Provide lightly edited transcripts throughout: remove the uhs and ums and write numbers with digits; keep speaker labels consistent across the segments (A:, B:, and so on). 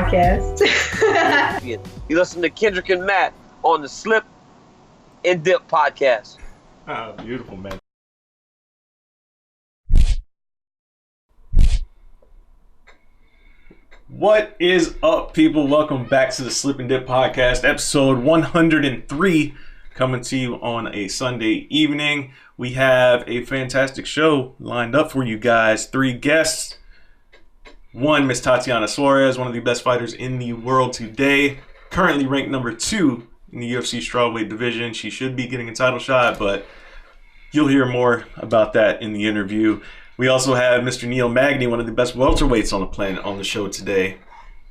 A: podcast.
B: You listen to Kendrick and Matt on the Slip and Dip podcast.
C: Oh, beautiful, man. What is up, people? Welcome back to the Slip and Dip podcast, episode 103, coming to you on a Sunday evening. We have a fantastic show lined up for you guys. 3 guests. One, Miss Tatiana Suarez, one of the best fighters in the world today. Currently ranked number 2 in the UFC strawweight division. She should be getting a title shot, but you'll hear more about that in the interview. We also have Mr. Magny, one of the best welterweights on the planet, on the show today.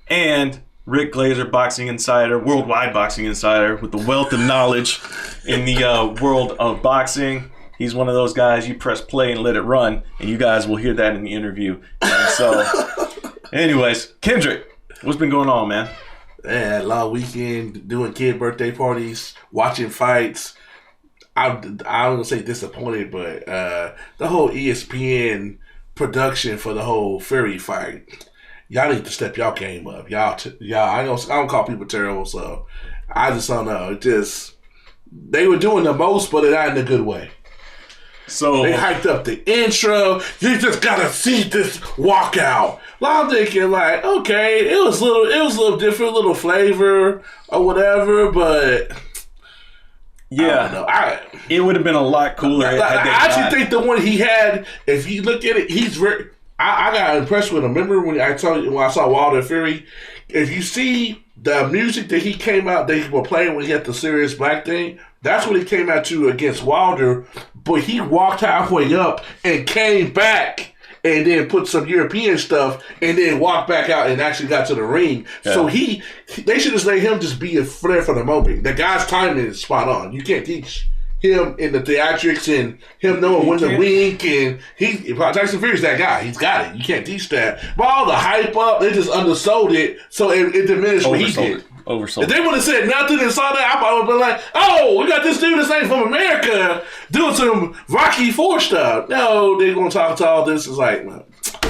C: And Rick Glaser, boxing insider, worldwide boxing insider, with the wealth of knowledge in the world of boxing. He's one of those guys, you press play and let it run, and you guys will hear that in the interview. And so, anyways, Kendrick, what's been going on, man?
D: Man, long weekend, doing kid birthday parties, watching fights. I don't want to say disappointed, but the whole ESPN production for the whole Fury fight, y'all need to step y'all game up. Y'all, I don't call people terrible, so I just don't know. They were doing the most, but not in a good way.
C: So
D: they hyped up the intro. You just gotta see this walkout. Well, I'm thinking like, okay, it was a little different, a little flavor or whatever, but
C: yeah, it would have been a lot cooler.
D: I actually think the one he had, if you look at it, he's very. I got impressed with him. Remember when I saw Wilder Fury? If you see the music that he came out, they were playing when he had the Serious Black thing. That's what he came out to against Wilder. But he walked halfway up and came back and then put some European stuff and then walked back out and actually got to the ring. Yeah. So they should just let him just be a flair for the moment. The guy's timing is spot on. You can't teach him in the theatrics and him knowing when to wink, and Tyson Fury's that guy. He's got it. You can't teach that. But all the hype up, they just undersold it, so it diminished what he did.
C: Oversold.
D: If they would have said nothing and saw that, I probably would have been like, oh, we got this dude that's ain't from America doing some Rocky IV stuff. No, they're going to talk to all this. It's like, well,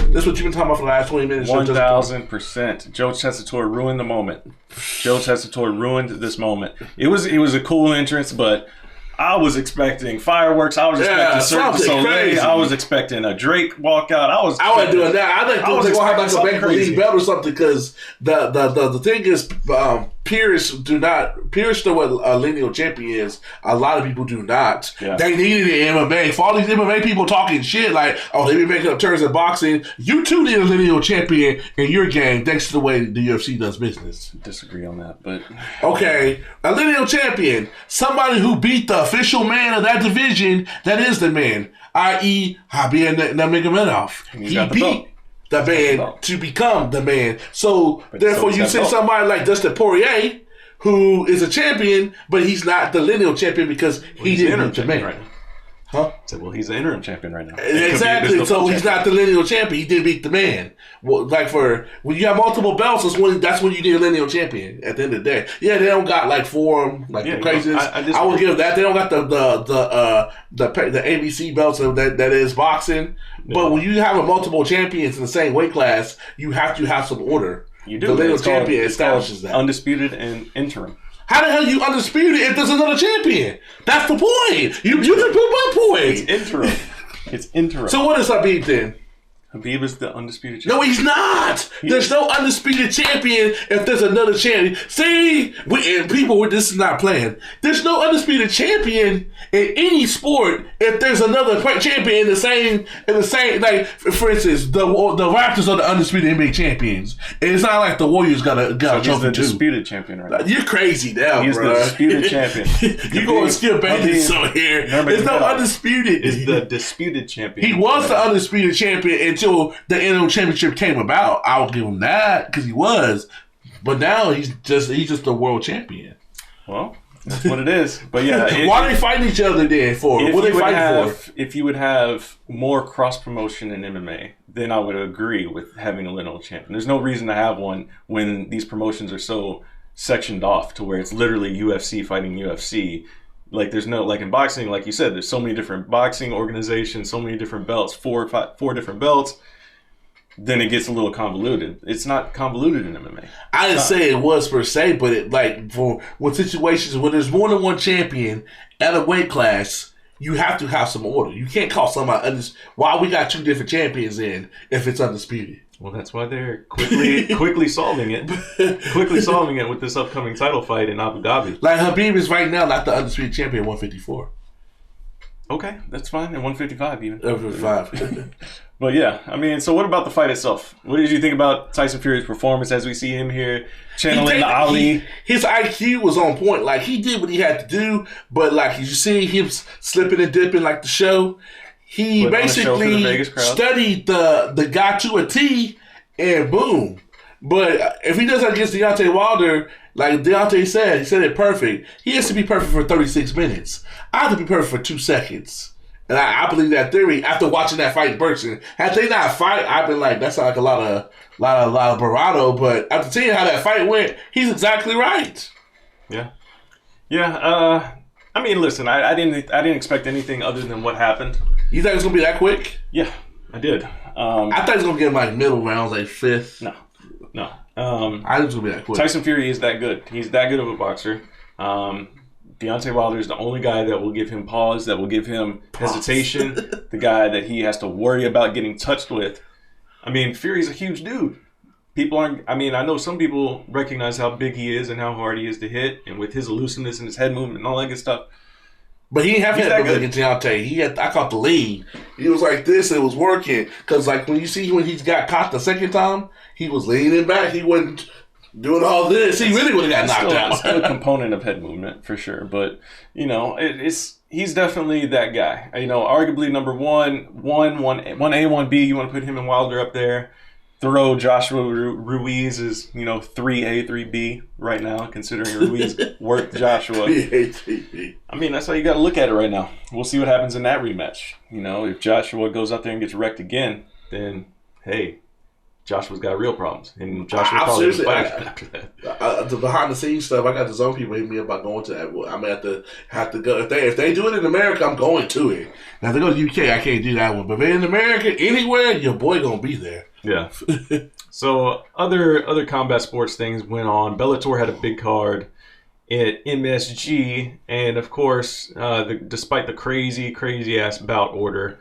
D: this is what you've been talking about for the last 20 minutes.
C: 1,000%. Joe Tessitore ruined the moment. Joe Tessitore ruined this moment. It was a cool entrance, but I was expecting fireworks. I was expecting Cirque du Soleil. I was expecting a Drake walkout. I wasn't
D: doing that. I think they're going to have like a bank belt or something, because the thing is, Pierce know what a lineal champion is. A lot of people do not. Yeah. They needed it in MMA. For all these MMA people talking shit like, oh, they be making up terms in boxing. You too need a lineal champion in your game, thanks to the way the UFC does business.
C: Disagree on that, but okay,
D: a lineal champion, somebody who beat the official man of that division, that is the man, i.e. Habib Nurmagomedov. He beat the man to become the man. So, therefore, you see somebody like Dustin Poirier, who is a champion, but he's not the lineal champion because he didn't beat the man.
C: Right now.
D: Huh?
C: So, well, he's an interim champion right now.
D: Exactly. So he's not the lineal champion. He did beat the man. Well, like when you have multiple belts, that's when you need a lineal champion. At the end of the day, yeah, they don't got like four the craziest. I will give that. They don't got the ABC belts that is boxing. No. But when you have multiple champions in the same weight class, you have to have some order.
C: You do.
D: The lineal champion establishes that.
C: Undisputed and interim.
D: How the hell you undisputed if there's another champion? That's the point. You can prove my point.
C: It's interim.
D: So what is Habib then?
C: Habib is the undisputed champion.
D: No, he's not. There's no undisputed champion if there's another champion. See, this is not playing. There's no undisputed champion in any sport if there's another champion in the same. Like, for instance, the Raptors are the undisputed NBA champions. And it's not like the Warriors got a trophy too.
C: He's the disputed champion right now.
D: You're crazy now,
C: He's
D: bro.
C: the disputed champion.
D: You're going to skip Bandits on here. There's no undisputed.
C: Is the disputed champion.
D: He was the undisputed champion until the NO championship came about. I'll give him that because he was, but now he's just the world champion.
C: Well, that's what it is. But yeah,
D: why are they fighting each other then for? What are they fighting for?
C: If you would have more cross promotion in MMA, then I would agree with having a lineal champion. There's no reason to have one when these promotions are so sectioned off to where it's literally UFC fighting UFC. Like there's no, like in boxing, like you said, there's so many different boxing organizations, so many different belts, four different belts. then it gets a little convoluted. It's not convoluted in MMA.
D: I didn't say it was per se, but it like for when situations when there's more than one champion at a weight class, you have to have some order. You can't call somebody why we got 2 different champions in if it's undisputed.
C: Well, that's why they're quickly solving it. Quickly solving it with this upcoming title fight in Abu Dhabi.
D: Like Habib is right now not the undisputed champion at 154.
C: Okay, that's fine. And 155 even.
D: 155.
C: But yeah, I mean, so what about the fight itself? What did you think about Tyson Fury's performance as we see him here channeling the Ali?
D: His IQ was on point. Like, he did what he had to do, but like you see him slipping and dipping like the show. He basically studied the guy to a T, and boom. But if he does that against Deontay Wilder, like Deontay said, he said it perfect. He has to be perfect for 36 minutes. I have to be perfect for 2 seconds. And I believe that theory after watching that fight in person. Had they not fight, I've been like, that's like a lot of bravado. But after seeing how that fight went, he's exactly right.
C: Yeah. I mean, listen, I didn't expect anything other than what happened.
D: You think it's gonna be that quick?
C: Yeah, I did.
D: I thought he was gonna get like middle rounds, like 5th.
C: No.
D: I think it's gonna be that quick.
C: Tyson Fury is that good. He's that good of a boxer. Deontay Wilder is the only guy that will give him pause, that will give him hesitation, the guy that he has to worry about getting touched with. I mean, Fury's a huge dude. I know some people recognize how big he is and how hard he is to hit, and with his elusiveness and his head movement and all that good stuff.
D: But he didn't have that good against Deontay. I caught the lead. He was like this, it was working. Because like when he's got caught the second time, he was leaning back. He wasn't doing all this. He really would have got knocked out.
C: It's still a component of head movement for sure. But, he's definitely that guy. Arguably number one, 1A, 1B, you want to put him and Wilder up there. Throw Joshua Ruiz is, 3A, 3B right now, considering Ruiz worked Joshua.
D: 3A, 3B.
C: I mean, that's how you got to look at it right now. We'll see what happens in that rematch. If Joshua goes out there and gets wrecked again, then, hey, Joshua's got real problems. And Joshua probably doesn't fight after that.
D: The behind the scenes stuff, I got the zone people hitting me about going to that. I'm going to have to go. If they do it in America, I'm going to it. Now, if they go to the UK, I can't do that one. But if they're in America, anywhere, your boy going to be there.
C: Yeah. So other combat sports things went on. Bellator had a big card at MSG, and of course, despite the crazy ass bout order,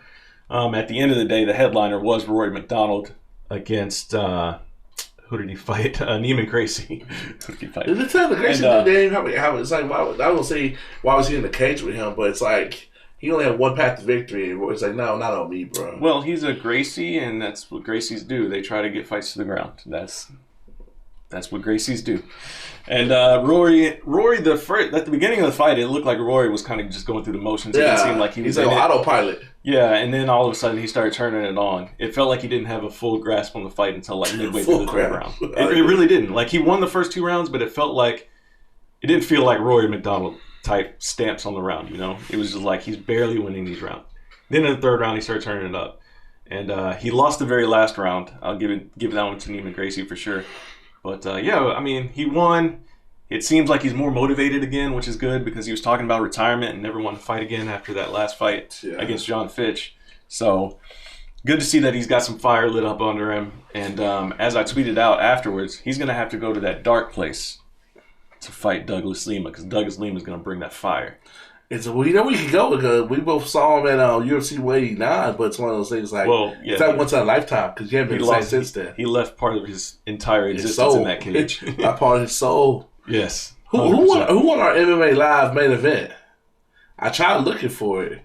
C: at the end of the day, the headliner was Rory McDonald against who did he fight? Neiman Gracie. Who did he fight?
D: The time the Gracie name, how it's like, I would say why was he in the cage with him, but it's like. He only had one path to victory, and it's like, no, not on me, bro.
C: Well, he's a Gracie, and that's what Gracies do. They try to get fights to the ground. That's what Gracies do. And Rory, at the beginning of the fight, it looked like Rory was kind of just going through the motions.
D: Yeah.
C: It didn't seem like he was
D: like autopilot.
C: Yeah, and then all of a sudden he started turning it on. It felt like he didn't have a full grasp on the fight until like midway through the third round. It really didn't. Like he won the first 2 rounds, but it didn't feel like Rory McDonald type stamps on the round, It was just like he's barely winning these rounds. Then in the third round, he started turning it up. And he lost the very last round. I'll give that one to Neiman Gracie for sure. But he won. It seems like he's more motivated again, which is good because he was talking about retirement and never wanted to fight again after that last fight against John Fitch. So good to see that he's got some fire lit up under him. And as I tweeted out afterwards, he's going to have to go to that dark place to fight Douglas Lima, because Douglas Lima is going to bring that fire.
D: We can go because we both saw him at UFC 189, but it's one of those things like, it's that once in a lifetime because you haven't been the same since then.
C: He left part of his entire existence in that cage.
D: Not part of his soul.
C: Yes.
D: Who won our MMA Live main event? I tried looking for it.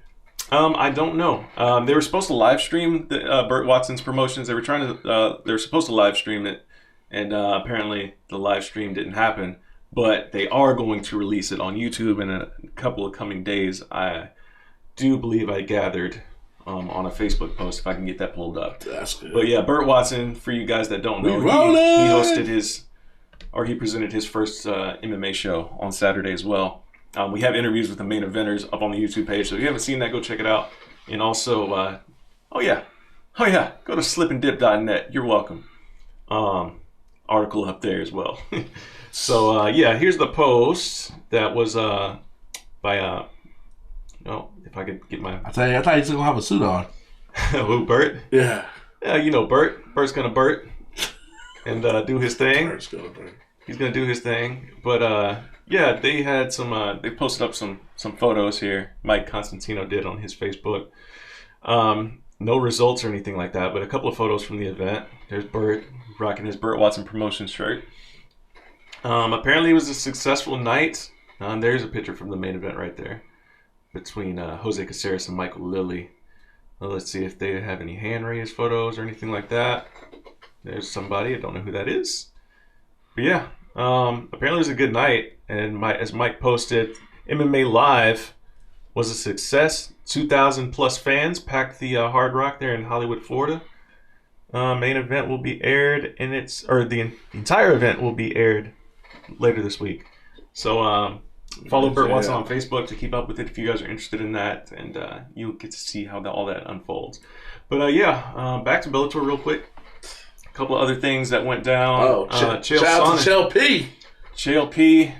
C: I don't know. They were supposed to live stream Burt Watson's promotions. They were supposed to live stream it, and apparently the live stream didn't happen. But they are going to release it on YouTube in a couple of coming days. I do believe I gathered on a Facebook post if I can get that pulled up.
D: That's good.
C: But yeah, Burt Watson, for you guys that don't know, he presented his first MMA show on Saturday as well. We have interviews with the main eventers up on the YouTube page. So if you haven't seen that, go check it out. And also, go to slipanddip.net. You're welcome. Article up there as well. So, here's the post that was by, if I could get my...
D: I thought he was going to have a suit on.
C: Who, Burt?
D: Yeah.
C: Yeah, you know Bert. Bert's gonna Bert and do his thing.
D: Bert's gonna Bert.
C: He's gonna do his thing. But yeah, they had some. They posted up some photos here. Mike Constantino did on his Facebook. No results or anything like that, but a couple of photos from the event. There's Bert rocking his Bert Watson Promotions shirt. Apparently, it was a successful night. There's a picture from the main event right there between Jose Caceres and Michael Lilly. Well, let's see if they have any hand raised photos or anything like that. There's somebody. I don't know who that is. But yeah, apparently it was a good night. And as Mike posted, MMA Live was a success. 2,000 plus fans packed the Hard Rock there in Hollywood, Florida. Main event will be aired the entire event will be aired later this week. So follow Bert Watson on Facebook to keep up with it if you guys are interested in that, and you'll get to see how all that unfolds. But back to Bellator real quick. A couple of other things that went down.
D: Shout out to Chael P.
C: Chael P.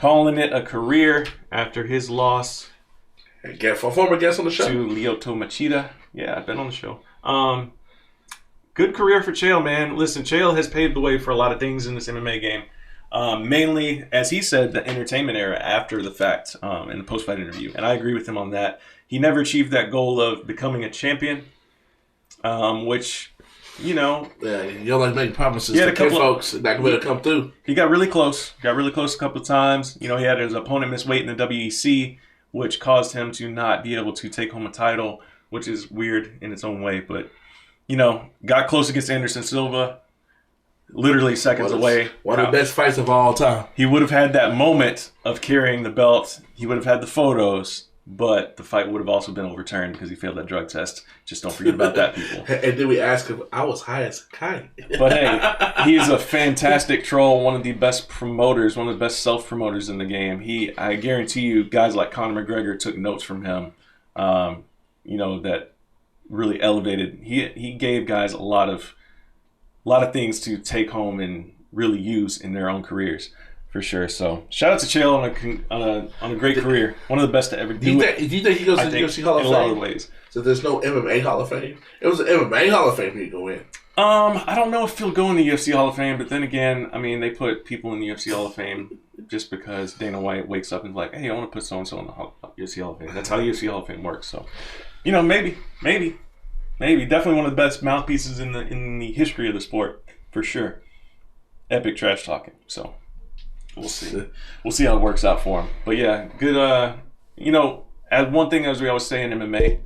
C: calling it a career after his loss.
D: Former guest on the show.
C: To Lyoto Machida. Yeah, I've been on the show. Good career for Chael, man. Listen, Chael has paved the way for a lot of things in this MMA game. Mainly, as he said, the entertainment era after the fact in the post-fight interview. And I agree with him on that. He never achieved that goal of becoming a champion, which, you know...
D: Yeah, you don't like making promises to folks that will come through.
C: He got really close. Got really close a couple of times. You know, he had his opponent miss weight in the WEC, which caused him to not be able to take home a title, which is weird in its own way. But, you know, got close against Anderson Silva. Literally seconds away.
D: One of the best fights of all time.
C: He would have had that moment of carrying the belt. He would have had the photos, but the fight would have also been overturned because he failed that drug test. Just don't forget about that, people.
D: And then we asked him, I was high as a kite.
C: But hey, he is a fantastic troll, one of the best promoters, one of the best self-promoters in the game. I guarantee you, guys like Conor McGregor took notes from him, you know, that really elevated. He gave guys a lot of things to take home and really use in their own careers, for sure. So shout out to Chael on a great career, one of the best to ever do it.
D: Do you think he goes to the UFC Hall of Fame?
C: In a lot of ways.
D: So there's no MMA Hall of Fame? It was an MMA Hall of Fame he'd go in.
C: I don't know if he'll go in the UFC Hall of Fame, but then again, I mean, they put people in the UFC Hall of Fame just because Dana White wakes up and is like, hey, I want to put so-and-so in the UFC Hall of Fame. That's how the UFC Hall of Fame works. So, you know, maybe. Definitely one of the best mouthpieces in the history of the sport, for sure. Epic trash talking. So we'll see. We'll see how it works out for him. But yeah, good. You know, as one thing as we always say in MMA,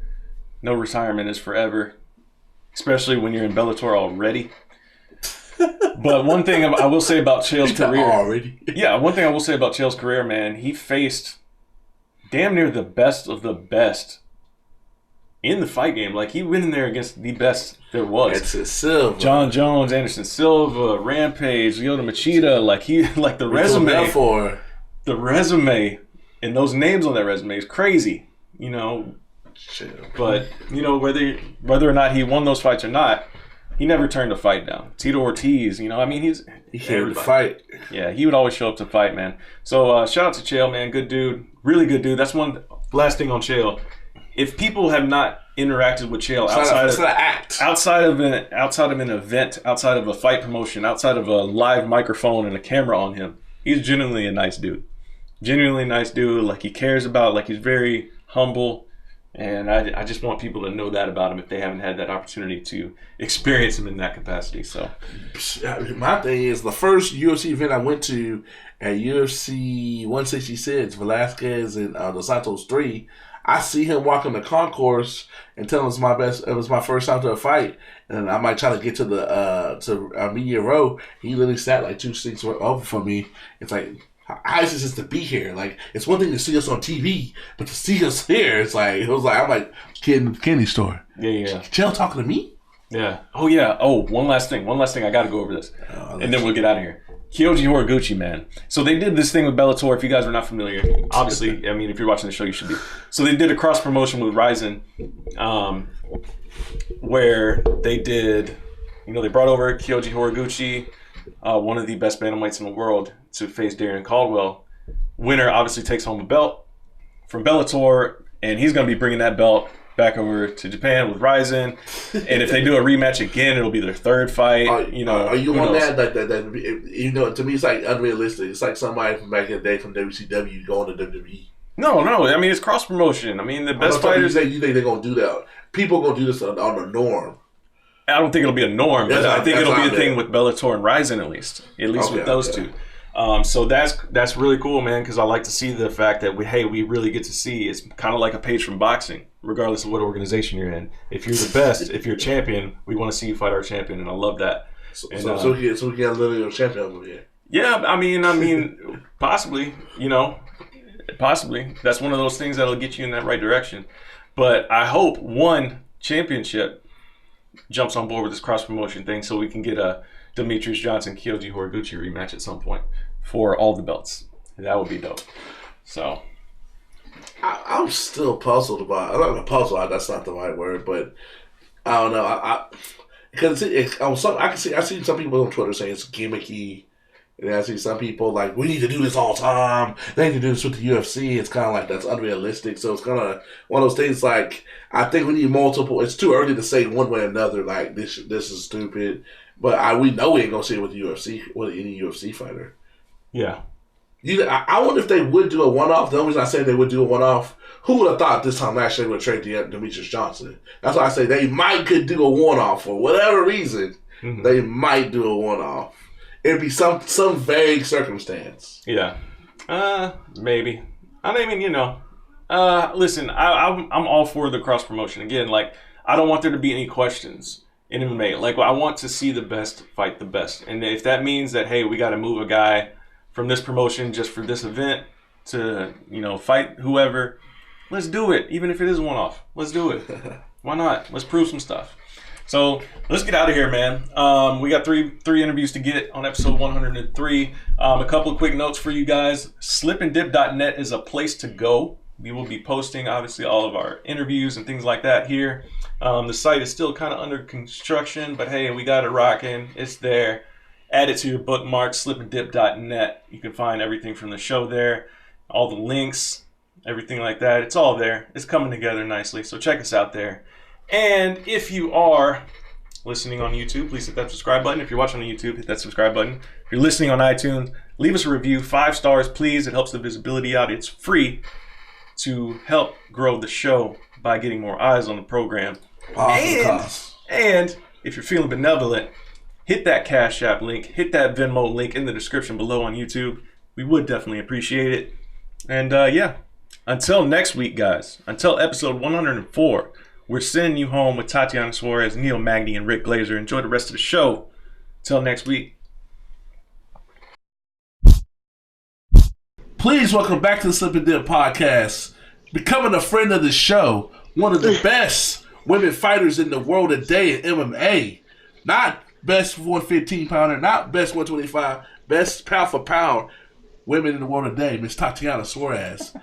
C: no retirement is forever, especially when you're in Bellator already. But one thing I will say about Chael's career, one thing I will say about Chael's career, man, he faced damn near the best of the best in the fight game. Like, he went in there against the best there was.
D: Anderson Silva,
C: John Jones, Anderson Silva, Rampage, Lyoto Machida. The resume and those names on that resume is crazy, you know. But, you know, whether or not he won those fights or not, he never turned a fight down. Tito Ortiz, you know, I mean,
D: he came to fight.
C: Yeah, he would always show up to fight, man. So shout out to Chael, man. Good dude. Really good dude. That's one last thing on Chael. If people have not interacted with Chael outside of an event, outside of a fight promotion, outside of a live microphone and a camera on him, he's genuinely a nice dude. Genuinely nice dude. Like, he cares about, like, he's very humble. And I just want people to know that about him if they haven't had that opportunity to experience him in that capacity. So,
D: my thing is, the first UFC event I went to at UFC 166, Velasquez and Dos Santos 3, I see him walking the concourse and telling us it was my first time to a fight, and I might try to get to the media row. He literally sat like 2 seats over from me. It's like, how is this just to be here? Like, it's one thing to see us on TV, but to see us here, I'm like kid in the candy store.
C: Yeah.
D: Chael talking to me?
C: Yeah. Oh yeah. Oh, one last thing. I got to go over this, and then we'll get out of here. Kyoji Horiguchi, man. So they did this thing with Bellator. If you guys are not familiar, obviously, I mean, if you're watching the show, you should be. So they did a cross promotion with Ryzen, where they did, you know, they brought over Kyoji Horiguchi, one of the best bantamweights in the world, to face Darren Caldwell. Winner obviously takes home a belt from Bellator, and he's going to be bringing that belt back over to Japan with Ryzen, and if they do a rematch again, it'll be their third fight.
D: Are you on that? To me, it's like unrealistic. It's like somebody from back in the day from WCW going to WWE.
C: No. I mean, it's cross promotion. I mean, the best fighters.
D: You think they're gonna do that? People are gonna do this on the norm.
C: I don't think it'll be a norm, but I think it'll be a thing with Bellator and Ryzen at least with those two. So that's really cool, man, because I like to see the fact that we really get to see. It's kind of like a page from boxing, regardless of what organization you're in. If you're the best, if you're a champion, we want to see you fight our champion, and I love that.
D: So we get a little champion over here.
C: Yeah, I mean, possibly, possibly. That's one of those things that'll get you in that right direction. But I hope one championship jumps on board with this cross promotion thing, so we can get a Demetrius Johnson Kyoji Horiguchi rematch at some point for all the belts. That would be dope. So
D: I'm still puzzled about. I'm not gonna puzzle. That's not the right word, but I don't know. Because I see some people on Twitter saying it's gimmicky, and I see some people like, we need to do this all the time. They need to do this with the UFC. It's kind of like that's unrealistic. So it's kind of one of those things. Like, I think we need multiple. It's too early to say one way or another. Like this is stupid. But we know we ain't gonna see it with the UFC, with any UFC fighter.
C: Yeah.
D: I wonder if they would do a one-off. The only reason I say they would do a one-off, who would have thought this time last year they would trade Demetrius Johnson? That's why I say they could do a one-off for whatever reason. Mm-hmm. They might do a one-off. It'd be some vague circumstance.
C: Yeah. Maybe. I mean, listen, I'm all for the cross promotion. Again, like, I don't want there to be any questions in MMA. Like, I want to see the best fight the best. And if that means that, hey, we got to move a guy from this promotion just for this event to, fight whoever, let's do it. Even if it is one-off, let's do it. Why not? Let's prove some stuff. So let's get out of here, man. We got three interviews to get on episode 103. A couple of quick notes for you guys. Slipanddip.net is a place to go. We will be posting, obviously, all of our interviews and things like that here. The site is still kind of under construction, but hey, we got it rocking. It's there. Add it to your bookmarks, slipanddip.net. You can find everything from the show there, all the links, everything like that. It's all there. It's coming together nicely, so check us out there. And if you are listening on YouTube, please hit that subscribe button. If you're watching on YouTube, hit that subscribe button. If you're listening on iTunes, leave us a review. 5 stars, please. It helps the visibility out. It's free to help grow the show by getting more eyes on the program. And if you're feeling benevolent, hit that Cash App link, hit that Venmo link in the description below on YouTube. We would definitely appreciate it. And until next week, guys, until episode 104, we're sending you home with Tatiana Suarez, Neil Magny, and Rick Glazer. Enjoy the rest of the show. Till next week.
D: Please welcome back to the Slip and Dip podcast. Becoming a friend of the show, one of the best women fighters in the world today in MMA. Not best 115-pounder, not best 125, best pound for pound women in the world today, Miss Tatiana Suarez.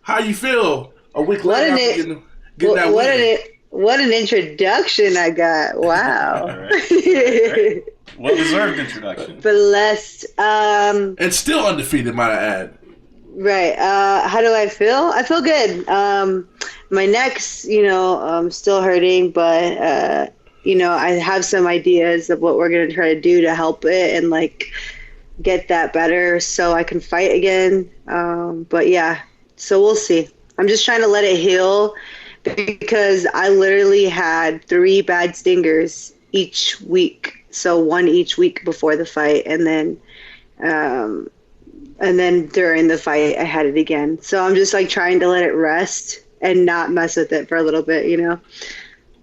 D: How you feel a week later after getting that win?
A: What an introduction I got. Wow.
C: All right. Well-deserved introduction.
A: Blessed.
D: And still undefeated, might I add.
A: Right. How do I feel? I feel good. My neck's, still hurting, but, I have some ideas of what we're going to try to do to help it and, get that better so I can fight again. But, yeah, so we'll see. I'm just trying to let it heal because I literally had 3 bad stingers each week. So 1 each week before the fight, and then during the fight I had it again. So I'm just trying to let it rest and not mess with it for a little bit,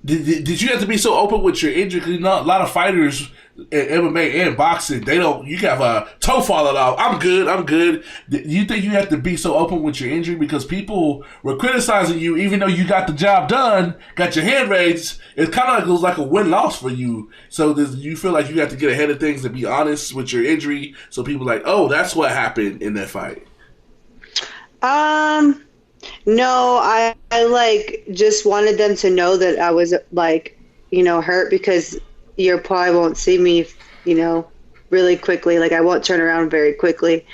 D: Did you have to be so open with your injury? Because a lot of fighters in MMA and boxing, you have a toe falling off. I'm good. Do you think you have to be so open with your injury? Because people were criticizing you even though you got the job done, got your hand raised. It kind of goes like a win-loss for you. So you feel like you have to get ahead of things and be honest with your injury so people are like, oh, that's what happened in that fight.
A: No, I just wanted them to know that I was hurt because you probably won't see me, really quickly. I won't turn around very quickly.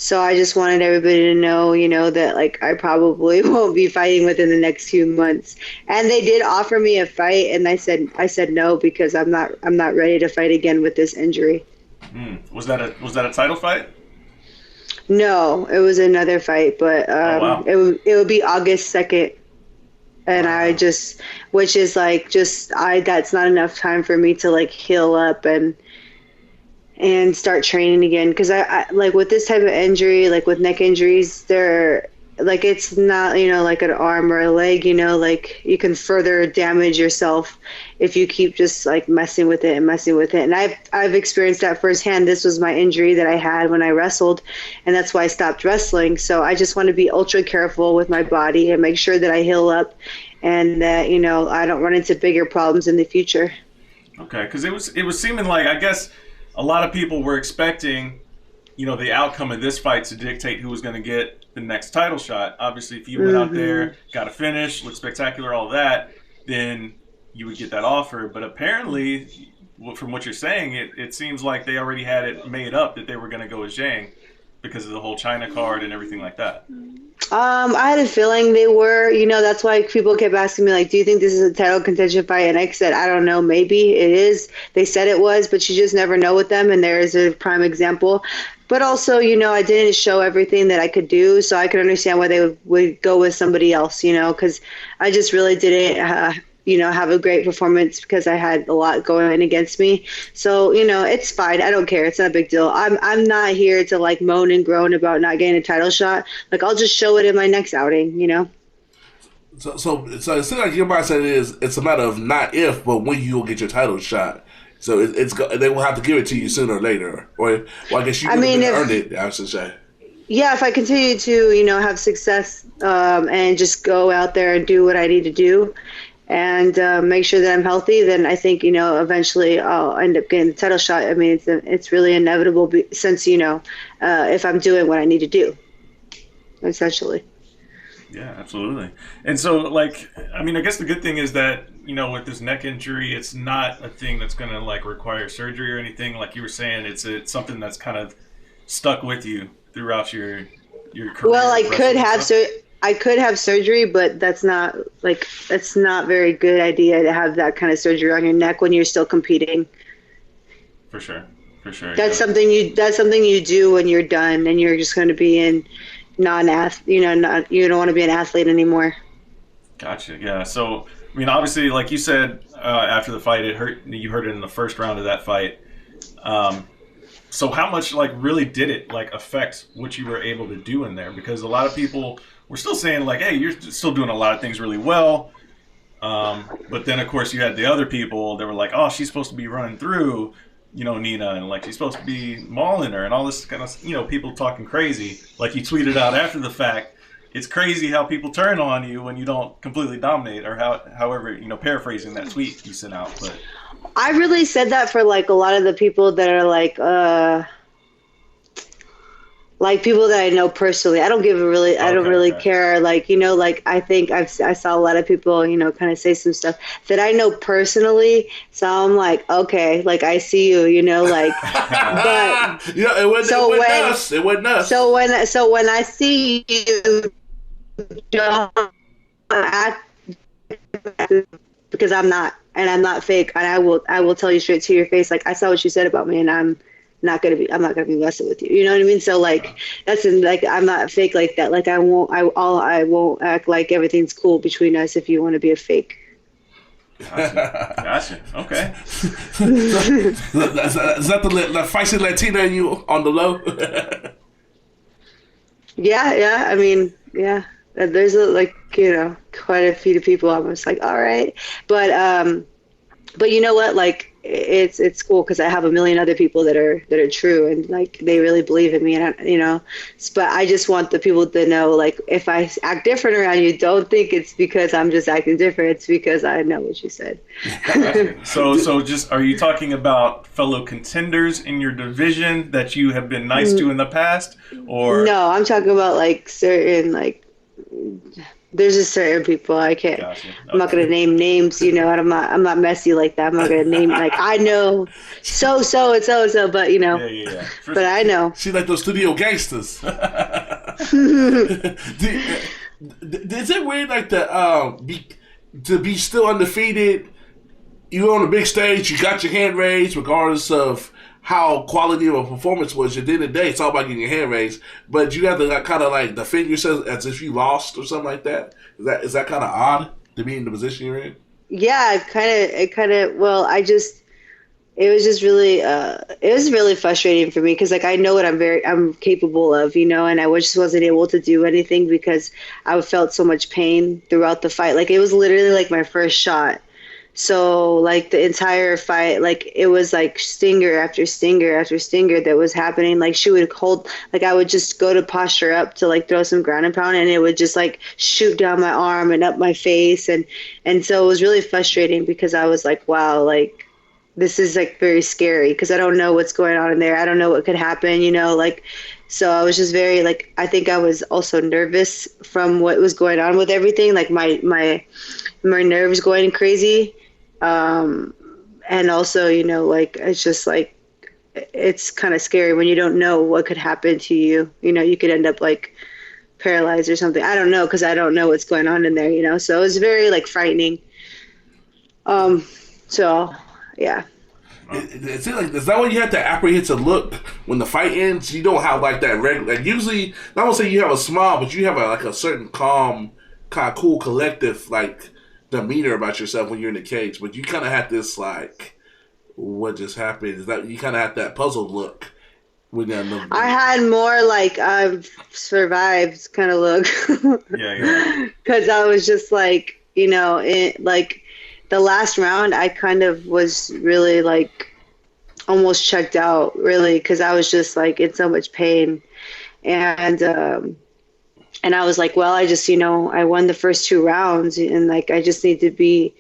A: So I just wanted everybody to know, that like I probably won't be fighting within the next few months. And they did offer me a fight, and I said no because I'm not ready to fight again with this injury.
C: Was that a title fight?
A: No, it was another fight, but
C: wow.
A: it would be August 2nd. And
C: Wow.
A: which is like that's not enough time for me to like heal up and start training again. Because I like with this type of injury, like with neck injuries, they're like, it's not, like an arm or a leg, like you can further damage yourself if you keep just like messing with it. And I've experienced that firsthand. This was my injury that I had when I wrestled, and that's why I stopped wrestling. So I just want to be ultra careful with my body and make sure that I heal up and that, I don't run into bigger problems in the future.
C: Okay, because it was seeming like, I guess a lot of people were expecting, the outcome of this fight to dictate who was going to get the next title shot. Obviously, if you went out there, got a finish, looked spectacular, all that, then you would get that offer. But apparently, from what you're saying, it seems like they already had it made up that they were going to go with Zhang because of the whole China card and everything like that.
A: I had a feeling they were, that's why people kept asking me, like, do you think this is a title contention fight? And I said, I don't know, maybe it is. They said it was, but you just never know with them, and there's a prime example. But also, I didn't show everything that I could do, so I could understand why they would go with somebody else, because I just really didn't have a great performance because I had a lot going against me. So, it's fine. I don't care. It's not a big deal. I'm not here to like moan and groan about not getting a title shot. Like, I'll just show it in my next outing,
D: So it seems like your mindset is it's a matter of not if, but when you'll get your title shot. So they will have to give it to you sooner or later. Or, well, I guess you earned it, I should say.
A: Yeah, if I continue to, have success and just go out there and do what I need to do, and make sure that I'm healthy, then I think, eventually I'll end up getting the title shot. I mean, it's really inevitable since, if I'm doing what I need to do, essentially.
C: Yeah, absolutely. And so, like, I mean, I guess the good thing is that, with this neck injury, it's not a thing that's going to, like, require surgery or anything. Like you were saying, it's something that's kind of stuck with you throughout your career.
A: Well, I could have surgery, but that's not very good idea to have that kind of surgery on your neck when you're still competing.
C: For sure.
A: That's something you do when you're done and you're just going to be in you don't want to be an athlete anymore.
C: Gotcha. Yeah. So, I mean, obviously, like you said, after the fight, you hurt it in the first round of that fight. So how much, like, really did it, like, affect what you were able to do in there? Because a lot of people were still saying, like, hey, you're still doing a lot of things really well. But then, of course, you had the other people that were like, oh, she's supposed to be running through, Nina, and, like, she's supposed to be mauling her and all this kind of, people talking crazy. Like you tweeted out after the fact, it's crazy how people turn on you when you don't completely dominate, or however, paraphrasing that tweet you sent out. But
A: I really said that for like a lot of the people that are like people that I know personally. I don't really care. Like, like I think I saw a lot of people, kind of say some stuff that I know personally. So I'm like, okay, like I see you, like, but
D: it wasn't us.
A: So when I see you, don't act because I'm not fake, and I will tell you straight to your face, like, I saw what you said about me, and I'm not gonna be messing with you. You know what I mean? So like I'm not fake like that. Like I won't act like everything's cool between us if you want to be a fake.
C: Gotcha. Okay.
D: Is that the feisty Latina in you on the low?
A: Yeah. I mean, yeah. There's quite a few people. I'm just like, all right, but you know what? Like, it's cool because I have a million other people that are true, and like they really believe in me, and but I just want the people to know, like, if I act different around you, don't think it's because I'm just acting different. It's because I know what you said.
C: So just, are you talking about fellow contenders in your division that you have been nice to in the past, or?
A: No, I'm talking about like certain There's just certain people I can't.
C: Gotcha.
A: I'm not gonna name names, you know. And I'm not messy like that. I'm not gonna name like I know so and so, but you know.
C: Yeah.
A: But I know.
D: She like those studio gangsters. Is it weird like to be still undefeated? You on a big stage, you got your hand raised, regardless of how quality of a performance was. At the end of the day, it's all about getting your hand raised. But you have to like, kind of like defend yourself as if you lost or something like that. Is that kind of odd to be in the position you're in?
A: Yeah, it kind of. Well, it was just really, it was really frustrating for me because like I know what I'm capable of, you know, and I just wasn't able to do anything because I felt so much pain throughout the fight. Like it was literally like my first shot. So like the entire fight, like it was like stinger after stinger after stinger that was happening. Like she would hold, like I would just go to posture up to like throw some ground and pound, and it would just like shoot down my arm and up my face, and so it was really frustrating because I was like, wow, like this is like very scary because I don't know what's going on in there. I don't know what could happen, you know, like. So I was just very like, I think I was also nervous from what was going on with everything, like my nerves going crazy. And also, you know, like, it's just like, it's kind of scary when you don't know what could happen to you. You know, you could end up like paralyzed or something. I don't know, because I don't know what's going on in there, you know? So it was very like frightening. So yeah.
D: Is that why you have to apprehend look when the fight ends? You don't have like that regular. Like usually, I won't say you have a smile, but you have like a certain calm, kind of cool, collective like demeanor about yourself when you're in the cage. But you kind of have this like, what just happened? Is that you kind of have that puzzled look when that?
A: I had more like I've survived kind of look.
C: Yeah.
A: Because I was just like, you know, like. The last round, I kind of was really like almost checked out, really, because I was just like in so much pain, and I was like, well, I just, you know, I won the first 2 rounds, and like I just need to be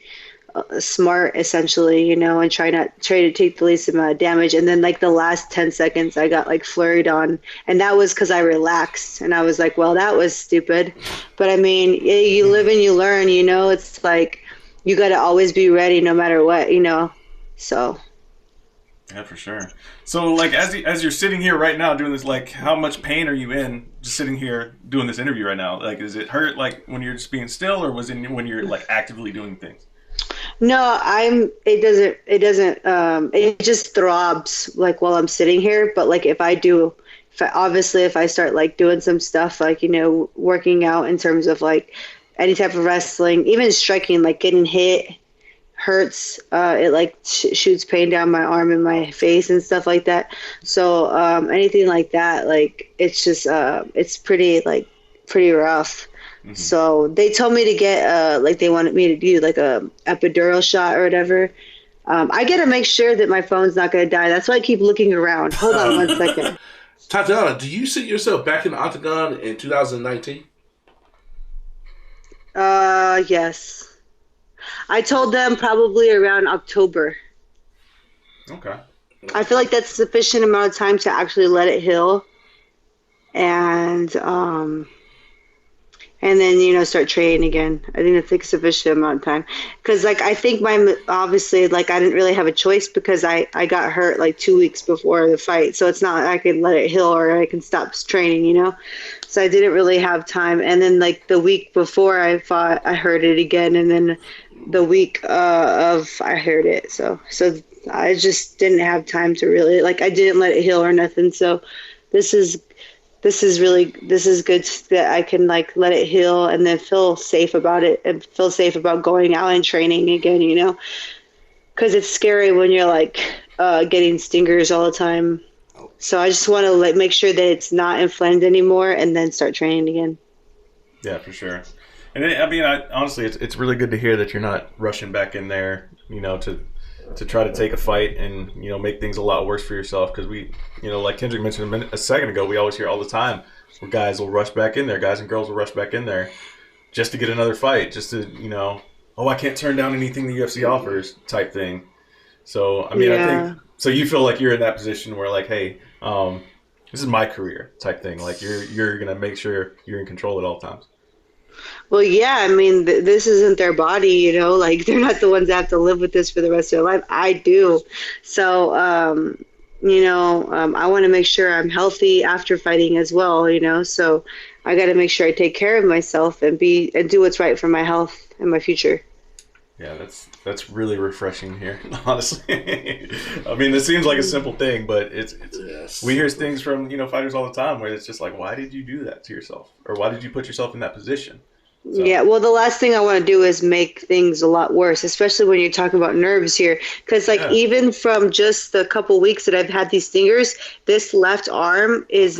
A: smart, essentially, you know, and try to take the least amount of damage. And then like the last 10 seconds, I got like flurried on, and that was because I relaxed, and I was like, well, that was stupid, but I mean, you live and you learn, you know. It's like. You got to always be ready no matter what, you know, so.
C: Yeah, for sure. So, like, as you're sitting here right now doing this, like, how much pain are you in just sitting here doing this interview right now? Like, does it hurt, like, when you're just being still, or was it when you're, like, actively doing things?
A: No, it just throbs, like, while I'm sitting here. But, like, if I start, like, doing some stuff, like, you know, working out in terms of, like, any type of wrestling, even striking, like getting hit hurts. It like shoots pain down my arm and my face and stuff like that. So anything like that, like it's just it's pretty rough. Mm-hmm. So they told me to get like they wanted me to do like a epidural shot or whatever. I got to make sure that my phone's not going to die. That's why I keep looking around. Hold on 1 second.
D: Tatiana, do you see yourself back in the octagon in 2019?
A: Yes. I told them probably around October.
C: Okay.
A: I feel like that's sufficient amount of time to actually let it heal, and then, you know, start training again. I think that's like sufficient amount of time, because like I think obviously like I didn't really have a choice because I got hurt like 2 weeks before the fight, so it's not like I can let it heal or I can stop training, you know. So I didn't really have time. And then like the week before I fought, I hurt it again, and then the week I hurt it. So I just didn't have time to really, like, I didn't let it heal or nothing. So this is good that I can like let it heal and then feel safe about it and feel safe about going out and training again, you know, because it's scary when you're like getting stingers all the time. So I just want to like make sure that it's not inflamed anymore and then start training again.
C: Yeah, for sure. And I mean, honestly, it's really good to hear that you're not rushing back in there, you know, to try to take a fight and, you know, make things a lot worse for yourself. Because we, you know, like Kendrick mentioned a second ago, we always hear all the time where guys will rush back in there, guys and girls will rush back in there just to get another fight, just to, you know, oh, I can't turn down anything the UFC offers type thing. So, I mean, yeah. I think, so you feel like you're in that position where like, hey, this is my career type thing. Like you're going to make sure you're in control at all times.
A: Well, yeah, I mean, this isn't their body, like they're not the ones that have to live with this for the rest of their life. I do. So, I want to make sure I'm healthy after fighting as well, so I got to make sure I take care of myself and do what's right for my health and my future.
C: Yeah, that's really refreshing here, honestly. I mean, this seems like a simple thing, but it's we hear things from, fighters all the time where it's just like, why did you do that to yourself? Or why did you put yourself in that position? So.
A: Yeah, well, the last thing I want to do is make things a lot worse, especially when you're talking about nerves here. Because, even from just the couple weeks that I've had these stingers, this left arm is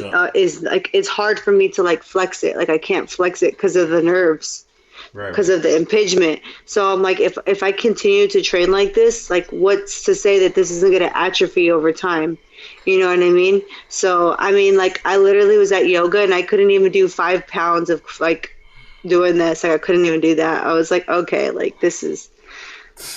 A: like, it's hard for me to, like, flex it. Like, I can't flex it because of the nerves, because of the impingement. So I'm like, if I continue to train like this, like, what's to say that this isn't going to atrophy over time? You know what I mean? So, I mean, like, I literally was at yoga, and I couldn't even do 5 pounds of, like, doing this. Like, I couldn't even do that. I was like, okay, like, this is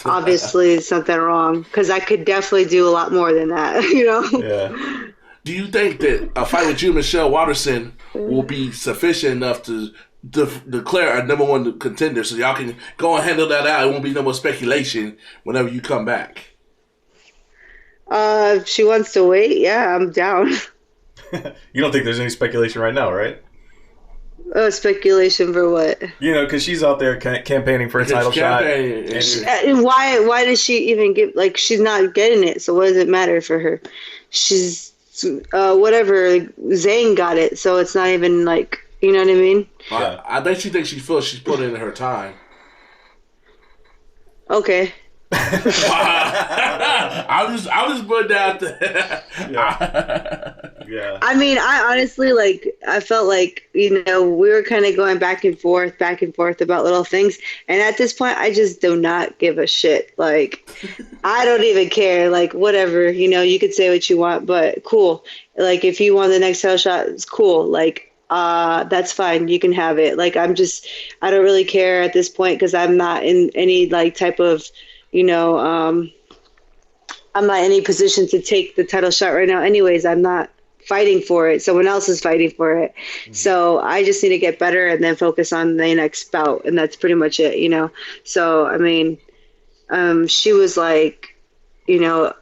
A: obviously something wrong, because I could definitely do a lot more than that.
C: Yeah.
D: Do you think that a fight with you, Michelle Watterson, will be sufficient enough to declare a number one contender, so y'all can go and handle that out? It won't be no more speculation whenever you come back.
A: If she wants to wait, yeah, I'm down.
C: You don't think there's any speculation right now, right?
A: Speculation for what?
C: Because she's out there campaigning for a title shot.
A: And why does she even get, like, she's not getting it, so what does it matter for her? She's, whatever, Zane got it, so it's not even, like, you know what I mean?
C: Yeah.
D: I bet she thinks she feels she's put in her time.
A: Okay.
D: I'll just put that there.
C: Yeah.
A: I mean, I honestly, like, I felt like, we were kind of going back and forth about little things. And at this point, I just do not give a shit. Like, I don't even care. Like, whatever, you could say what you want, but cool. Like, if you want the next title shot, it's cool. Like, that's fine. You can have it. Like, I don't really care at this point, because I'm not in any, like, type of, I'm not in any position to take the title shot right now. Anyways, I'm not fighting for it. Someone else is fighting for it. Mm-hmm. So I just need to get better and then focus on the next bout. And that's pretty much it, So, I mean, she was like, it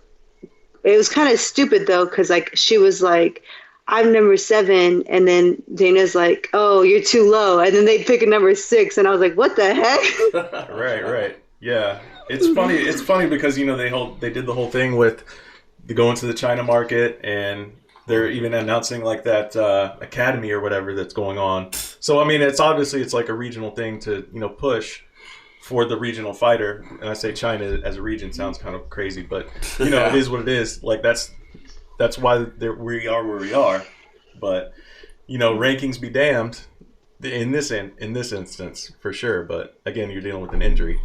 A: was kind of stupid though. 'Cause like, she was like, I'm number 7. And then Dana's like, oh, you're too low. And then they pick a number 6. And I was like, what the heck?
C: Right. Yeah. It's funny because, they did the whole thing with going to the China market, and they're even announcing like that academy or whatever that's going on. So, I mean, it's like a regional thing to, push for the regional fighter. And I say China as a region sounds kind of crazy, but, it is what it is. Like, that's why we are where we are. But, rankings be damned in this instance, for sure. But, again, you're dealing with an injury.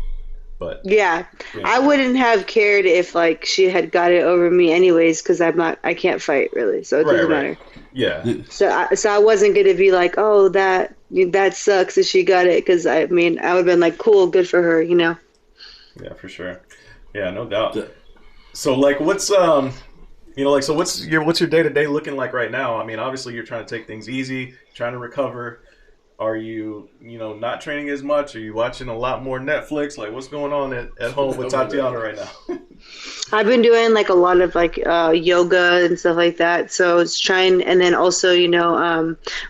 C: But yeah, I wouldn't have cared if, like, she had got it over me anyways, because I can't fight really, so it doesn't matter. Yeah. So I wasn't gonna be like, oh, that sucks that she got it, because I mean, I would have been like, cool, good for her, Yeah, for sure. Yeah, no doubt. So, like, what's so what's your day-to-day looking like right now? I mean, obviously you're trying to take things easy, trying to recover. Are you, not training as much? Are you watching a lot more Netflix? Like, what's going on at home with Tatiana right now? I've been doing, like, a lot of, like, yoga and stuff like that. So it's trying, and then also,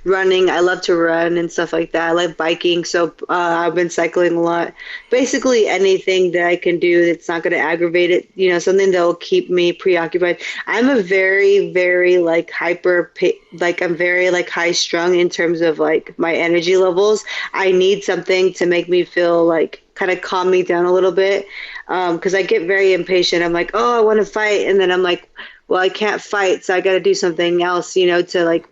C: running. I love to run and stuff like that. I like biking. So I've been cycling a lot. Basically anything that I can do that's not going to aggravate it, something that will keep me preoccupied. I'm a very, very, like, I'm very, like, high strung in terms of, like, my energy levels. I need something to make me feel, like, kind of calm me down a little bit, because I get very impatient. I'm like, oh, I want to fight, and then I'm like, well, I can't fight, so I got to do something else, to, like,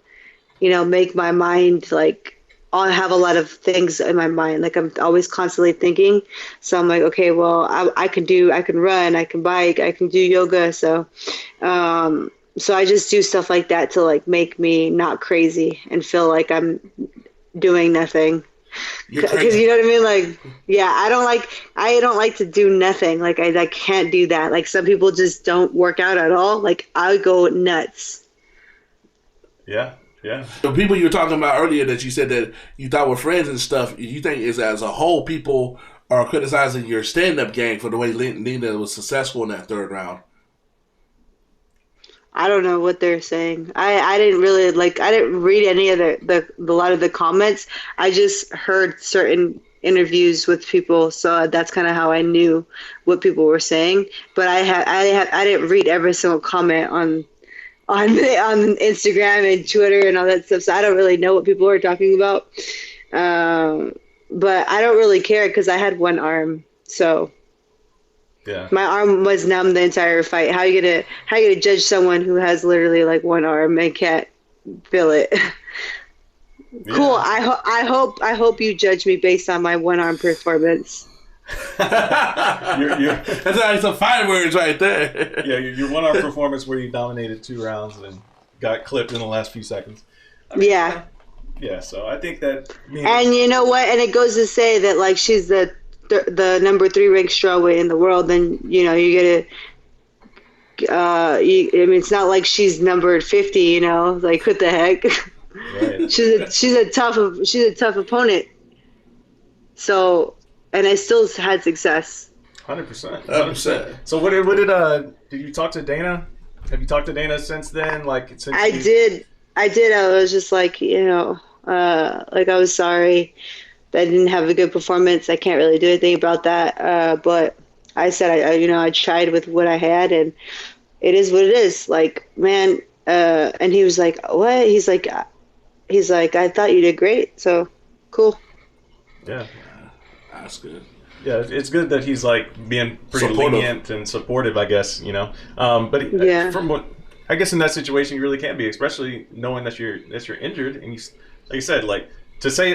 C: make my mind, like, I'll have a lot of things in my mind. Like, I'm always constantly thinking. So I'm like, okay, well, I can run, I can bike, I can do yoga. So I just do stuff like that to, like, make me not crazy and feel like I'm doing nothing. Because you know what I mean? Like, yeah, I don't like to do nothing. Like, I can't do that. Like, some people just don't work out at all. Like, I go nuts.
E: Yeah.
C: Yeah.
D: The people you were talking about earlier that you said that you thought were friends and stuff, you think is as a whole people are criticizing your stand-up game for the way Nina was successful in that third round.
A: I don't know what they're saying. I didn't really I didn't read any of the lot of the comments. I just heard certain interviews with people, so that's kind of how I knew what people were saying. But I didn't read every single comment on Instagram and Twitter and all that stuff. So I don't really know what people are talking about. But I don't really care because I had one arm, so.
C: Yeah.
A: My arm was numb the entire fight. How you gonna judge someone who has literally like one arm and can't feel it? Yeah. Cool. I hope you judge me based on my one arm performance.
D: That's like some fine words right there.
C: Yeah, your one arm performance where you dominated 2 rounds and got clipped in the last few seconds. I mean,
A: yeah.
C: Yeah. So I think that.
A: And you know what? And it goes to say that like she's the number 3 ranked strawweight in the world, then you get I mean, it's not like she's numbered 50. Like what the heck? Right. she's a tough opponent. So, and I still had success.
C: 100%. So what did you talk to Dana? Have you talked to Dana since then?
A: I did. I was just like I was sorry. I didn't have a good performance. I can't really do anything about that. But I said, I tried with what I had, and it is what it is. Like, man. And he was like, what? He's like, I thought you did great. So, cool.
C: Yeah.
D: That's good.
C: Yeah, it's good that he's like being pretty lenient and supportive, I guess, But yeah. From what I guess in that situation, you really can't be, especially knowing that you're injured, and like you said,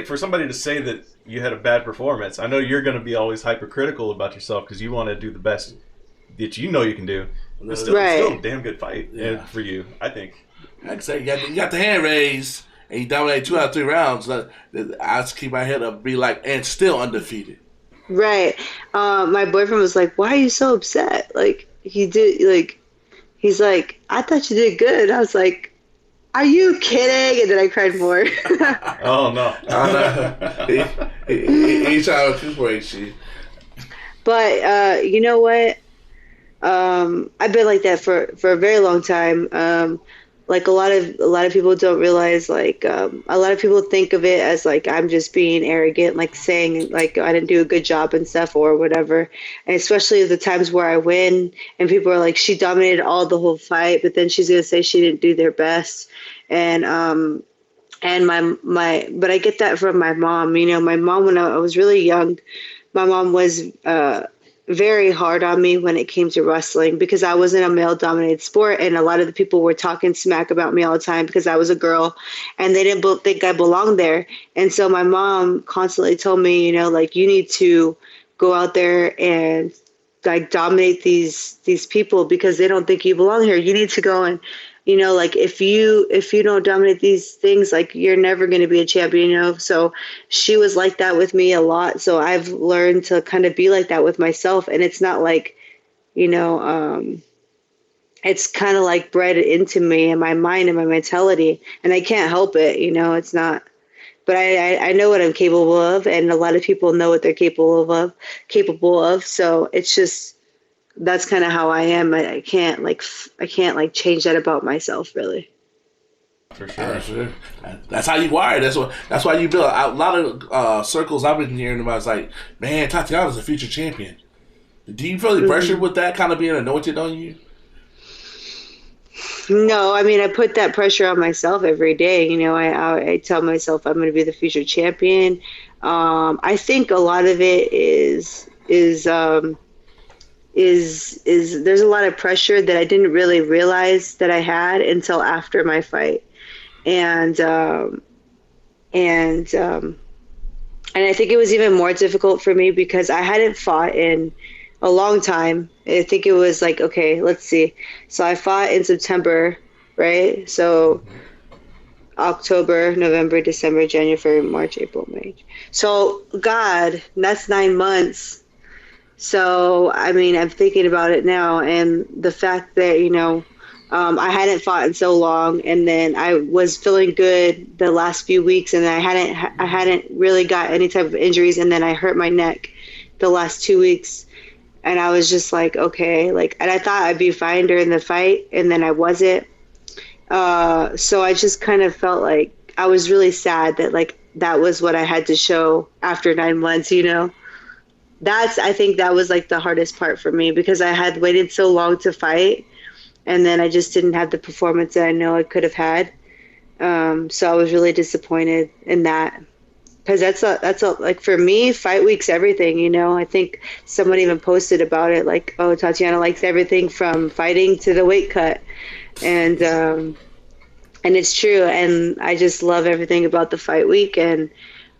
C: for somebody to say that you had a bad performance, I know you're going to be always hypercritical about yourself because you want to do the best that you know you can do. It's still a damn good fight for you, I think.
D: Like I say, you got the hand raised and you dominated 2 out of 3 rounds. I just keep my head up and be like, and still undefeated.
A: Right. My boyfriend was like, why are you so upset? He's like, I thought you did good. I was like, are you kidding? And then I cried more.
C: Oh, no.
D: He's trying to recuperate you.
A: But you know what? I've been like that for a very long time. A lot of people don't realize, a lot of people think of it as I'm just being arrogant, saying I didn't do a good job and stuff or whatever. And especially the times where I win and people are like, she dominated the whole fight, but then she's gonna say she didn't do their best. And but I get that from my mom. My mom, when I was really young, my mom was very hard on me when it came to wrestling because I was in a male-dominated sport, and a lot of the people were talking smack about me all the time because I was a girl, and they didn't think I belonged there. And so my mom constantly told me, you need to go out there and dominate these people because they don't think you belong here. You need to go and if you don't dominate these things, you're never going to be a champion, So she was like that with me a lot. So I've learned to kind of be like that with myself. And it's not it's kind of bred into me and my mind and my mentality, and I can't help it. It's not, but I know what I'm capable of, and a lot of people know what they're capable of. So it's just, that's kind of how I am. I can't change that about myself, really.
C: For sure.
D: That's how you wired. That's why you build a lot of circles I've been hearing about. It's like, man, Tatiana's a future champion. Do you feel the pressure with that kind of being anointed on you?
A: No, I mean, I put that pressure on myself every day. I tell myself I'm going to be the future champion. I think a lot of it is there's a lot of pressure that I didn't really realize that I had until after my fight. And I think it was even more difficult for me because I hadn't fought in a long time. I think it was okay, let's see. So I fought in September, right? So October, November, December, January, February, March, April, May. So God, that's 9 months. So, I mean, I'm thinking about it now, and the fact that, I hadn't fought in so long, and then I was feeling good the last few weeks, and I hadn't really got any type of injuries, and then I hurt my neck the last 2 weeks, and I was just like, okay, like, and I thought I'd be fine during the fight, and then I wasn't. So I just kind of felt like I was really sad that like that was what I had to show after 9 months, you know. I think that was like the hardest part for me because I had waited so long to fight. And then I just didn't have the performance that I know I could have had. So I was really disappointed in that. Because that's like for me, fight week's everything, you know. I think someone even posted about it, like, oh, Tatiana likes everything from fighting to the weight cut. And it's true. And I just love everything about the fight week.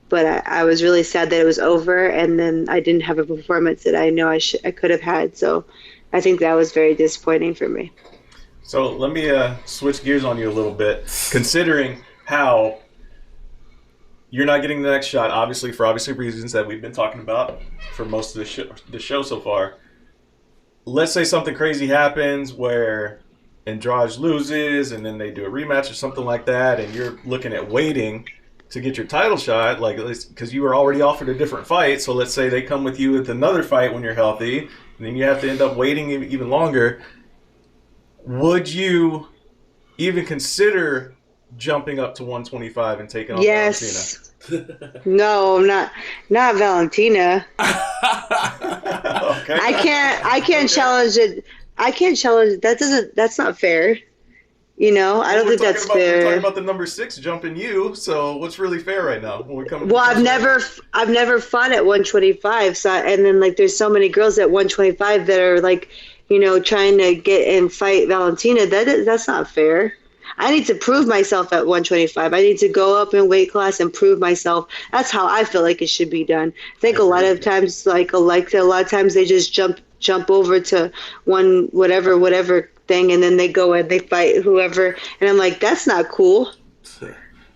A: But I was really sad that it was over. And then I didn't have a performance that I know I could have had. So I think that was very disappointing for me.
C: So let me switch gears on you a little bit, considering how you're not getting the next shot, obviously, for obviously reasons that we've been talking about for most of the show so far. Let's say something crazy happens where Andrade loses and then they do a rematch or something like that, and you're looking at waiting to get your title shot, like because you were already offered a different fight. So let's say they come with you with another fight when you're healthy, and then you have to end up waiting even longer. Would you even consider jumping up to 125 and taking on Valentina?
A: No, not Valentina.
C: Okay.
A: I can't challenge it. I can't challenge it. That's not fair. You know, I don't think that's fair.
C: We're talking about the number 6 jumping you, so what's really fair right now?
A: I've never fought at 125, so and then like there's so many girls at 125 that are like, you know, trying to get and fight Valentina. That's not fair. I need to prove myself at 125. I need to go up in weight class and prove myself. That's how I feel like it should be done. I think a lot of times, a lot of times they just jump over to one whatever thing, and then they go and they fight whoever. And I'm like, that's not cool.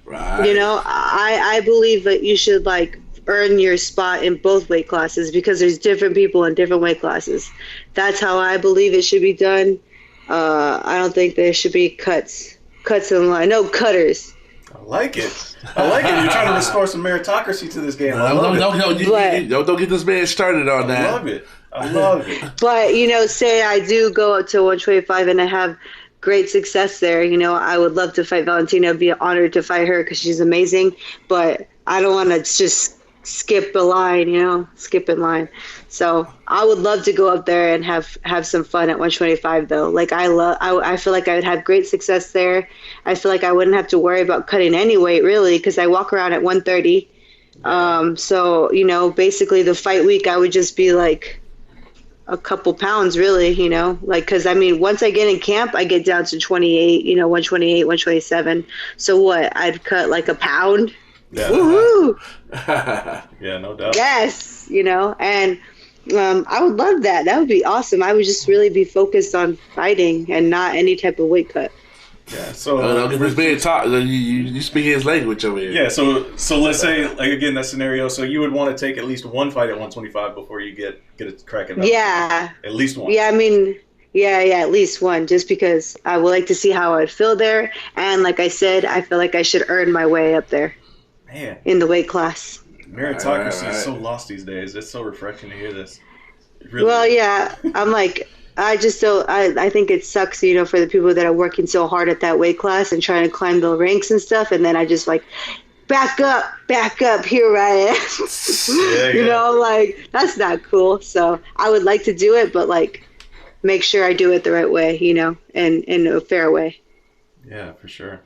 D: Right.
A: You know, I believe that you should like earn your spot in both weight classes because there's different people in different weight classes. That's how I believe it should be done. I don't think there should be cuts in the line. No cutters.
C: I like it. You're trying to restore some meritocracy to this game.
D: Don't get this man started on that.
C: I love it.
A: But, you know, say I do go up to 125 and I have great success there. You know, I would love to fight Valentina. I'd be honored to fight her because she's amazing. But I don't want to just skip a line, you know, skip in line. So I would love to go up there and have some fun at 125 though. Like I feel like I would have great success there. I feel like I wouldn't have to worry about cutting any weight really because I walk around at 130. So, you know, basically the fight week I would just be like a couple pounds really, you know, like, cause I mean, once I get in camp, I get down to 28, you know, 128, 127. So what, I'd cut like a pound.
C: Yeah.
A: Woohoo!
C: Yeah, no doubt.
A: Yes, you know, and I would love that. That would be awesome. I would just really be focused on fighting and not any type of weight cut.
C: Yeah, so
D: you speak his language over here.
C: Yeah, so let's say like again that scenario. So you would want to take at least one fight at 125 before you get a crack at that.
A: Yeah,
C: at least one.
A: Yeah, I mean, yeah, at least one. Just because I would like to see how I'd feel there, and like I said, I feel like I should earn my way up there.
C: Man,
A: in the weight class.
C: Meritocracy is so lost these days. It's so refreshing to hear this. Really
A: well, yeah, I'm like, I just don't. I think it sucks, you know, for the people that are working so hard at that weight class and trying to climb the ranks and stuff, and then I just like, back up, here I am. You know, like that's not cool. So I would like to do it, but like, make sure I do it the right way, you know, and in a fair way.
C: Yeah, for sure.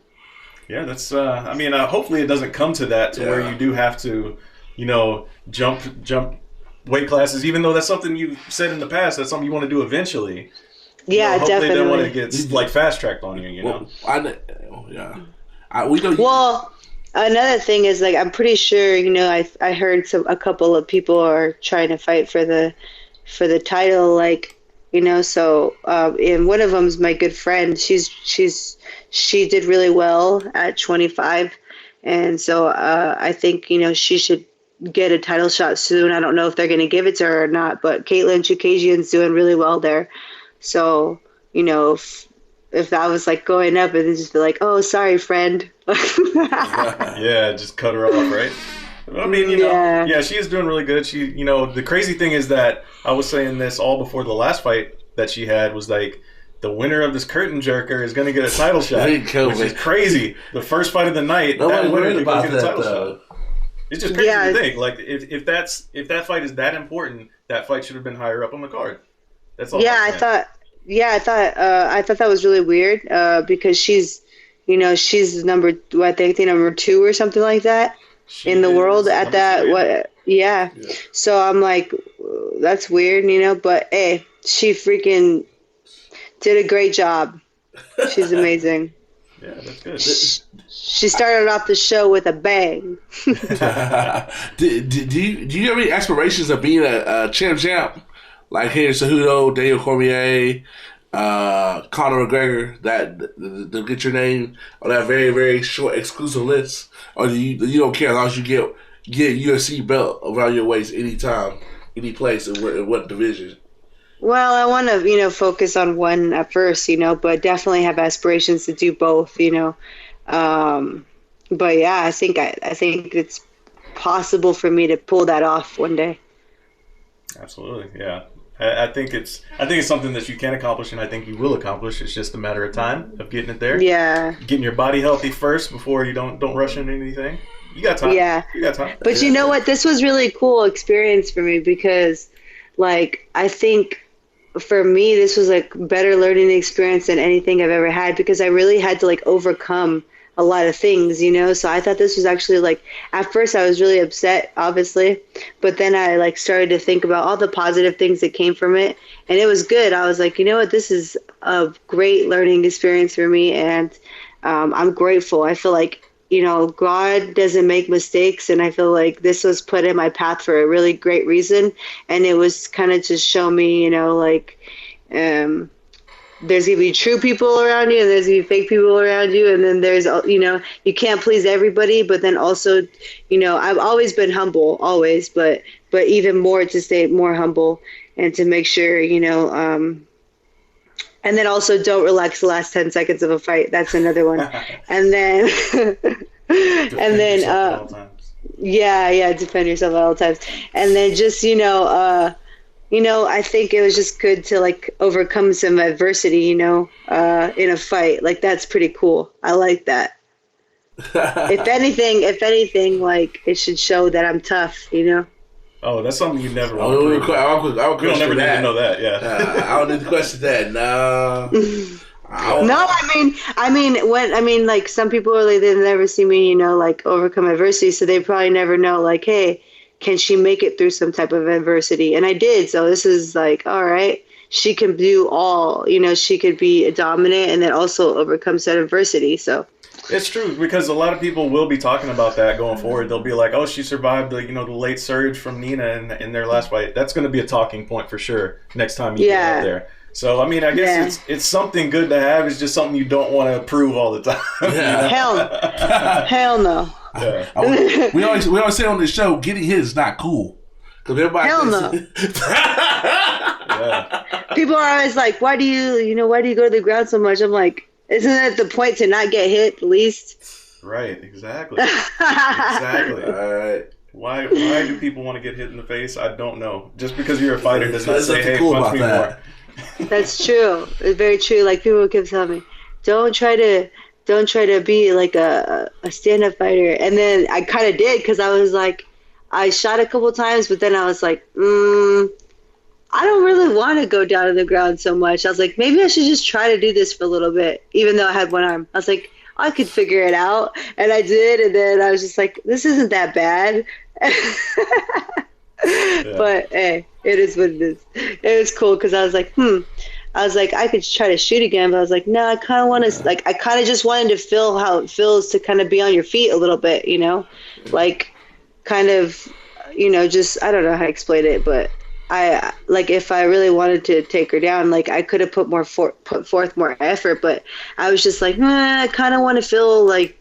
C: Yeah, that's. I mean, hopefully it doesn't come to that where you do have to, you know, jump weight classes. Even though that's something you've said in the past, that's something you want to do eventually.
A: Yeah,
C: hopefully
A: definitely.
C: They don't want to get like fast tracked on you. You know.
A: Well, another thing is like I'm pretty sure, you know, I heard a couple of people are trying to fight for the title, like, you know. So and one of them is my good friend. She did really well at 25, and so I think, you know, she should get a title shot soon. I don't know if they're going to give it to her or not, but Caitlin Chukagian's doing really well there. So, you know, if I was like going up and then just be like, oh, sorry, friend.
C: Yeah, just cut her off, right? I mean, you know, yeah, she is doing really good. She, you know, the crazy thing is that I was saying this all before the last fight that she had was like, the winner of this curtain jerker is going to get a title shot, which is crazy. The first fight of the night, that winner could get a title shot. It's just crazy to think. Like, if that fight is that important, that fight should have been higher up on the card. That's all.
A: Yeah, I thought that was really weird because she's, you know, she's number 2 or something like that in the world at that. Yeah. So I'm like, that's weird, you know. But hey, she freaking did a great job. She's amazing.
C: Yeah, that's good.
A: She started off the show with a bang.
D: Do you have any aspirations of being a champ? Like Henry Cejudo, Daniel Cormier, Conor McGregor, they'll get your name on that very, very short exclusive list? Or you don't care as long as you get UFC belt around your waist anytime, any place, in what division?
A: Well, I want to, you know, focus on one at first, you know, but definitely have aspirations to do both, you know. But yeah, I think it's possible for me to pull that off one day.
C: Absolutely, yeah. I think it's something that you can accomplish, and I think you will accomplish. It's just a matter of time of getting it there.
A: Yeah.
C: Getting your body healthy first before you don't rush into anything. You got time.
A: Yeah.
C: You got time.
A: But you know what? This was really cool experience for me because, like, I think for me this was like better learning experience than anything I've ever had because I really had to like overcome a lot of things, you know. So I thought this was actually like, at first I was really upset, obviously, but then I like started to think about all the positive things that came from it, and it was good. I was like, you know what, this is a great learning experience for me, and I'm grateful. I feel like, you know, God doesn't make mistakes, and I feel like this was put in my path for a really great reason, and it was kind of to show me, you know, like, there's going to be true people around you and there's going to be fake people around you. And then there's, you know, you can't please everybody, but then also, you know, I've always been humble, always, but even more to stay more humble and to make sure, you know, and then also don't relax the last 10 seconds of a fight. That's another one. And then, defend yourself at all times. And then just, you know, I think it was just good to like overcome some adversity, you know, in a fight. Like, that's pretty cool. I like that. If anything, like, it should show that I'm tough, you know?
C: Oh, that's something you never want to prove.
D: I'll
C: You'll never need to know that, yeah.
D: I don't need to question that, no.
A: No, I mean, like, some people are like, they never see me, you know, like, overcome adversity, so they probably never know, like, hey, can she make it through some type of adversity? And I did. So this is like, all right, she can do all, you know, she could be dominant and then also overcome said adversity. So
C: it's true, because a lot of people will be talking about that going forward. They'll be like, oh, she survived the, you know, the late surge from Nina in their last fight. That's going to be a talking point for sure next time you get out there. So, I mean, I guess it's something good to have. It's just something you don't want to prove all the time.
D: Yeah.
A: Hell no.
D: Yeah. we always say on this show, getting hit is not cool. Because everybody
A: hell no. People are always like, why do you go to the ground so much? I'm like, isn't that the point, to not get hit at least?
C: Right, exactly. Exactly. All right. Why do people want to get hit in the face? I don't know. Just because you're a fighter does not say, hey, punch me more.
A: That's true. It's very true. Like, people keep telling me, don't try to be like a stand-up fighter. And then I kind of did, because I was like, I shot a couple times, but then I was like, I don't really want to go down to the ground so much. I was like, maybe I should just try to do this for a little bit, even though I had one arm. I was like, I could figure it out. And I did, and then I was just like, this isn't that bad. But hey, it is what it is. It was cool, because I was like, I could try to shoot again, but I was like, no, I kind of want to, like, I kind of just wanted to feel how it feels to kind of be on your feet a little bit, you know, like, kind of, you know, just, I don't know how to explain it, but I, like, if I really wanted to take her down, like, I could have put forth more effort, but I was just like, I kind of want to feel like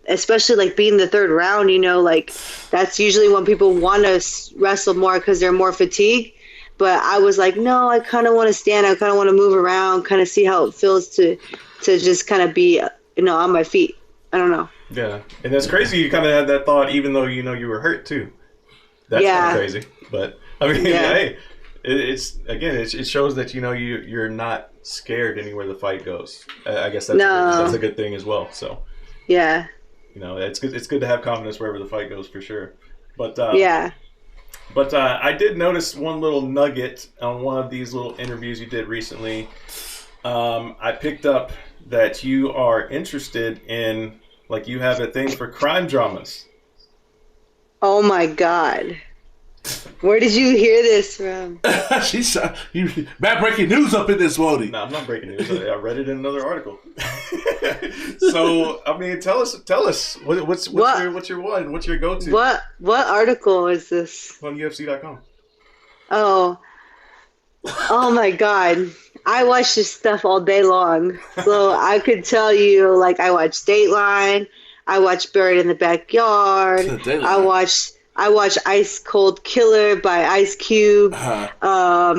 A: especially like being the third round, you know, like, that's usually when people want to wrestle more because they're more fatigued. but I was like, no, I kind of want to stand. I kind of want to move around, kind of see how it feels to just kind of be, on my feet. I don't know.
C: Yeah, and that's crazy. You kind of had that thought, even though you were hurt too. That's kind of crazy. But I mean, hey, it shows that you're not scared anywhere the fight goes. I guess that's a good thing as well. So
A: yeah,
C: it's good. It's good to have confidence wherever the fight goes for sure. But But I did notice one little nugget on one of these little interviews you did recently. I picked up that you are interested in, like, you have a thing for crime dramas.
A: Oh my God. Where did you hear this from?
D: She's bad breaking news up in this morning.
C: No, I'm not breaking news. I read it in another article. So, I mean, tell us. What's your one? What's your go-to?
A: What article is this?
C: On UFC.com.
A: Oh my God. I watch this stuff all day long. So I could tell you, like, I watch Dateline. I watch Buried in the Backyard. I watch Ice Cold Killer by Ice Cube.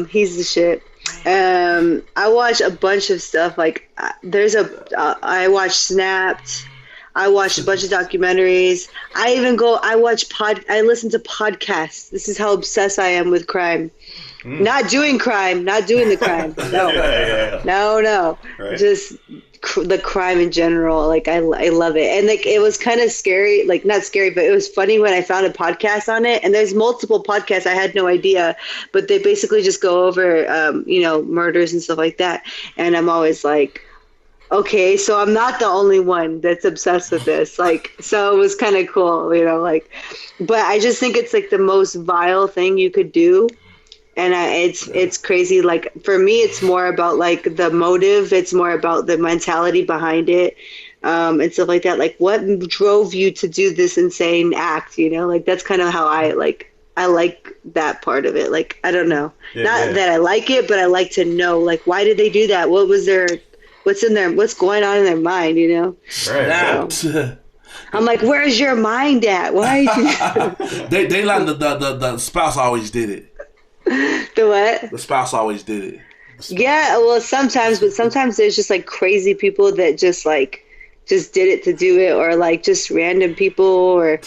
A: He's the shit. I watch a bunch of stuff. Like I watch Snapped. I watch a bunch of documentaries. I listen to podcasts. This is how obsessed I am with crime. Not doing the crime. No. No. Right. Just the crime in general. Like I love it. And like it was kind of scary, like not scary, but it was funny when I found a podcast on it. And there's multiple podcasts. I had no idea, but they basically just go over murders and stuff like that. And I'm always like, okay, so I'm not the only one that's obsessed with this. Like, so it was kind of cool, but I just think it's like the most vile thing you could do. And it's crazy. Like, for me, it's more about like the motive. It's more about the mentality behind it, and stuff like that. Like, what drove you to do this insane act? Like, that's kind of how I like that part of it. Like, I don't know. That I like it, but I like to know, like, why did they do that? What was what's going on in their mind,
C: Right.
A: So, I'm like, where's your mind at? Why are you
D: They like the spouse always did it.
A: The what?
D: The spouse always did it.
A: Yeah, well, sometimes, but sometimes there's just like crazy people that just did it to do it, or like just random people, or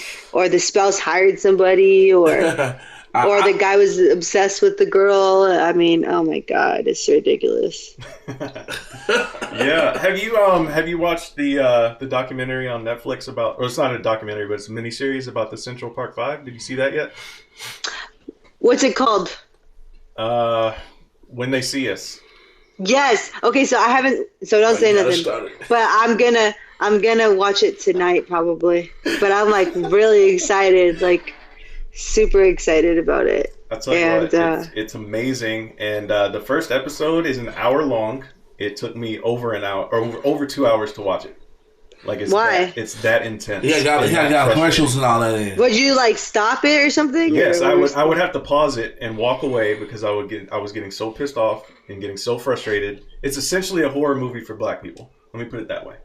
A: the spouse hired somebody, or the guy was obsessed with the girl. I mean, oh my God, it's ridiculous.
C: Yeah, have you watched the documentary on Netflix about, or it's not a documentary, but it's a miniseries about the Central Park Five? Did you see that yet?
A: What's it called?
C: When They See Us.
A: Yes. Okay, so I haven't. So don't say nothing. But I'm gonna watch it tonight probably. But I'm like really excited, like super excited about it.
C: I'll tell you what, it's amazing. And the first episode is an hour long. It took me over an hour, or over 2 hours to watch it. Like, it's that intense.
D: Yeah, got commercials and all that in.
A: Would you like stop it or something?
C: Yes, I would have to pause it and walk away because I was getting so pissed off and getting so frustrated. It's essentially a horror movie for Black people. Let me put it that way.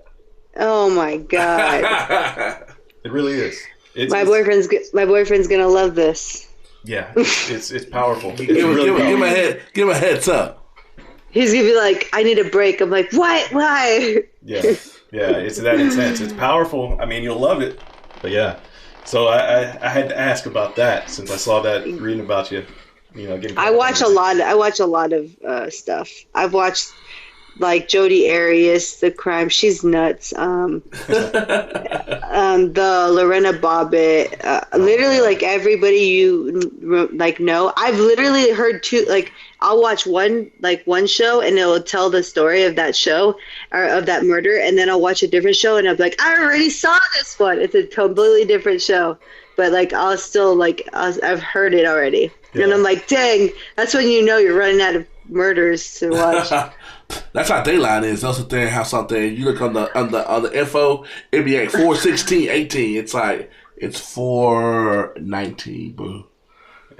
A: Oh my God.
C: It really is.
A: My boyfriend's gonna love this.
C: Yeah, it's powerful. It's
D: give him a heads up.
A: He's gonna be like, I need a break. I'm like, what? Why?
C: Yeah, it's that intense. It's powerful. I mean, you'll love it. But yeah, so I had to ask about that since I saw that reading about you. I watch a lot of stuff. I've watched like Jodi Arias, the crime. She's nuts. The Lorena Bobbitt. Literally, like everybody you like know. I've literally heard two. Like, I'll watch one show and it'll tell the story of that show or of that murder, and then I'll watch a different show and I'm like, I already saw this one. It's a completely different show, but like I'll still I've heard it already, and I'm like, dang, that's when you know you're running out of murders to watch.
D: That's how Dayline is. That's what they have something. You look on the info, it'd be like 4/16/18. It's like it's 4/19, boo.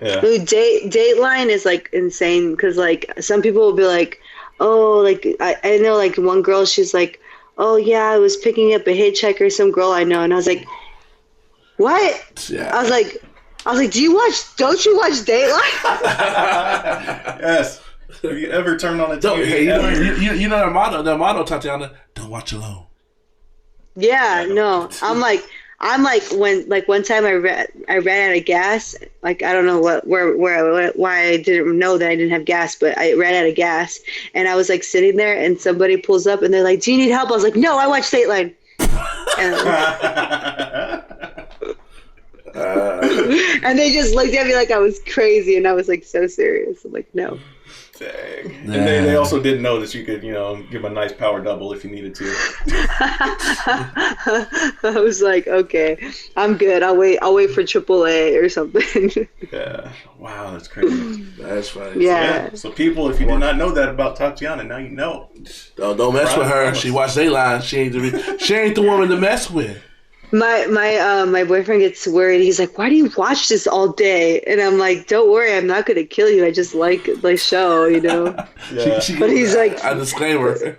C: Yeah.
A: Dude, Dateline is like insane because like some people will be like, oh, like I know like one girl, she's like, oh yeah, I was picking up a hitchhiker, some girl I know, and I was like, what?
D: Yeah.
A: I was I was like, don't you watch Dateline?
C: Yes. Have you ever turned on a TV?
D: Hey, you know the motto, Tatiana, don't watch alone.
A: Yeah, no. I'm like when one time I ran out of gas. Like I don't know why I didn't know that I didn't have gas, but I ran out of gas, and I was like sitting there, and somebody pulls up, and they're like, "Do you need help?" I was like, "No, I watch Dateline." And they just looked at me like I was crazy, and I was like so serious. I'm like, no.
C: Dang. And they also didn't know that you could, give a nice power double if you needed to.
A: I was like, okay, I'm good. I'll wait for AAA or something.
C: Yeah. Wow, that's crazy.
D: That's funny.
A: Yeah.
C: So people, if you did not know that about Tatiana, now you know.
D: Don't mess with her. She watched Dayline. She ain't the woman to mess with.
A: My boyfriend gets worried. He's like, "Why do you watch this all day?" And I'm like, "Don't worry, I'm not gonna kill you. I just like the show,
C: Yeah.
A: But he's like,
D: a disclaimer.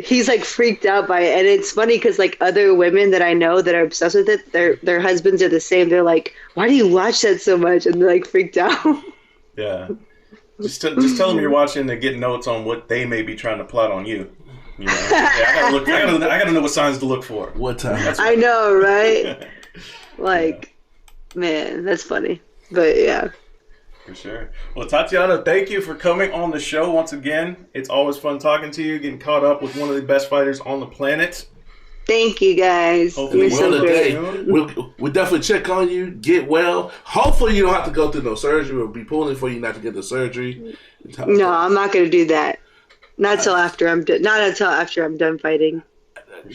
A: He's like freaked out by it, and it's funny because like other women that I know that are obsessed with it, their husbands are the same. They're like, "Why do you watch that so much?" And they're like freaked out.
C: Yeah. Just tell them you're watching to get notes on what they may be trying to plot on you. I gotta know what signs to look for.
D: What time?
A: I know, right? Like, man, that's funny. But yeah.
C: For sure. Well, Tatiana, thank you for coming on the show once again. It's always fun talking to you, getting caught up with one of the best fighters on the planet.
A: Thank you, guys.
C: Hopefully
A: You're so great.
D: We'll definitely check on you. Get well. Hopefully you don't have to go through no surgery. We'll be pulling for you not to get the surgery.
A: No, I'm not going to do that. Not until after I'm done. Not until after I'm done fighting.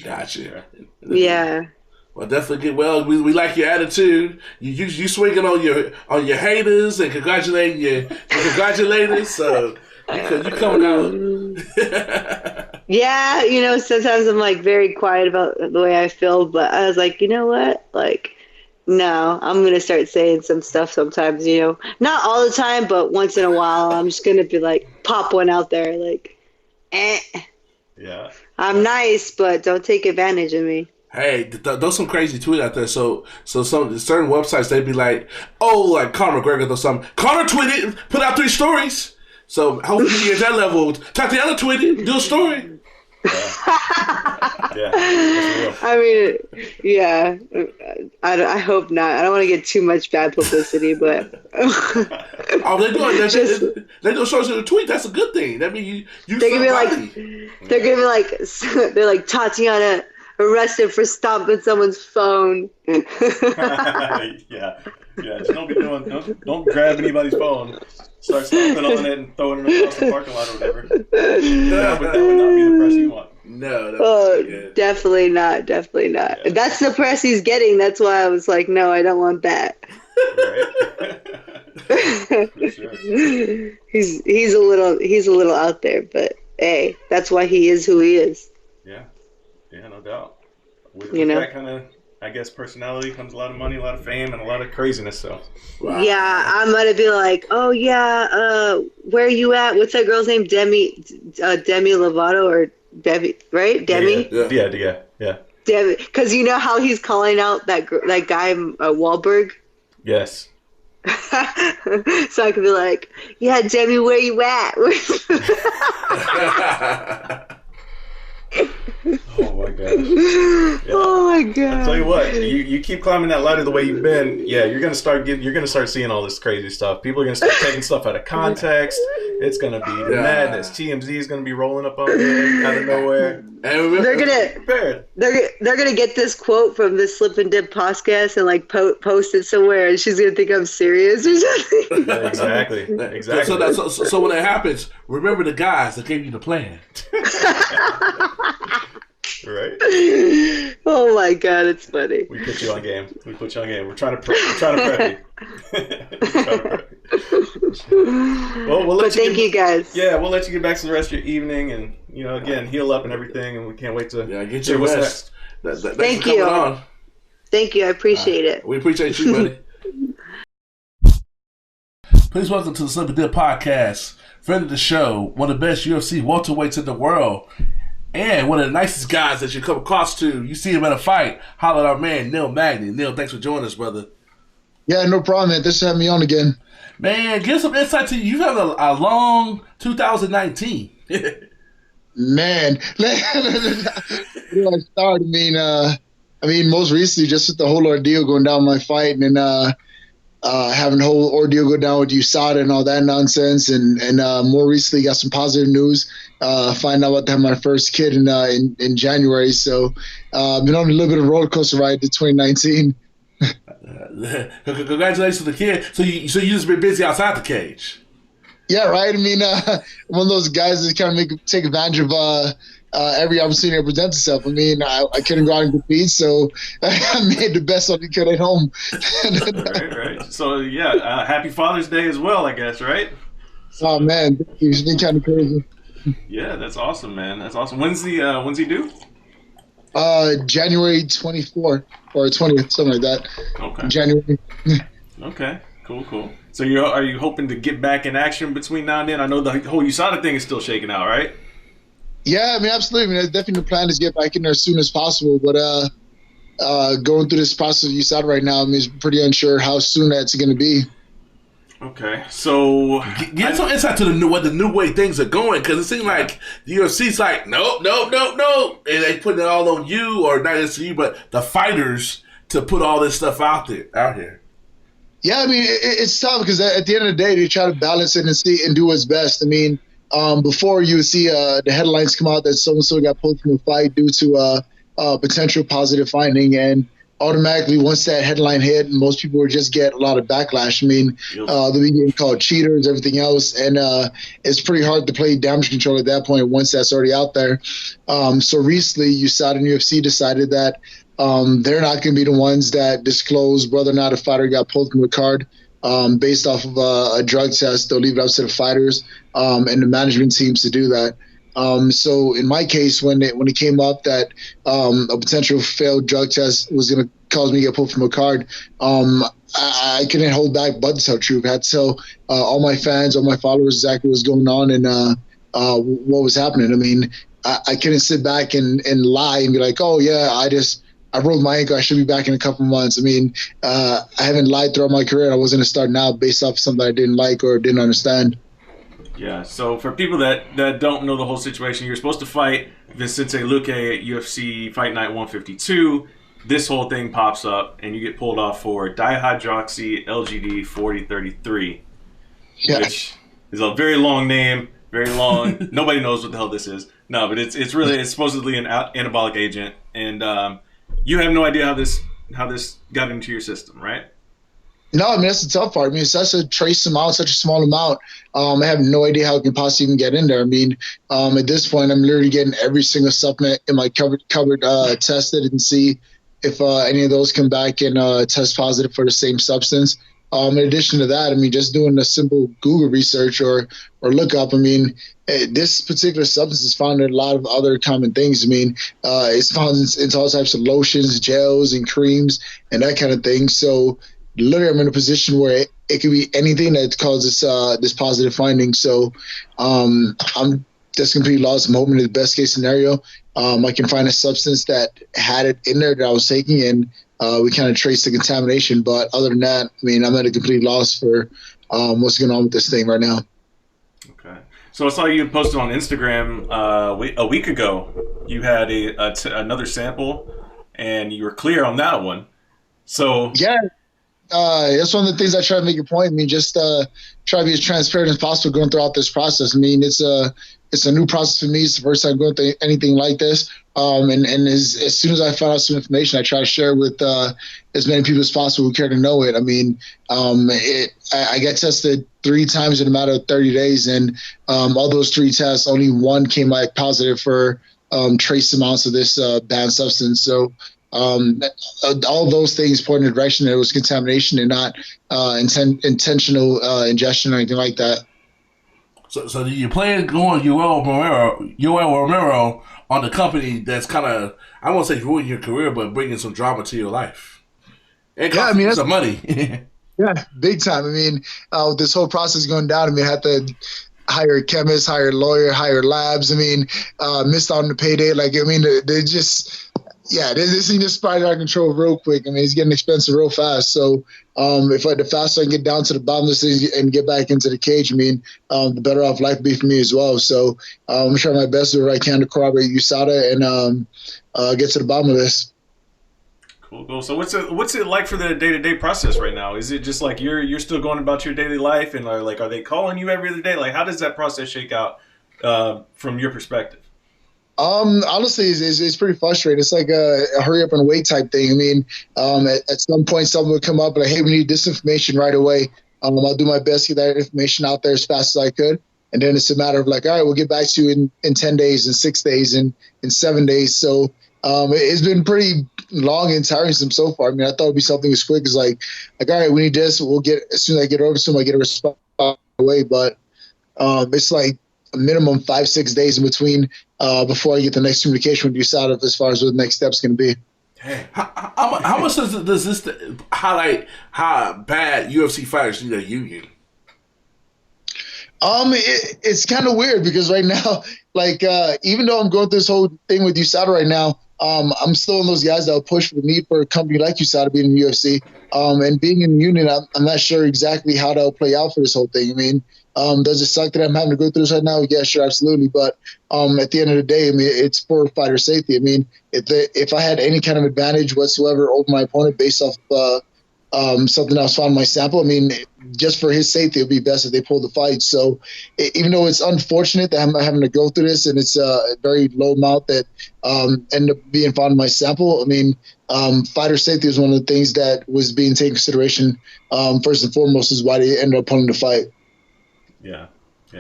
D: Gotcha.
A: Yeah.
D: Well, definitely get well. We like your attitude. You swinging on your haters and congratulating your congratulators. So you coming out.
A: Yeah, sometimes I'm like very quiet about the way I feel, but I was like, you know what? Like, no, I'm gonna start saying some stuff sometimes. Not all the time, but once in a while, I'm just gonna be like, pop one out there, like.
C: Yeah.
A: I'm nice, but don't take advantage of me.
D: Hey, those some crazy tweets out there. So some certain websites they'd be like, like Conor McGregor or something. Conor tweeted, put out 3 stories. So hopefully you get that level. Tatiana tweeted, do a story.
C: Yeah.
A: I mean, yeah. I hope not. I don't want to get too much bad publicity, but
D: they do stories in a tweet. That's a good thing. That means you.
A: They're gonna be like they're like Tatiana arrested for stomping someone's phone.
C: Yeah. Just don't grab anybody's phone. Start stomping on it and throwing it across the parking lot or whatever. That would not be the press you want.
D: No.
A: Definitely not. Definitely not.
C: Yeah.
A: That's the press he's getting. That's why I was like, no, I don't want that.
C: Right. For sure.
A: He's a little out there, but hey, that's why he is who he is.
C: Yeah, no doubt. With that kind of, I guess, personality comes a lot of money, a lot of fame, and a lot of craziness. So.
D: Wow.
A: Yeah, I'm gonna be like, oh yeah, where are you at? What's that girl's name? Demi Lovato or Debbie, right? Demi.
C: Yeah.
A: Demi, because you know how he's calling out that guy Wahlberg.
C: Yes.
A: So I could be like, yeah, Demi, where you at?
C: Oh my gosh. Yeah.
A: Oh my god.
C: I tell you what, you keep climbing that ladder the way you've been, you're gonna start seeing all this crazy stuff. People are gonna start taking stuff out of context. It's gonna be the madness. TMZ is gonna be rolling up on you out of nowhere.
A: They're gonna get this quote from this Slip and Dip podcast and like post it somewhere, and she's gonna think I'm serious or something.
C: Yeah, exactly.
D: So when that happens, remember the guys that gave you the plan.
C: Right.
A: Oh my god, it's funny.
C: We put you on game. We're trying to prep you. Well, we'll let
A: thank you guys.
C: Yeah, we'll let you get back to the rest of your evening, and again, heal up and everything, and we can't wait to
D: get your rest.
A: Thank you. Thank you. I appreciate it.
D: We appreciate you, buddy. Please welcome to the Slip and Dip podcast. Friend of the show, one of the best UFC welterweights in the world. And one of the nicest guys that you come across to. You see him at a fight. Holler at our man, Neil Magny. Neil, thanks for joining us, brother.
E: Yeah, no problem, man. Thanks for having me on again.
D: Man, give some insight to you. You had a long 2019.
E: Man, where do I start? I mean, most recently, just with the whole ordeal going down my fight, and then having the whole ordeal go down with USADA and all that nonsense, and more recently, got some positive news. Find out about to have my first kid in January. So, been on a little bit of a roller coaster ride to 2019.
D: Congratulations to the kid. So you just been busy outside the cage.
E: Yeah, right. I mean, one of those guys that kind of take advantage of every opportunity that presents itself. I mean, I couldn't go out and compete, so I made the best of it could at home.
C: Right. So yeah, happy Father's Day as well, I guess, right?
E: Oh man, it's been kind of crazy.
C: Yeah, that's awesome, man. That's awesome. When's he due?
E: January 24th or 20th, something like that.
C: Okay.
E: January.
C: Okay. Cool. So are you hoping to get back in action between now and then? I know the whole USADA thing is still shaking out, right?
E: Yeah, I mean, absolutely. I mean, definitely the plan is to get back in there as soon as possible. But going through this process of USADA right now, I mean, it's pretty unsure how soon that's going to be.
C: Okay, so
D: get some insight to the new way things are going, because it seems like the UFC's like no, and they put it all on you, or not just you, but the fighters to put all this stuff out here.
E: Yeah, I mean, it's tough because at the end of the day, they try to balance it and do what's best. I mean, before you would see the headlines come out that so-and-so got pulled from the fight due to potential positive finding, and automatically once that headline hit, most people would just get a lot of backlash. I mean, they'll be getting called cheaters, everything else, and it's pretty hard to play damage control at that point once that's already out there. So recently, USADA and UFC decided that they're not going to be the ones that disclose whether or not a fighter got pulled from the card based off of a drug test. They'll leave it up to the fighters and the management teams to do that. So in my case, when it came up that a potential failed drug test was going to cause me to get pulled from a card, I couldn't hold back but to tell the truth. I had to tell all my fans, all my followers exactly what was going on and what was happening. I mean, I couldn't sit back and lie and be like, oh, yeah, I rolled my ankle. I should be back in a couple months. I mean, I haven't lied throughout my career. I wasn't going to start now based off something I didn't like or didn't understand.
C: Yeah, so for people that don't know the whole situation, you're supposed to fight Vicente Luque at UFC Fight Night 152. This whole thing pops up, and you get pulled off for dihydroxy LGD 4033, which is a very long name, very long. Nobody knows what the hell this is. No, but it's supposedly an anabolic agent, and you have no idea how this got into your system, right?
E: No, I mean, that's the tough part. I mean, it's such a trace amount, such a small amount. I have no idea how it can possibly even get in there. I mean, at this point, I'm literally getting every single supplement in my cupboard tested and see if any of those come back and test positive for the same substance. In addition to that, I mean, just doing a simple Google research or lookup, I mean, this particular substance is found in a lot of other common things. I mean, it's found in all types of lotions, gels, and creams, and that kind of thing. So literally, I'm in a position where it could be anything that causes this positive finding. So I'm just completely lost. I'm hoping in the best case scenario, I can find a substance that had it in there that I was taking, and we kind of trace the contamination. But other than that, I mean, I'm at a complete loss for what's going on with this thing right now.
C: Okay. So I saw you posted on Instagram a week ago. You had another sample, and you were clear on that one. So
E: yeah. That's one of the things I try to make a point. I mean, just try to be as transparent as possible going throughout this process. I mean, it's a new process for me. It's the first time going through anything like this. And as soon as I find out some information, I try to share with as many people as possible who care to know it. I mean, I got tested 3 times in a matter of 30 days, and all those 3 tests, only one came back positive for trace amounts of this banned substance. So all those things point in the direction that it was contamination and not intentional ingestion or anything like that.
D: So do you plan going Yoel Romero on the company that's kind of, I won't say ruining your career, but bringing some drama to your life? And
E: yeah, I mean,
D: some money.
E: Yeah, big time. I mean, with this whole process going down, I mean, I had to hire a chemist, hire a lawyer, hire labs. I mean, missed out on the payday. Like, I mean, they just, Yeah, this thing just spiraled out of control real quick. I mean, it's getting expensive real fast. So, the faster I can get down to the bottom of this thing and get back into the cage, I mean, the better off life will be for me as well. So, I'm trying my best to do what I can to corroborate USADA and get to the bottom of this.
C: Cool. So what's it like for the day-to-day process right now? Is it just like you're still going about your daily life, and are they calling you every other day? Like, how does that process shake out from your perspective?
E: Honestly, it's pretty frustrating. It's like a hurry up and wait type thing. I mean, at some point, something will come up, like, hey, we need this information right away. I'll do my best to get that information out there as fast as I could. And then it's a matter of like, all right, we'll get back to you in 10 days, in 6 days, in 7 days. So it's been pretty long and tiresome so far. I mean, I thought it'd be something as quick as like, all right, we need this. We'll get, as soon as I get over to them, I get a response away. But it's like a minimum 5-6 days in between before I get the next communication with USADA as far as what the next step's going to be.
C: Hey.
D: How much does this highlight how bad UFC fighters need a union?
E: It's kind of weird because right now, like, even though I'm going through this whole thing with USADA right now, I'm still one of those guys that will push for the need for a company like USADA being in the UFC. And being in the union, I'm not sure exactly how that'll play out for this whole thing. I mean, does it suck that I'm having to go through this right now? Yeah, sure, absolutely. But at the end of the day, I mean, it's for fighter safety. I mean, if I had any kind of advantage whatsoever over my opponent based off something else found in my sample, I mean, just for his safety, it would be best if they pulled the fight. So even though it's unfortunate that I'm having to go through this and it's a very low amount that ended up being found in my sample, I mean, fighter safety is one of the things that was being taken into consideration first and foremost is why they ended up pulling the fight.
C: Yeah,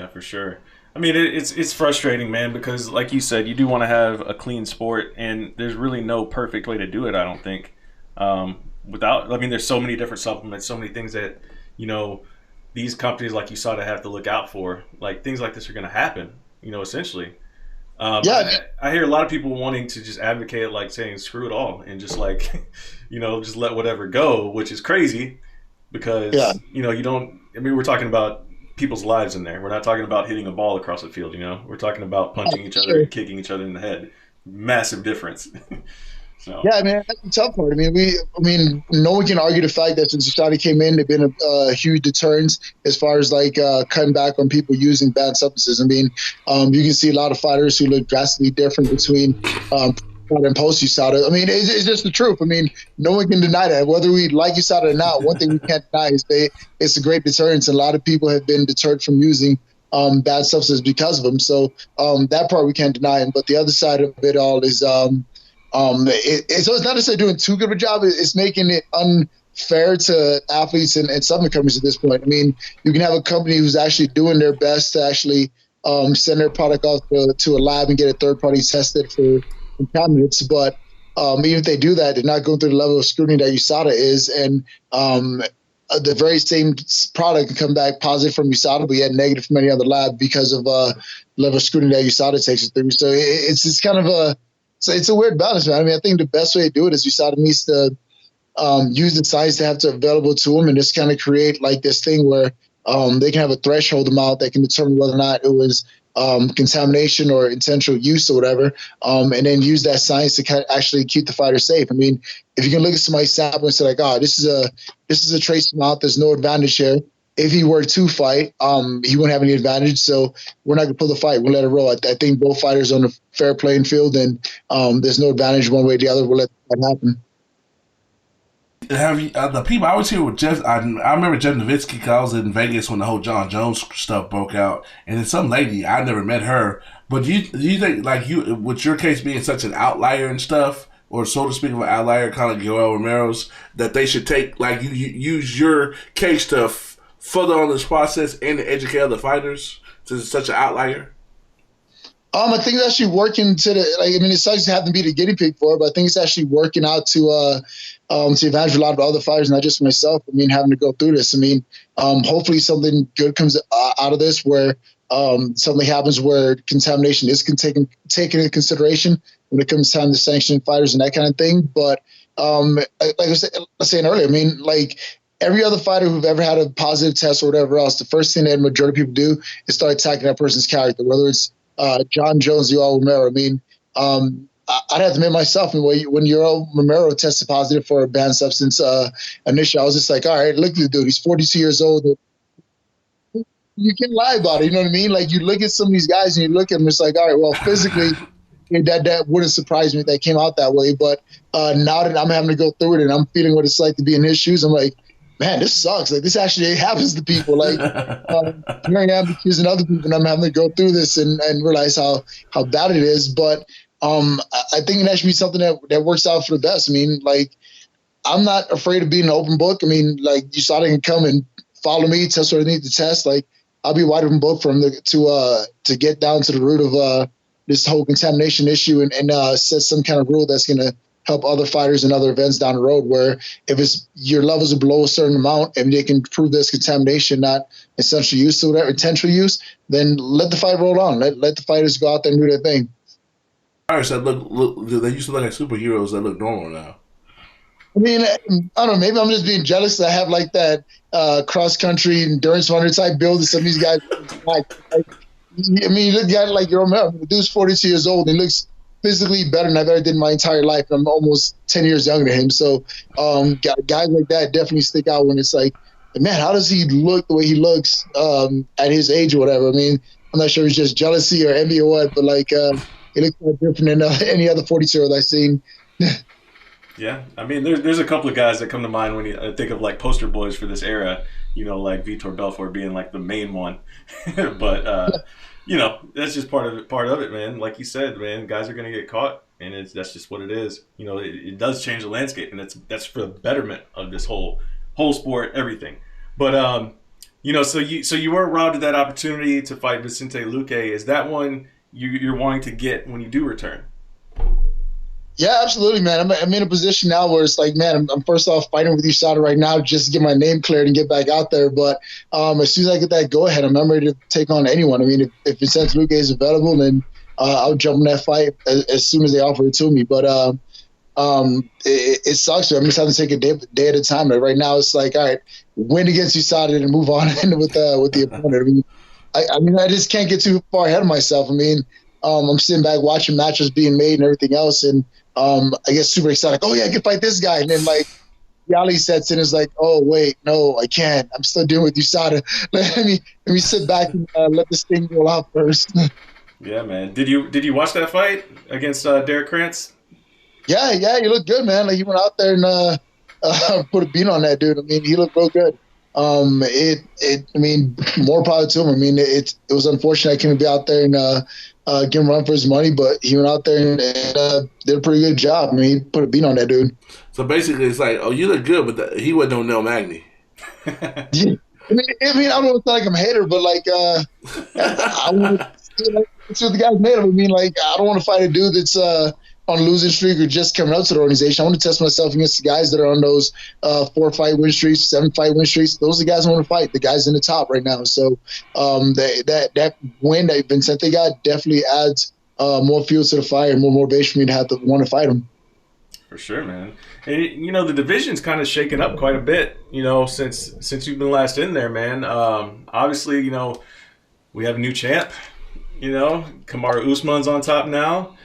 C: for sure. I mean, it's frustrating, man, because like you said, you do want to have a clean sport, and there's really no perfect way to do it, I don't think. There's so many different supplements, so many things that, these companies like USADA have to look out for. Like, things like this are going to happen, essentially. I hear a lot of people wanting to just advocate, like, saying screw it all and just, like, just let whatever go, which is crazy because, you don't – I mean, we're talking about people's lives in there. We're not talking about hitting a ball across the field, We're talking about punching each other and kicking each other in the head. Massive difference. So.
E: Yeah, I mean, that's the tough part. I mean, no one can argue the fact that since USADA came in, they've been a huge deterrence as far as like cutting back on people using bad substances. I mean, you can see a lot of fighters who look drastically different between and post USADA. I mean, it's just the truth. I mean, no one can deny that. Whether we like USADA or not, one thing we can't deny is it's a great deterrence. And a lot of people have been deterred from using bad substances because of them. So that part we can't deny. But the other side of it all is so it's not necessarily doing too good of a job. It's making it unfair to athletes and supplement companies at this point. I mean, you can have a company who's actually doing their best to actually send their product off to a lab and get a third party tested for contaminants. But even if they do that, they're not going through the level of scrutiny that USADA is. And the very same product can come back positive from USADA, but yet negative from any other lab because of level of scrutiny that USADA takes it through. So it's kind of it's a weird balance, man. I mean, I think the best way to do it is USADA needs to use the science they have available to them and just kind of create like this thing where they can have a threshold amount that can determine whether or not it was contamination or intentional use or whatever, and then use that science to kind of actually keep the fighter safe. I mean, if you can look at somebody's sample and say like, oh, this is a trace amount, there's no advantage here. If he were to fight, he wouldn't have any advantage, so we're not going to pull the fight. We'll let it roll. I think both fighters are on a fair playing field, and there's no advantage one way or the other. We'll let that happen.
D: Have you, the people I was here with Jeff? I remember Jeff Nowitzki because I was in Vegas when the whole John Jones stuff broke out, and then some lady I never met her. But do you think, like, you with your case being such an outlier and stuff, or so to speak of an outlier, kind of like Joel Romero's, that they should take you use your case to further on this process and to educate other fighters since it's such an outlier?
E: I think it's actually working it sucks to have to be the guinea pig for it, but I think it's actually working out to advantage a lot of other fighters, not just myself. I mean, having to go through this. I mean, hopefully something good comes out of this where something happens where contamination is taken into consideration when it comes time to sanction fighters and that kind of thing. But like I was saying earlier, I mean, like, every other fighter who've ever had a positive test or whatever else, the first thing that the majority of people do is start attacking that person's character, whether it's John Jones or Romero. I mean, I'd have to admit myself, when Yoel Romero tested positive for a banned substance initially, I was just like, all right, look at the dude. He's 42 years old. You can't lie about it. You know what I mean? Like, you look at some of these guys and you look at them, it's like, all right, well, physically, that wouldn't surprise me if that came out that way. But now that I'm having to go through it and I'm feeling what it's like to be in his shoes, I'm like, man, this sucks. Like, this actually happens to people. Like, here I am accusing other people, and I'm having to go through this and realize how bad it is. But I think that should be something that works out for the best. I mean, like, I'm not afraid of being an open book. I mean, like, you saw they can come and follow me, test what I need to test. Like, I'll be wide open book for them to get down to the root of this whole contamination issue and set some kind of rule that's going to help other fighters and other events down the road, where if it's your levels are below a certain amount and they can prove there's contamination, not essential use or whatever, intentional use, then let the fight roll on. Let the fighters go out there and do their thing.
D: All right, so look, they used to look like superheroes that look normal now.
E: I mean, I don't know. Maybe I'm just being jealous that I have like that cross-country endurance runner type build that some of these guys like. I mean, you look at it like you're the dude's 42 years old. And he looks physically better than I've ever did in my entire life. I'm almost 10 years younger than him. So guys like that definitely stick out when it's like, man, how does he look the way he looks at his age or whatever? I mean, I'm not sure it's just jealousy or envy or what, but like he looks quite different than any other 42-year-old I've seen.
C: Yeah, I mean, there's a couple of guys that come to mind when you think of like poster boys for this era. You know, like Vitor Belfort being like the main one, but you know, that's just part of it, man. Like you said, man, guys are gonna get caught, and that's just what it is. You know, it does change the landscape, and that's for the betterment of this whole sport, everything. But you know, so you were robbed of that opportunity to fight Vicente Luque. Is that one you're wanting to get when you do return?
E: Yeah, absolutely, man. I'm in a position now where it's like, man, I'm first off fighting with USADA right now just to get my name cleared and get back out there. But as soon as I get that go-ahead, I'm ready to take on anyone. I mean, if Vicente Luque is available, then I'll jump in that fight as soon as they offer it to me. But it sucks. I'm just having to take a day at a time. Like right now, it's like, all right, win against USADA and move on with the opponent. I mean, I just can't get too far ahead of myself. I mean, I'm sitting back watching matches being made and everything else, and I get super excited. Like, oh yeah, I can fight this guy, and then like reality sets in. Is like, oh wait, no, I can't. I'm still dealing with USADA. let me sit back and let this thing roll out first.
C: Yeah, man. Did you watch that fight against Derek Krantz?
E: Yeah, he looked good, man. Like he went out there and put a beat on that dude. I mean, he looked real good. I mean, more power to him. I mean, it was unfortunate I couldn't be out there and give him a run for his money, but he went out there and did a pretty good job. I mean, he put a beat on that dude.
D: So basically, it's like, oh, you look good, but he wasn't no Magny.
E: Yeah. I mean, I don't want to sound like I'm a hater, but like, I want to see what the guy's made of. I mean, like, I don't want to fight a dude that's on a losing streak or just coming up to the organization. I want to test myself against the guys that are on those 4-fight win streaks, 7-fight win streaks. Those are the guys I want to fight, the guys in the top right now. So that win that Vicente got definitely adds more fuel to the fire and more motivation for me to have to want to fight him.
C: For sure, man. And you know, the division's kind of shaken up quite a bit, you know, since you've been last in there, man. Obviously, you know, we have a new champ. You know, Kamaru Usman's on top now.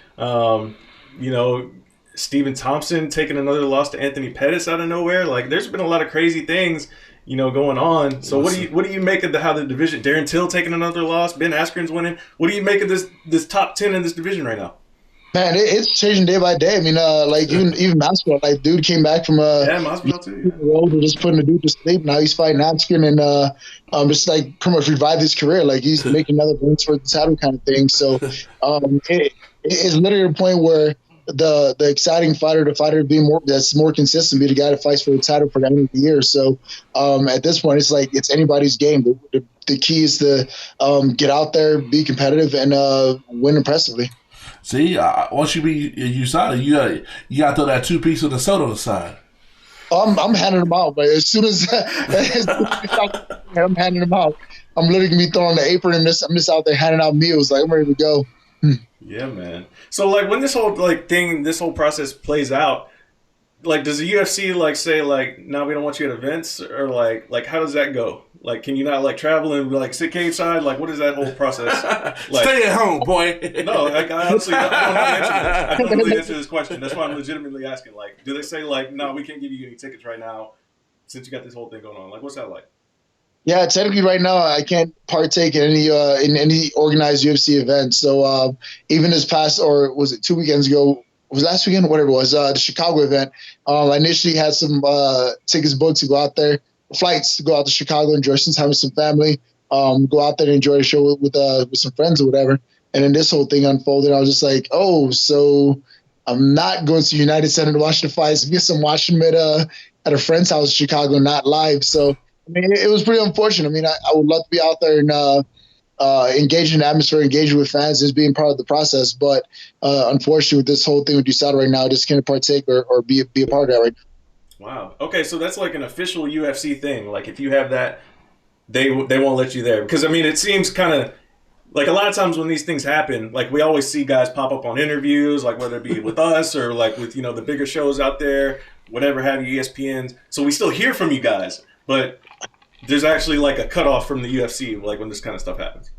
C: You know, Stephen Thompson taking another loss to Anthony Pettis out of nowhere. Like, there's been a lot of crazy things, you know, going on. So what do you make of how the division? Darren Till taking another loss. Ben Askren's winning. What do you make of this top 10 in this division right now? Man,
E: it's changing day by day. I mean, like even Masvidal, like dude came back from
C: Masvidal too.
E: Road and just putting the dude to sleep. Now he's fighting Askren and just like pretty much revived his career. Like he's making another win for the title kind of thing. So it's literally a point where the exciting fighter, the fighter that's more consistent, be the guy that fights for the title for the end of the year. So at this point, it's like it's anybody's game. The key is to get out there, be competitive, and win impressively.
D: See, once you be USADA, you got to throw that 2-piece of the soda on the side.
E: I'm handing them out, but as soon as I'm handing them out, I'm literally gonna be throwing the apron and I'm just out there handing out meals. Like I'm ready to go.
C: Yeah, man. So like when this whole process plays out, like does the UFC like say like no, we don't want you at events, or like how does that go? Like, can you not like travel and like sit cage side? Like, what is that whole process? Like,
D: stay at home, boy.
C: No, like I honestly don't know the answer to this. I don't know the answer to this question. That's why I'm legitimately asking. Like, do they say like, no, we can't give you any tickets right now since you got this whole thing going on? Like, what's that like?
E: Yeah, technically right now I can't partake in any organized UFC event. So even this past, or was it 2 weekends ago? Was last weekend, whatever it was, the Chicago event. I initially had some tickets booked to go out there, flights to go out to Chicago, enjoy some time with some family, go out there and enjoy the show with some friends or whatever. And then this whole thing unfolded. I was just like, oh, so I'm not going to United Center to watch the fights. I guess I'm watching them at a friend's house in Chicago, not live. So, I mean, it was pretty unfortunate. I mean, I would love to be out there and engaging in the atmosphere, engaging with fans, is being part of the process. But unfortunately, with this whole thing with USADA right now, I just can't partake or be a part of that right now.
C: Wow. Okay, so that's like an official UFC thing. Like, if you have that, they won't let you there. Because, I mean, it seems kind of like a lot of times when these things happen, like we always see guys pop up on interviews, like whether it be with us or like with, you know, the bigger shows out there, whatever have you, ESPNs. So we still hear from you guys, but there's actually like a cutoff from the UFC, like when this kind of stuff happens.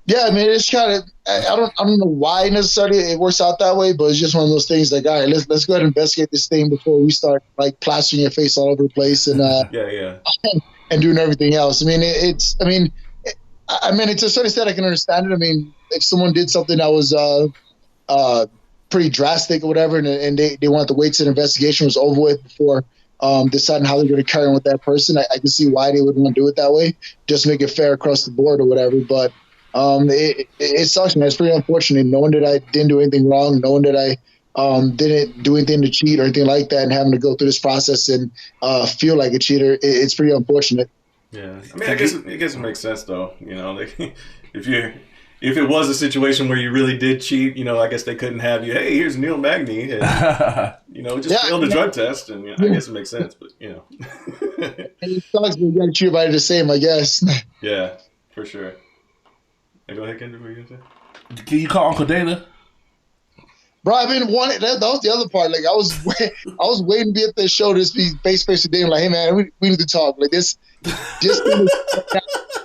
E: Yeah, I mean, it's kind of, I don't know why necessarily it works out that way, but it's just one of those things like, all right, let's go ahead and investigate this thing before we start like plastering your face all over the place and and doing everything else. I mean, it's to a certain extent I can understand it. I mean, if someone did something that was pretty drastic or whatever, and they wanted to wait till the investigation was over with before deciding how they're going to carry on with that person, I can see why they would want to do it that way, just make it fair across the board or whatever. But it sucks, man. It's pretty unfortunate knowing that I didn't do anything wrong, knowing that I didn't do anything to cheat or anything like that, and having to go through this process and feel like a cheater. It's pretty unfortunate.
C: Yeah, I mean, I guess it makes sense though. You know, like, if it was a situation where you really did cheat, you know, I guess they couldn't have you. Hey, here's Neil Magny, and, you know, just failed the drug test, and you know, I guess it makes sense. But you know,
E: and it sucks, but you got to treat everybody the same, I guess.
C: Yeah, for sure. Hey, go ahead, Kendrick. What are you gonna say?
D: Can you call Uncle Dana?
E: Bro, I mean, that was the other part. Like, I was waiting to be at this show to just be face to face with Dana. Like, hey man, we need to talk. Like this, just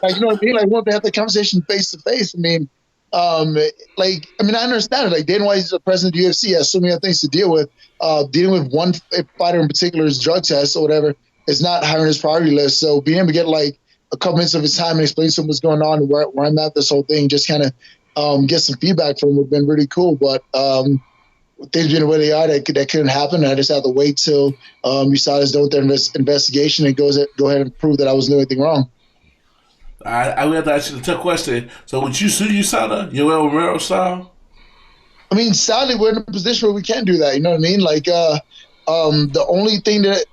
E: like, you know what I mean? Like, we want to have the conversation face to face. I mean, I understand it. Like, Dana White is the president of the UFC, has so many other things to deal with. Dealing with one fighter in particular's drug test or whatever is not high on his priority list. So being able to get like a couple minutes of his time and explain to him what's going on and where I'm at this whole thing, just kind of get some feedback from him would have been really cool. But things being the way they are, that couldn't happen. I just have to wait till USADA's done with their investigation and go ahead and prove that I wasn't doing anything wrong.
D: I would have to ask you the tough question. So would you sue USADA, Yoel Romero style?
E: I mean, sadly, we're in a position where we can't do that. You know what I mean? Like, the only thing that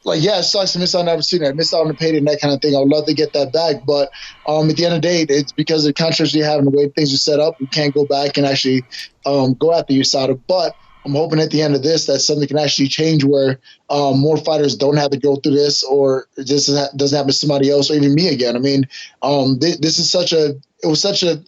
E: like, yeah, it sucks to miss out on the opportunity. I missed out on the payday and that kind of thing. I would love to get that back. But at the end of the day, it's because of the contracts we have and the way things are set up, we can't go back and actually go after USADA. But I'm hoping at the end of this that something can actually change where more fighters don't have to go through this, or it just doesn't happen to somebody else or even me again. I mean, this is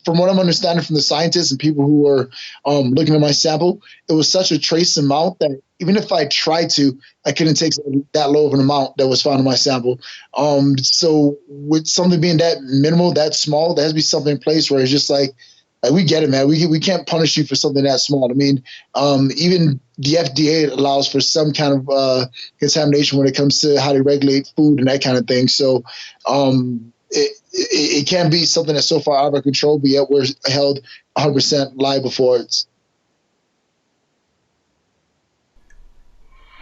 E: from what I'm understanding from the scientists and people who were looking at my sample, it was such a trace amount that even if I tried to, I couldn't take that low of an amount that was found in my sample. So with something being that minimal, that small, there has to be something in place where it's just like we get it, man. We can't punish you for something that small. I mean, even the FDA allows for some kind of contamination when it comes to how to regulate food and that kind of thing. So it can't be something that's so far out of our control, but yet we're held 100% liable for it.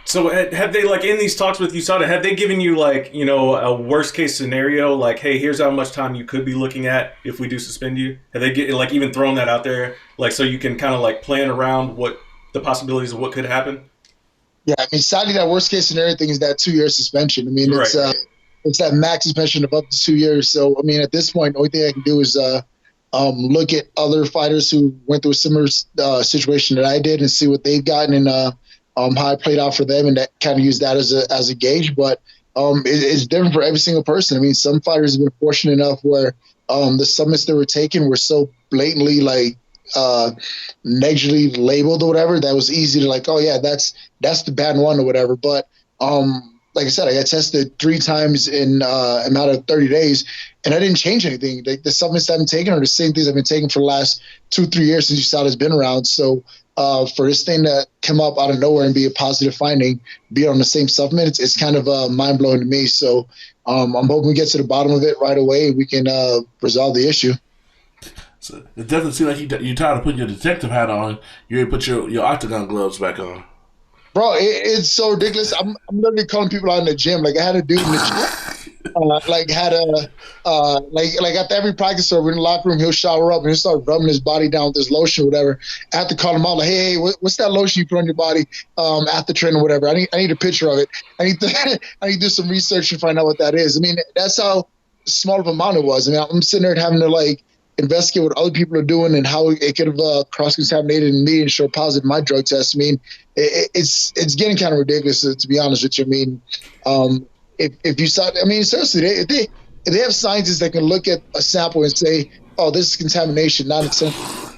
C: So have they, like, in these talks with USADA, have they given you, like, you know, a worst case scenario, like, hey, here's how much time you could be looking at if we do suspend you? Have they even thrown that out there, like, so you can kind of like plan around what the possibilities of what could happen? Yeah,
E: I mean, sadly, that worst case scenario thing is that 2-year suspension. I mean, it's that max suspension of up to 2 years. So I mean, at this point, the only thing I can do is look at other fighters who went through a similar situation that I did and see what they've gotten and how it played out for them, and that kind of use that as a gauge. But it's different for every single person. I mean, some fighters have been fortunate enough where the summits they were taking were so blatantly like negatively labeled or whatever that was easy to like, oh yeah, that's the bad one or whatever. But like I said, I got tested 3 times in a matter of 30 days, and I didn't change anything. The supplements I've been taking are the same things I've been taking for the last 2-3 years since USADA's been around. So for this thing to come up out of nowhere and be a positive finding, be on the same supplement, it's kind of mind blowing to me. So I'm hoping we get to the bottom of it right away. We can resolve the issue.
D: So it doesn't seem like you're tired of putting your detective hat on. You ready to put your octagon gloves back on.
E: Bro, it's so ridiculous. I'm literally calling people out in the gym. Like I had a dude in the gym, like after every practice or in the locker room, he'll shower up and he'll start rubbing his body down with this lotion or whatever. I have to call him out like, hey, what's that lotion you put on your body after training or whatever? I need a picture of it. I need to do some research and find out what that is. I mean, that's how small of a amount it was. I mean, I'm sitting there having to like investigate what other people are doing and how it could have cross-contaminated in me and show positive in my drug test. I mean, it's getting kind of ridiculous, to be honest with you. I mean, if you saw, I mean, seriously, if they have scientists that can look at a sample and say, oh, this is contamination, not acceptable.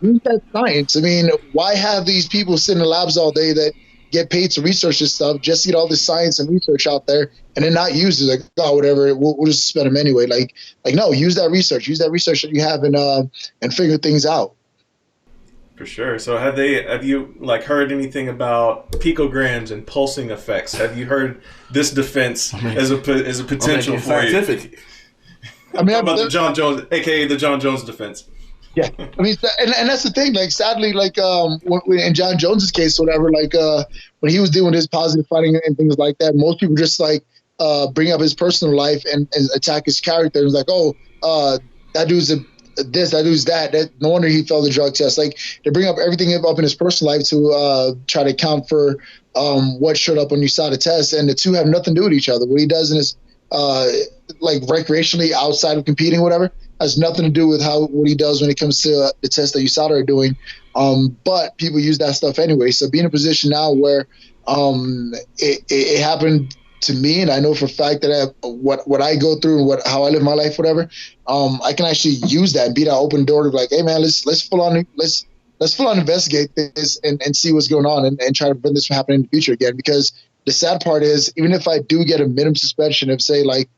E: Use that science. I mean, why have these people sit in the labs all day that get paid to research this stuff, just get all this science and research out there and then not use it? Like, oh, whatever, we'll just spend them anyway. Like no, use that research that you have and figure things out.
C: For sure. So have you like heard anything about picograms and pulsing effects? Have you heard this defense as a potential for scientific? You? I mean, about the John Jones, aka the John Jones defense.
E: Yeah, I mean, and that's the thing. Like, sadly, like in John Jones's case, or whatever, like when he was doing his positive fighting and things like that, most people just like bring up his personal life and attack his character. It was like, oh, that dude's this, that dude's that. No wonder he failed the drug test. Like, they bring up everything up in his personal life to try to account for what showed up when you saw the test, and the two have nothing to do with each other. What he does in his like recreationally outside of competing, whatever, has nothing to do with what he does when it comes to the test that USADA are doing. But people use that stuff anyway. So being in a position now where it happened to me, and I know for a fact that what I go through and how I live my life, whatever, I can actually use that and be that open door to be like, hey man, let's full on investigate this and see what's going on and try to prevent this from happening in the future again. Because the sad part is, even if I do get a minimum suspension of say like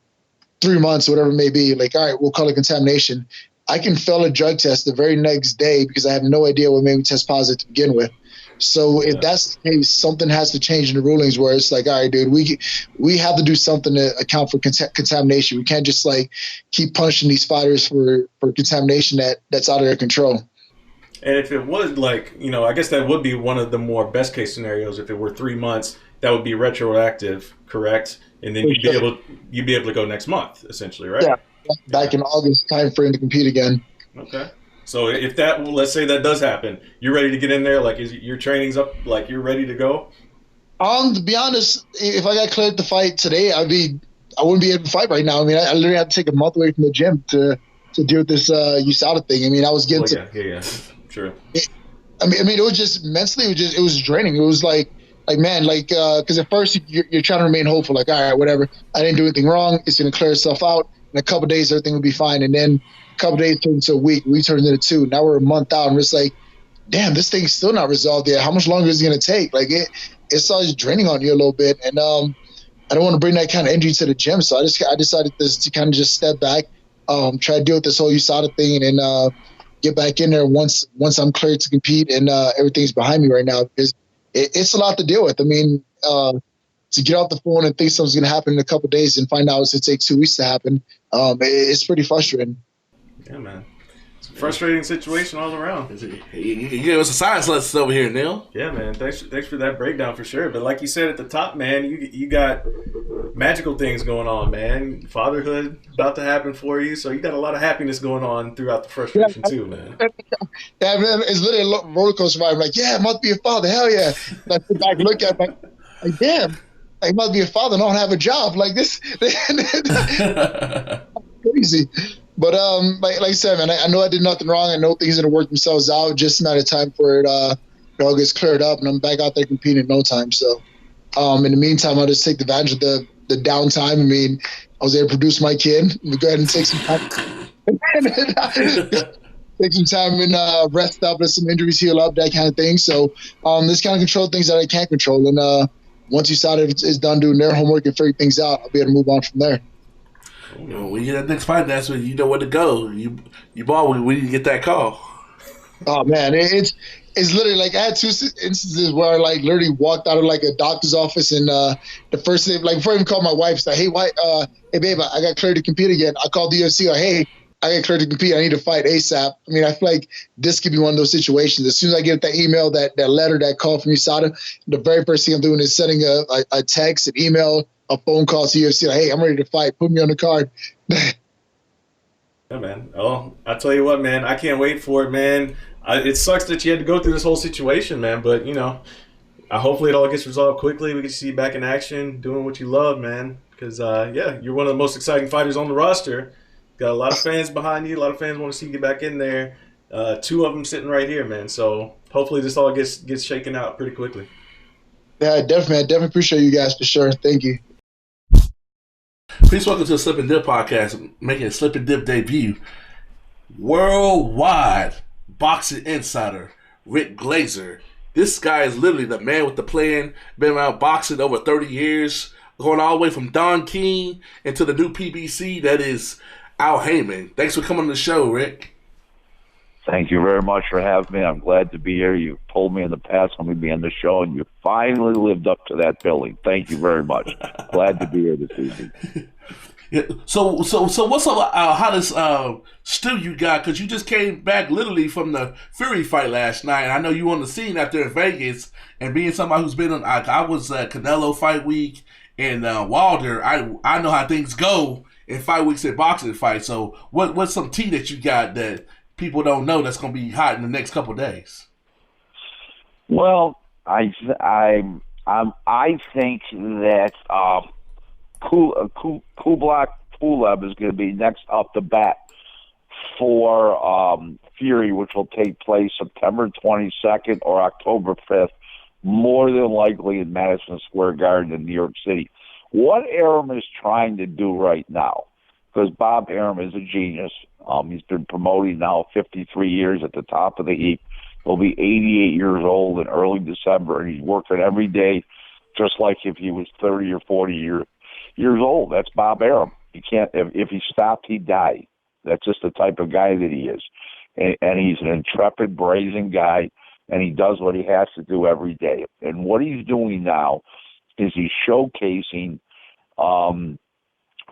E: 3 months, whatever it may be, like, all right, we'll call it contamination, I can fail a drug test the very next day because I have no idea what made me test positive to begin with. So if that's the case, something has to change in the rulings where it's like, all right, dude, we have to do something to account for contamination. We can't just like keep punishing these fighters for contamination that's out of their control.
C: And if it was like, I guess that would be one of the more best case scenarios. If it were 3 months, that would be retroactive, correct? And then you'd be able to go next month, essentially, right?
E: Yeah, back in August time frame to compete again.
C: Okay. So if let's say that does happen, you're ready to get in there? Like, is your training's up? Like, you're ready to go?
E: To be honest, if I got cleared to fight today, I wouldn't be able to fight right now. I mean, I literally had to take a month away from the gym to deal with this USADA thing. I mean, I was getting
C: True.
E: I mean, it was just mentally, it was draining. It was like man, like, because at first you're trying to remain hopeful, like, all right, whatever, I didn't do anything wrong, it's going to clear itself out, in a couple of days everything will be fine. And then a couple of days turned into a week turned into 2, now we're a month out, and we're just like, damn, this thing's still not resolved yet. How much longer is it going to take? Like, it starts draining on you a little bit, and I don't want to bring that kind of energy to the gym, so I decided to kind of just step back, try to deal with this whole USADA thing, and then get back in there once I'm cleared to compete and everything's behind me right now, because it's a lot to deal with. I mean, to get off the phone and think something's going to happen in a couple of days and find out it's going to take 2 weeks to happen, it's pretty frustrating.
C: Yeah, man. It's a frustrating situation all around.
D: You gave us a science lesson over here, Neil.
C: Yeah, man. Thanks for that breakdown for sure. But like you said at the top, man, you got magical things going on, man. Fatherhood about to happen for you, so you got a lot of happiness going on throughout the frustration too, man.
E: Yeah, man, it's literally a roller coaster ride. I'm like, yeah, I must be a father. Hell yeah. And I sit back and look at it, like, damn, I must be a father and I don't have a job. Like this. Crazy. But like I said, man, I know I did nothing wrong. I know things are gonna work themselves out. Just a matter of time for it all gets cleared up, and I'm back out there competing in no time. So in the meantime, I'll just take advantage of the downtime. I mean, I was able to produce my kid. We'll go ahead and take some time. Take some time and rest up, let some injuries heal up, that kind of thing. So this kind of control things that I can't control, and once USADA is done doing their homework and figuring things out, I'll be able to move on from there.
D: When you get that next fight, that's when you know where to go. You ball when you get that call.
E: Oh man, it's literally like I had 2 instances where I like literally walked out of like a doctor's office and the first thing, like before I even called my wife, it's like, hey, hey babe, I got cleared to compete again. I called the UFC, like, hey, I got cleared to compete. I need to fight ASAP. I mean, I feel like this could be one of those situations. As soon as I get that email, that letter, that call from USADA, the very first thing I'm doing is sending a text, an email, a phone call to UFC. Like, hey, I'm ready to fight. Put me on the card.
C: Yeah, man. Oh, I tell you what, man. I can't wait for it, man. It sucks that you had to go through this whole situation, man. But hopefully it all gets resolved quickly. We can see you back in action, doing what you love, man. Because you're one of the most exciting fighters on the roster. Got a lot of fans behind you. A lot of fans want to see you get back in there. 2 of them sitting right here, man. So hopefully this all gets shaken out pretty quickly.
E: Yeah, definitely. I definitely appreciate you guys for sure. Thank you.
D: Please welcome to the Slip and Dip podcast, making a Slip and Dip debut. Worldwide boxing insider, Rick Glazer. This guy is literally the man with the plan. Been around boxing over 30 years, going all the way from Don King into the new PBC that is Al Heyman. Thanks for coming on the show, Rick.
F: Thank you very much for having me. I'm glad to be here. You've told me in the past when we be on the show, and you finally lived up to that billing. Thank you very much. Glad to be here this evening.
D: Yeah. So what's up? How does stew you got? Because you just came back literally from the Fury fight last night. And I know you on the scene after in Vegas, and being somebody who's been on. I was Canelo fight week and Wilder. I know how things go in fight weeks at boxing fights. So what's some tea that you got that people don't know that's going to be hot in the next couple of days?
F: Well, I think that Kublat Pulev is going to be next up the bat for Fury, which will take place September 22nd or October 5th, more than likely in Madison Square Garden in New York City. What Arum is trying to do right now, because Bob Arum is a genius. He's been promoting now 53 years at the top of the heap. He'll be 88 years old in early December, and he's working every day just like if he was 30 or 40 years old. That's Bob Arum. He can't. If he stopped, he'd die. That's just the type of guy that he is, and he's an intrepid, brazen guy, and he does what he has to do every day. And what he's doing now is he's showcasing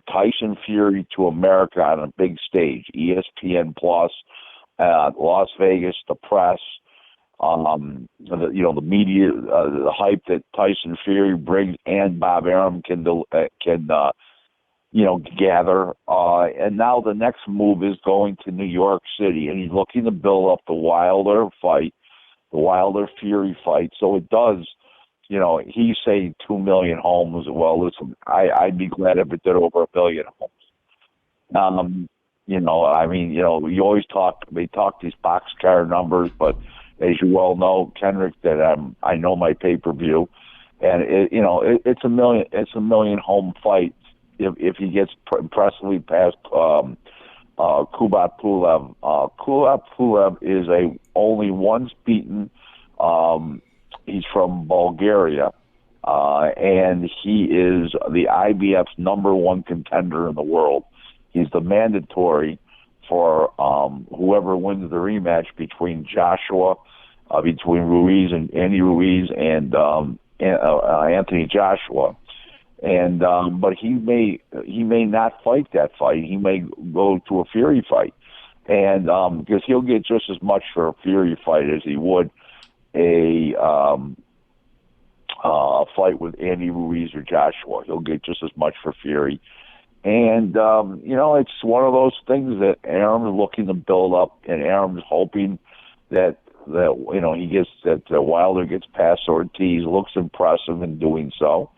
F: Tyson Fury to America on a big stage, ESPN Plus, Las Vegas, the press, the media, the hype that Tyson Fury brings, and Bob Arum can gather. And now the next move is going to New York City, and he's looking to build up the Wilder fight, the Wilder Fury fight. So it does. He's saying 2 million homes. Well, listen, I'd be glad if it did over 1 billion homes. We always they talk these boxcar numbers, but as you well know, Kendrick, that I know my pay-per-view, and it's a million home fights if he gets impressively past Kublat Pulev. Kublat Pulev is only once beaten. He's from Bulgaria, and he is the IBF's #1 contender in the world. He's the mandatory for whoever wins the rematch between Ruiz and Andy Ruiz and Anthony Joshua. And but he may not fight that fight. He may go to a Fury fight, and because he'll get just as much for a Fury fight as he would a fight with Andy Ruiz or Joshua. He'll get just as much for Fury. And, it's one of those things that Arum is looking to build up, and Arum's hoping that he gets, that Wilder gets past Ortiz, looks impressive in doing so.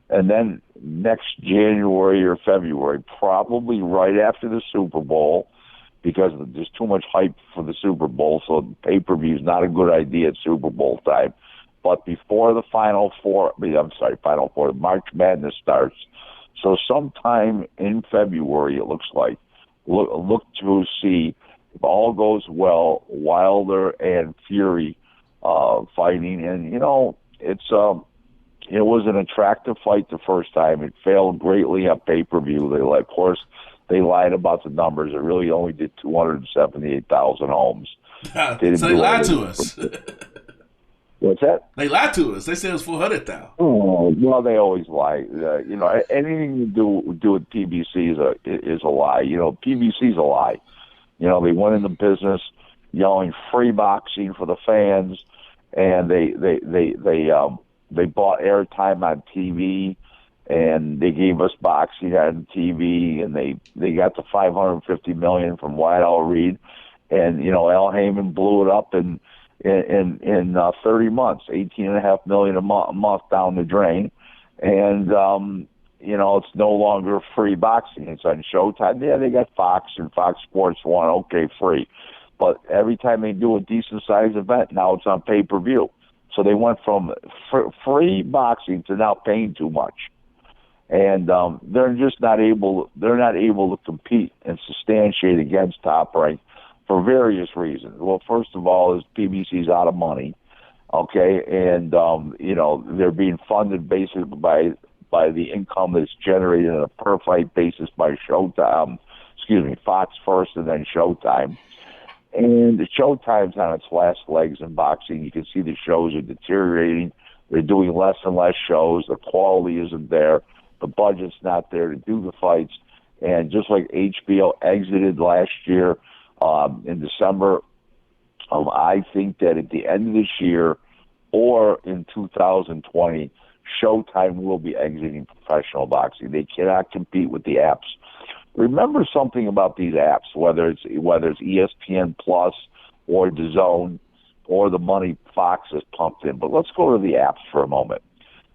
F: And then next January or February, probably right after the Super Bowl, because there's too much hype for the Super Bowl, so pay-per-view is not a good idea at Super Bowl time. But before the Final Four, the March Madness starts. So sometime in February, it looks like, look to see, if all goes well, Wilder and Fury fighting. And, It was an attractive fight the first time. It failed greatly on pay-per-view. Of course, they lied about the numbers. It really only did 278,000 homes.
D: So they lied to us.
F: What's that?
D: They lied to us. They said it was 400,000.
F: Oh, well, they always lie. Anything you do with PBC is a lie. PBC's a lie. They went in the business yelling free boxing for the fans, and they bought airtime on TV, and they gave us boxing on TV, and they got the $550 million from Wyatt L. Reed, and Al Heyman blew it up in 30 months, $18.5 million a month down the drain, and it's no longer free boxing. It's on Showtime. Yeah, they got Fox and Fox Sports 1, okay, free, but every time they do a decent sized event, now it's on pay-per-view. So they went from free boxing to now paying too much, and they're just not able. They're not able to compete and substantiate against Top Rank for various reasons. Well, first of all, is PBC's out of money, okay, and they're being funded basically by the income that's generated on a per fight basis by Showtime. Fox first, and then Showtime. And the Showtime's on its last legs in boxing. You can see the shows are deteriorating. They're doing less and less shows. The quality isn't there. The budget's not there to do the fights. And just like HBO exited last year in December, I think that at the end of this year or in 2020, Showtime will be exiting professional boxing. They cannot compete with the apps. Remember something about these apps, whether it's ESPN Plus or DAZN or the money Fox has pumped in. But let's go to the apps for a moment.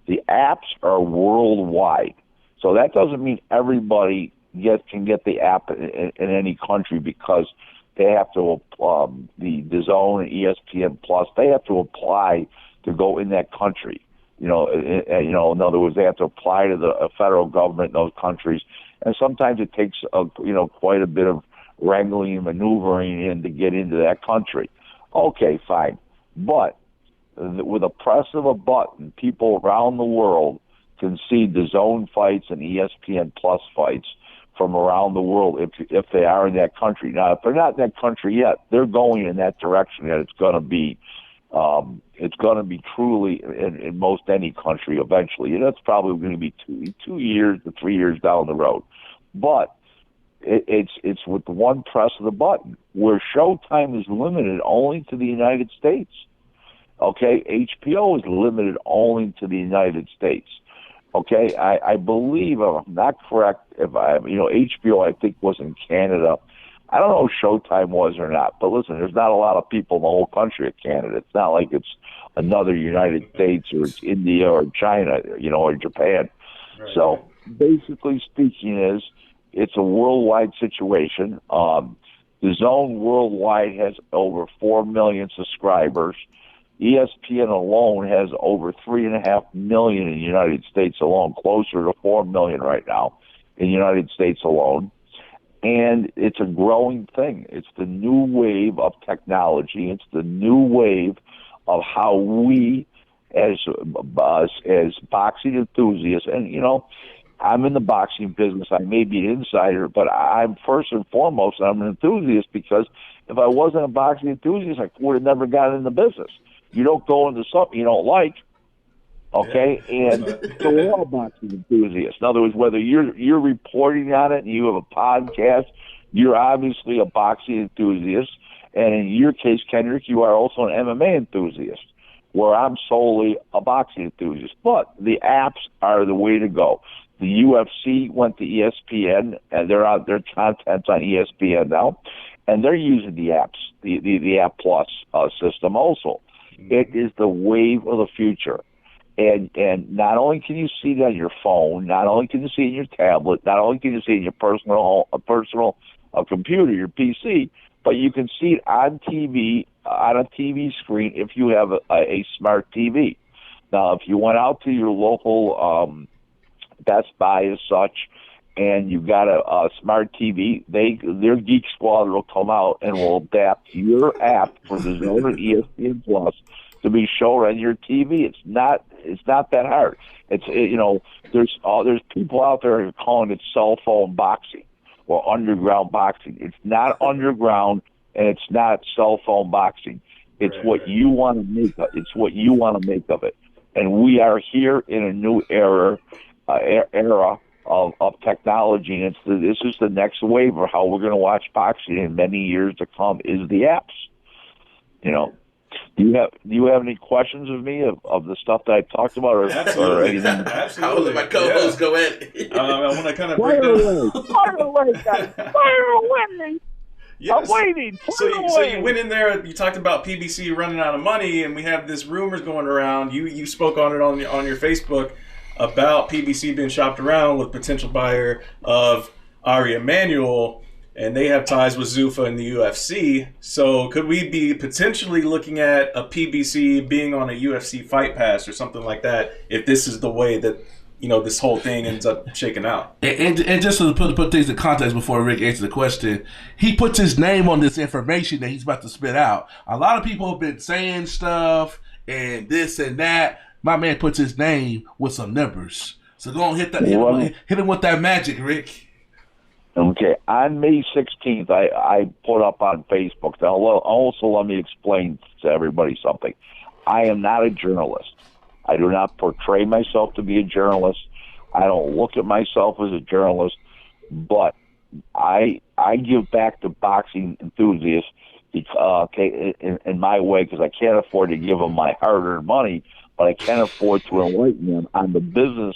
F: The apps are worldwide, so that doesn't mean everybody can get the app in any country, because they have to the DAZN and ESPN Plus. They have to apply to go in that country. In other words, they have to apply to the federal government in those countries. And sometimes it takes, quite a bit of wrangling and maneuvering in to get into that country. Okay, fine. But with a press of a button, people around the world can see the DAZN fights and ESPN Plus fights from around the world if they are in that country. Now, if they're not in that country yet, they're going in that direction, that it's going to be truly in most any country eventually. And that's probably going to be 2 years to 3 years down the road. But it's with one press of the button, where Showtime is limited only to the United States. Okay, HBO is limited only to the United States. Okay, I believe, if I'm not correct, HBO I think was in Canada. I don't know if Showtime was or not, but listen, there's not a lot of people in the whole country of Canada. It's not like it's another United States or it's India or China, or Japan. Right. So basically speaking, it's a worldwide situation. The Zone worldwide has over 4 million subscribers. ESPN alone has over 3.5 million in the United States alone, closer to 4 million right now in the United States alone. And it's a growing thing. It's the new wave of technology. It's the new wave of how we, as boxing enthusiasts, and I'm in the boxing business. I may be an insider, but I'm first and foremost, I'm an enthusiast, because if I wasn't a boxing enthusiast, I would have never gotten in the business. You don't go into something you don't like, okay? Yeah. And so we're all boxing enthusiasts. In other words, whether you're reporting on it and you have a podcast, you're obviously a boxing enthusiast. And in your case, Kendrick, you are also an MMA enthusiast, where I'm solely a boxing enthusiast. But the apps are the way to go. The UFC went to ESPN, and their content's on ESPN now, and they're using the apps, the App Plus system also. It is the wave of the future. And not only can you see it on your phone, not only can you see it in your tablet, not only can you see it in your personal computer, your PC, but you can see it on TV, on a TV screen, if you have a smart TV. Now, if you went out to your local Best Buy as such, and you've got a smart TV, their Geek Squad will come out and will adapt your app for the Zone or ESPN Plus to be shown on your TV. It's not that hard. There's people out there who are calling it cell phone boxing or underground boxing. It's not underground, and it's not cell phone boxing. It's what you want to make of. It's what you want to make of it. And we are here in a new era of technology, and this is the next wave of how we're going to watch boxing in many years to come. Is the apps? Do you have any questions of me of the stuff that I talked about, or anything?
C: Absolutely.
D: I'll let my co-host go ahead.
C: I want to kind of break down.
F: Fire away, guys! Fire away!
C: Yes.
F: I'm waiting.
C: So you went in there. You talked about PBC running out of money, and we have this rumors going around. You spoke on it on your Facebook about PBC being shopped around with potential buyer of Ari Emanuel, and they have ties with Zuffa and the UFC. So could we be potentially looking at a PBC being on a UFC fight pass or something like that if this is the way that this whole thing ends up shaking out?
D: And just to put things in context before Rick answers the question, he puts his name on this information that he's about to spit out. A lot of people have been saying stuff and this and that. My man puts his name with some numbers. So go on, hit him with that magic, Rick.
F: Okay, on May 16th, I put up on Facebook. Now, also let me explain to everybody something. I am not a journalist. I do not portray myself to be a journalist. I don't look at myself as a journalist, but I give back to boxing enthusiasts in my way, because I can't afford to give them my hard-earned money, but I can afford to enlighten them on the business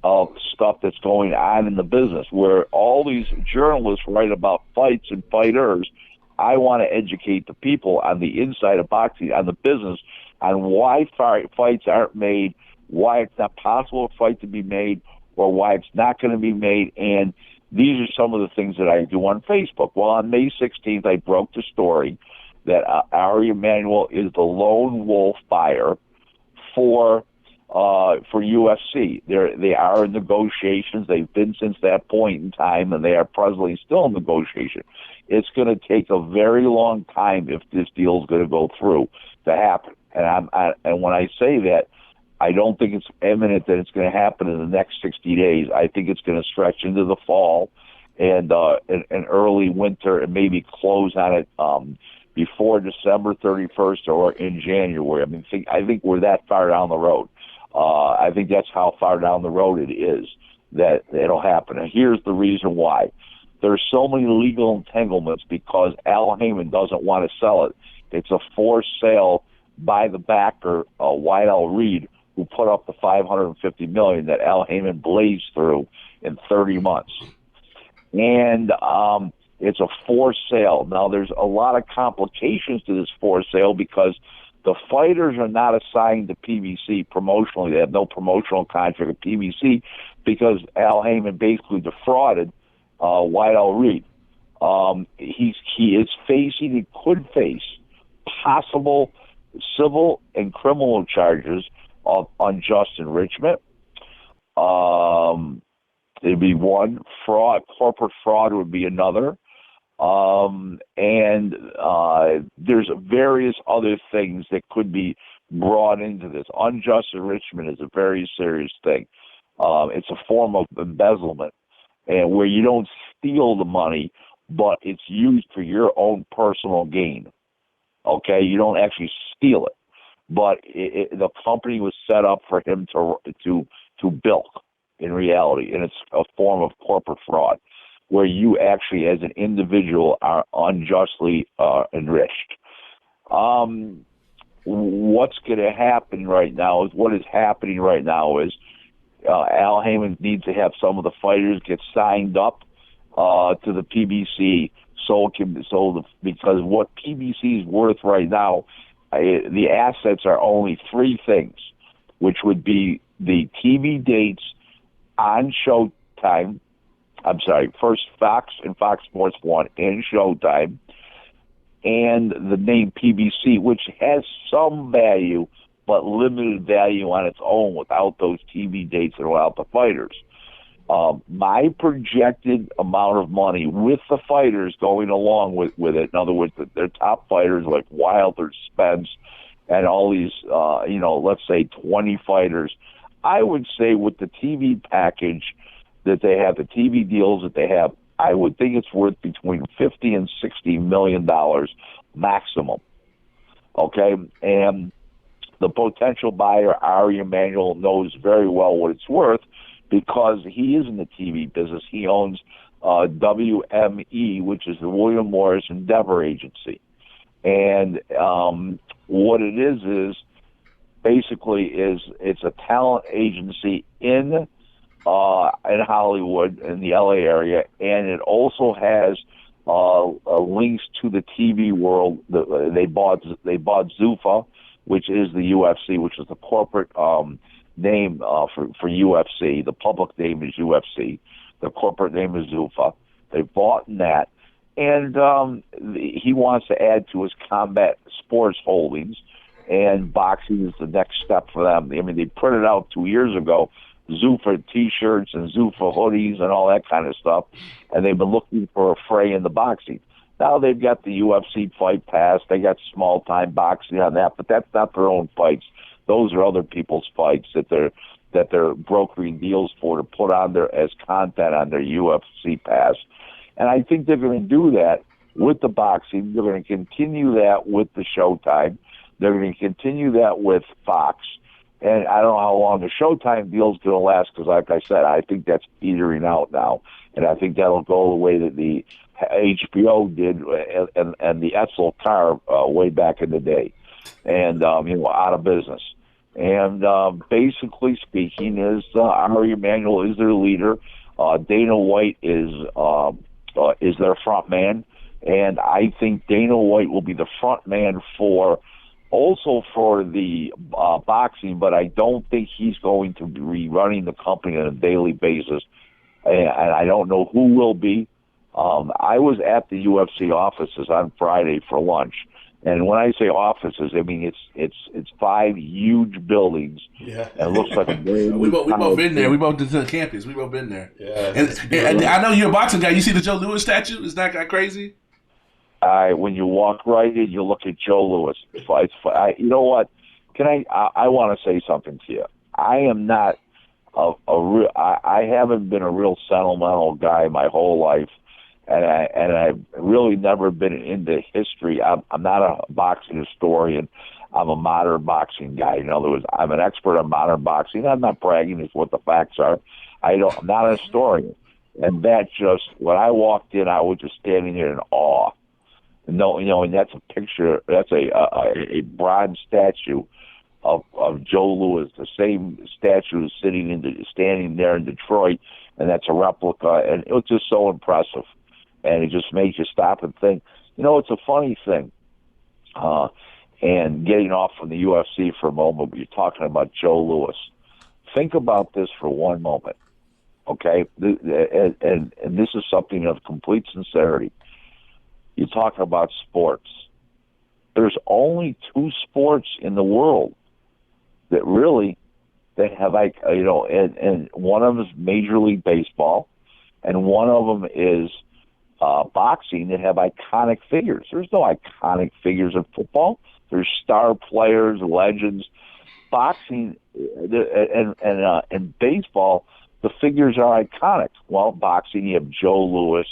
F: of stuff that's going on in the business, where all these journalists write about fights and fighters. I want to educate the people on the inside of boxing, on the business, on why fights aren't made, why it's not possible for a fight to be made, or why it's not going to be made. And these are some of the things that I do on Facebook. Well, on May 16th, I broke the story that Ari Emanuel is the lone wolf buyer for UFC. They are in negotiations. They've been since that point in time, and they are presently still in negotiation. It's going to take a very long time if this deal is going to go through to happen. And when I say that, I don't think it's imminent that it's going to happen in the next 60 days. I think it's going to stretch into the fall and early winter, and maybe close on it before December 31st or in January. I think we're that far down the road. I think that's how far down the road it is that it'll happen. And here's the reason why. There's so many legal entanglements because Al Heyman doesn't want to sell it. It's a forced sale by the backer, White L. Reed, who put up the $550 million that Al Heyman blazed through in 30 months. And it's a forced sale. Now, there's a lot of complications to this forced sale because the fighters are not assigned to PBC promotionally. They have no promotional contract with PBC because Al Heyman basically defrauded White L. Reed. He could face possible civil and criminal charges of unjust enrichment. It'd be one. Corporate fraud would be another. And there's various other things that could be brought into this. Unjust enrichment is a very serious thing. It's a form of embezzlement, and where you don't steal the money, but it's used for your own personal gain. Okay, you don't actually steal it, but the company was set up for him to bilk in reality, and it's a form of corporate fraud, where you actually, as an individual, are unjustly enriched. What's going to happen right now is what is happening right now is Al Heyman needs to have some of the fighters get signed up to the PBC because what PBC is worth right now, the assets are only three things, which would be the TV dates on Showtime. I'm sorry, first Fox and Fox Sports 1 and Showtime, and the name PBC, which has some value, but limited value on its own without those TV dates and without the fighters. My projected amount of money with the fighters going along with it, in other words, their top fighters like Wilder, Spence, and all these, let's say 20 fighters. I would say with the TV package that they have, the TV deals that they have, I would think it's worth between $50 and $60 million maximum. Okay, and the potential buyer, Ari Emanuel, knows very well what it's worth because he is in the TV business. He owns WME, which is the William Morris Endeavor Agency. And what it is basically it's a talent agency in Hollywood, in the LA area, and it also has links to the TV world. They bought Zuffa, which is the UFC, which is the corporate name for UFC. The public name is UFC. The corporate name is Zuffa. They bought that, and he wants to add to his combat sports holdings, and boxing is the next step for them. I mean, they printed out 2 years ago Zuffa T-shirts and Zuffa hoodies and all that kind of stuff, and they've been looking for a fray in the boxing. Now they've got the UFC Fight Pass. They got small-time boxing on that, but that's not their own fights. Those are other people's fights that they're brokering deals for to put on there as content on their UFC Pass. And I think they're going to do that with the boxing. They're going to continue that with the Showtime. They're going to continue that with Fox. And I don't know how long the Showtime deal is going to last because, like I said, I think that's petering out now. And I think that'll go the way that the HBO did and the Etzel car way back in the day. And, out of business. And basically speaking, Ari Emanuel is their leader. Dana White is their front man. And I think Dana White will be the front man also for the boxing, but I don't think he's going to be running the company on a daily basis. And I don't know who will be. I was at the UFC offices on Friday for lunch. And when I say offices, I mean it's 5 huge buildings.
D: Yeah,
F: and it looks like
D: we both been there. We both did to the campus. We both been there. Yeah, and I know you're a boxing guy. You see the Joe Louis statue? Is that guy crazy?
F: When you walk right in, you look at Joe Louis. You know what? I want to say something to you. I am not I haven't been a real sentimental guy my whole life. And I've really never been into history. I'm not a boxing historian. I'm a modern boxing guy. In other words, I'm an expert on modern boxing. I'm not bragging. It's what the facts are. I'm not a historian. And when I walked in, I was just standing there in awe. And that's a picture. That's a bronze statue of Joe Louis, the same statue standing there in Detroit, and that's a replica. And it was just so impressive. And it just makes you stop and think. It's a funny thing. And getting off from the UFC for a moment, but you're talking about Joe Louis. Think about this for one moment, okay? And this is something of complete sincerity. You talk about sports. There's only 2 sports in the world that have and one of them is Major League Baseball, and one of them is boxing that have iconic figures. There's no iconic figures in football. There's star players, legends. Boxing and baseball, the figures are iconic. Well, boxing, you have Joe Louis,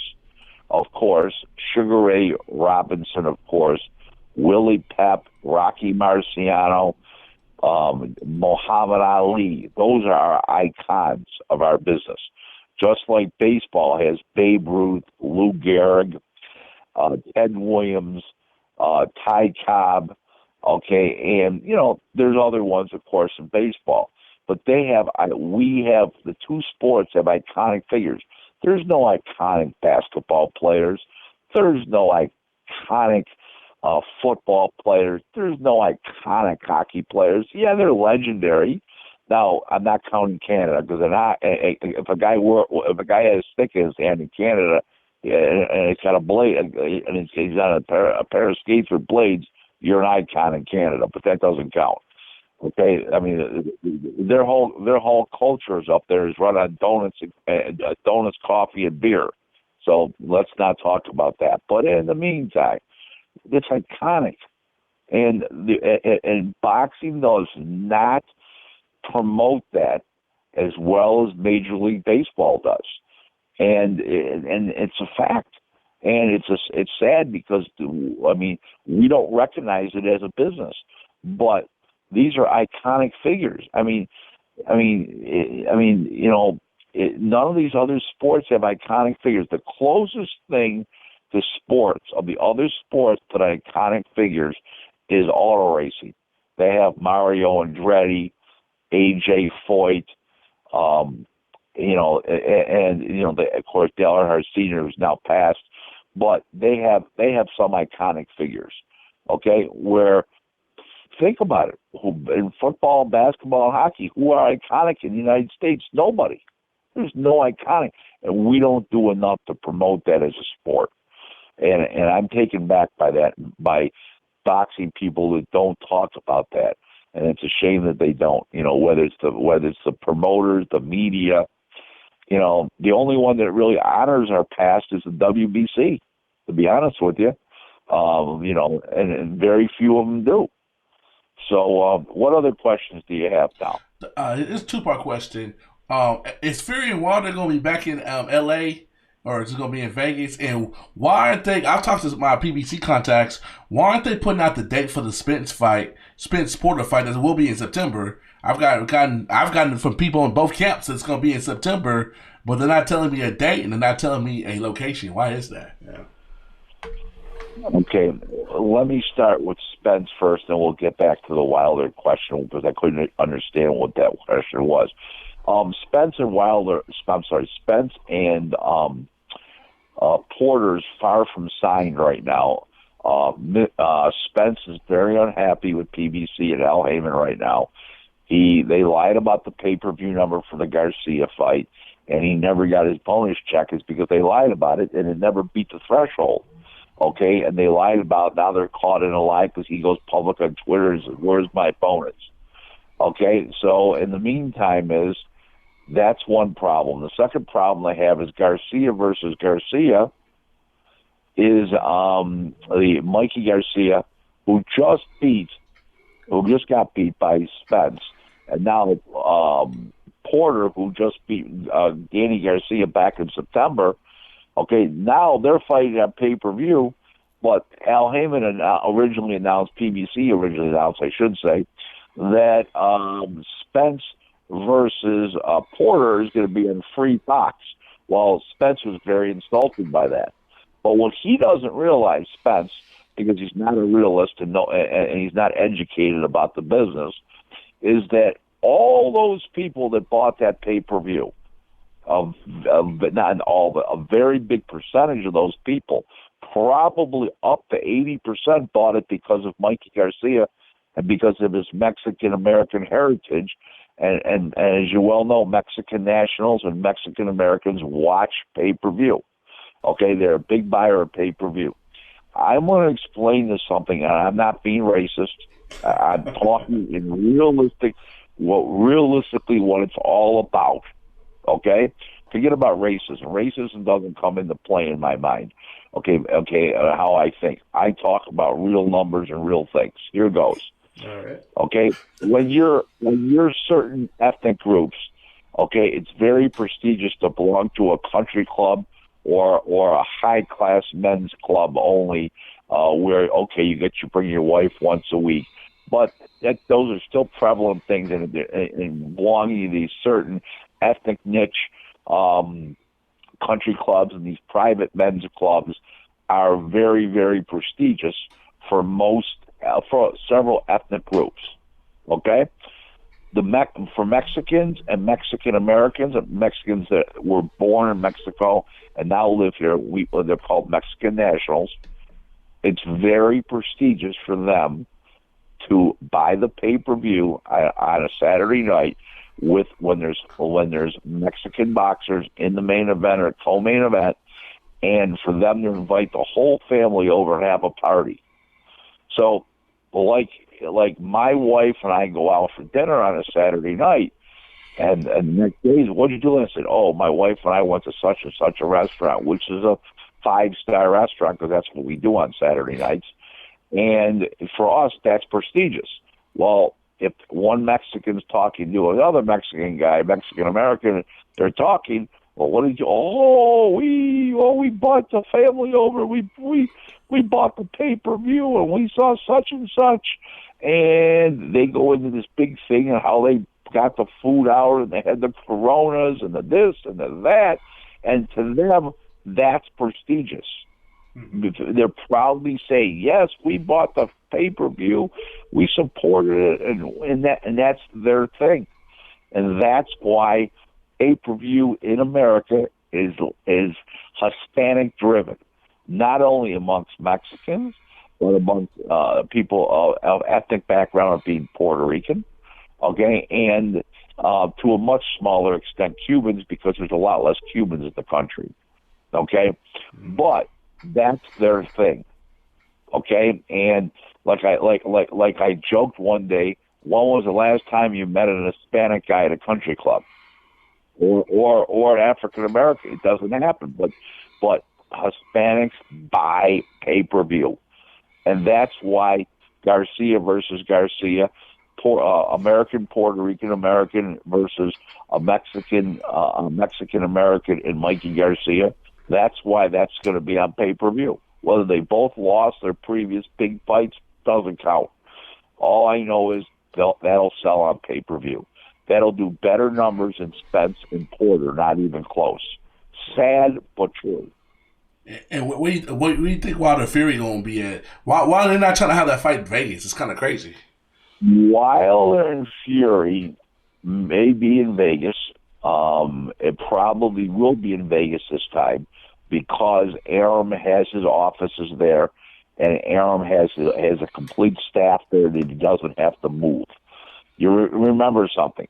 F: of course, Sugar Ray Robinson, of course, Willie Pep, Rocky Marciano, Muhammad Ali. Those are our icons of our business. Just like baseball has Babe Ruth, Lou Gehrig, Ted Williams, Ty Cobb, okay, and there's other ones, of course, in baseball. But we have the 2 sports have iconic figures. There's no iconic basketball players. There's no iconic football players. There's no iconic hockey players. Yeah, they're legendary. Now, I'm not counting Canada because if a guy has a stick in his hand in Canada and he's got a blade and he's on a pair of skates with blades, you're an icon in Canada, but that doesn't count. Okay, I mean their whole culture is up there is run on donuts, coffee, and beer. So let's not talk about that. But in the meantime, it's iconic. And boxing does not promote that as well as Major League Baseball does, and it's a fact, and it's sad because we don't recognize it as a business, but these are iconic figures. None of these other sports have iconic figures. The closest thing to sports of the other sports to iconic figures is auto racing. They have Mario Andretti, AJ Foyt, of course Dale Earnhardt Sr., who's now passed, but they have some iconic figures. Okay, where think about it, in football, basketball, and hockey, who are iconic in the United States? Nobody. There's no iconic, and we don't do enough to promote that as a sport. And I'm taken back by that, by boxing people that don't talk about that, and it's a shame that they don't. Whether it's the promoters, the media. The only one that really honors our past is the WBC. To be honest with you, and very few of them do. So, what other questions do you have now?
D: It's a two-part question. Is Fury and Wilder going to be back in L.A., or is it going to be in Vegas? And why aren't they? I've talked to my PBC contacts. Why aren't they putting out the date for the Spence Porter fight that will be in September? I've gotten from people in both camps that it's going to be in September, but they're not telling me a date and they're not telling me a location. Why is that? Yeah.
F: Okay, let me start with Spence first, and we'll get back to the Wilder question because I couldn't understand what that question was. Spence and Porter's far from signed right now. Spence is very unhappy with PBC and Al Heyman right now. They lied about the pay-per-view number for the Garcia fight, and he never got his bonus check. It's because they lied about it, and it never beat the threshold. Okay, and they lied about, now they're caught in a lie because he goes public on Twitter and says, where's my bonus? Okay, so in the meantime that's one problem. The second problem they have is Garcia versus Garcia is the Mikey Garcia, who just got beat by Spence, and now Porter, who just beat Danny Garcia back in September. Okay, now they're fighting on pay-per-view, but Al Heyman originally announced, I should say, that Spence versus Porter is going to be in free box. Well, Spence was very insulted by that. But what he doesn't realize, Spence, because he's not a realist and he's not educated about the business, is that all those people that bought that pay-per-view, but not all, but a very big percentage of those people, probably up to 80%, bought it because of Mikey Garcia and because of his Mexican-American heritage. And as you well know, Mexican nationals and Mexican Americans watch pay-per-view. Okay, they're a big buyer of pay-per-view. I'm going to explain this something, and I'm not being racist. I'm talking in realistically what it's all about. Okay? Forget about racism. Racism doesn't come into play in my mind. Okay, how I think. I talk about real numbers and real things. Here goes.
C: All right.
F: Okay? When you're certain ethnic groups, okay, it's very prestigious to belong to a country club or a high-class men's club only, where, okay, you bring your wife once a week. But those are still prevalent things in belonging to these certain ethnic niche country clubs, and these private men's clubs are very, very prestigious for several ethnic groups. Okay? For Mexicans and Mexican Americans, and Mexicans that were born in Mexico and now live here, they're called Mexican nationals. It's very prestigious for them to buy the pay-per-view on a Saturday night when there's Mexican boxers in the main event or co-main event, and for them to invite the whole family over and have a party. So, like my wife and I go out for dinner on a Saturday night, and the next day, what did you do? And I said, oh, my wife and I went to such and such a restaurant, which is a 5-star restaurant, because that's what we do on Saturday nights. And for us, that's prestigious. Well, if one Mexican's talking to another Mexican guy, Mexican American, they're talking. Well, what did you? Oh, we bought the family over. We bought the pay-per-view, and we saw such and such. And they go into this big thing and how they got the food out, and they had the Coronas and the this and the that. And to them, that's prestigious. They're proudly saying, yes, we bought the pay-per-view, we supported it, and that's their thing. And that's why pay-per-view in America is Hispanic-driven, not only amongst Mexicans, but amongst people of ethnic background of being Puerto Rican, okay, and to a much smaller extent Cubans, because there's a lot less Cubans in the country, okay? But that's their thing, okay? And like I joked one day, when was the last time you met an Hispanic guy at a country club, or an African American? It doesn't happen, but Hispanics buy pay-per-view, and that's why Garcia versus Garcia, American Puerto Rican American versus a Mexican American in Mikey Garcia. That's why that's going to be on pay-per-view. Whether they both lost their previous big fights doesn't count. All I know is that'll sell on pay-per-view. That'll do better numbers than Spence and Porter, not even close. Sad, but true.
D: And where do you think Wilder Fury going to be at? Why are they not trying to have that fight in Vegas? It's kind of crazy.
F: Wilder and Fury may be in Vegas. It probably will be in Vegas this time because Arum has his offices there, and Arum has a complete staff there that he doesn't have to move. You remember something.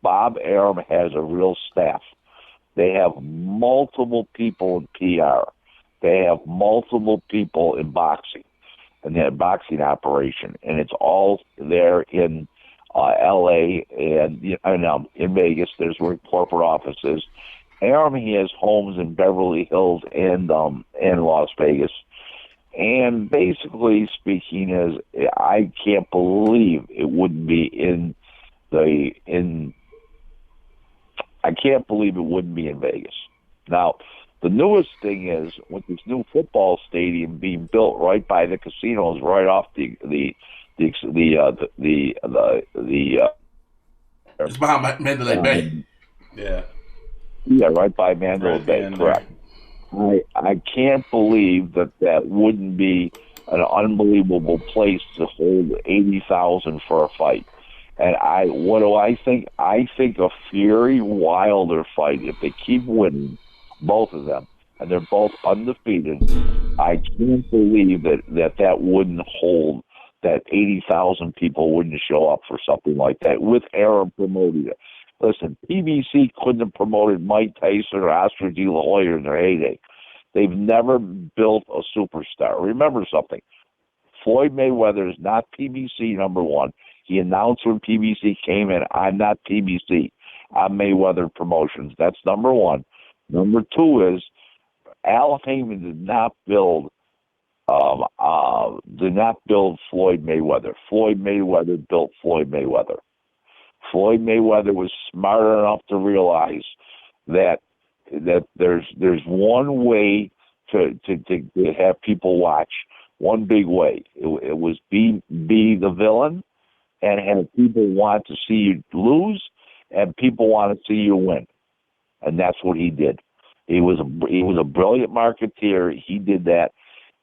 F: Bob Arum has a real staff. They have multiple people in PR. They have multiple people in boxing, and their boxing operation, and it's all there in L.A. and in Vegas. There's where corporate offices. Arum, he has homes in Beverly Hills and Las Vegas. And basically speaking, is I can't believe it wouldn't be I can't believe it wouldn't be in Vegas. Now, the newest thing is with this new football stadium being built right by the casinos, right off it's
D: behind Mandalay Bay.
F: Yeah, right by Mandalay Bay, correct. I can't believe that wouldn't be an unbelievable place to hold 80,000 for a fight. And what do I think? I think a Fury Wilder fight, if they keep winning, both of them, and they're both undefeated, I can't believe that wouldn't hold, that 80,000 people wouldn't show up for something like that with Arum promoting it. Listen, PBC couldn't have promoted Mike Tyson or Oscar De La Hoya in their heyday. They've never built a superstar. Remember something. Floyd Mayweather is not PBC, number one. He announced when PBC came in, I'm not PBC. I'm Mayweather Promotions. That's number one. Number two is Al Heyman did not build Floyd Mayweather. Floyd Mayweather built Floyd Mayweather. Floyd Mayweather was smart enough to realize that there's one way to have people watch, one big way. It was be the villain and have people want to see you lose and people want to see you win. And that's what he did. He was a brilliant marketeer. He did that.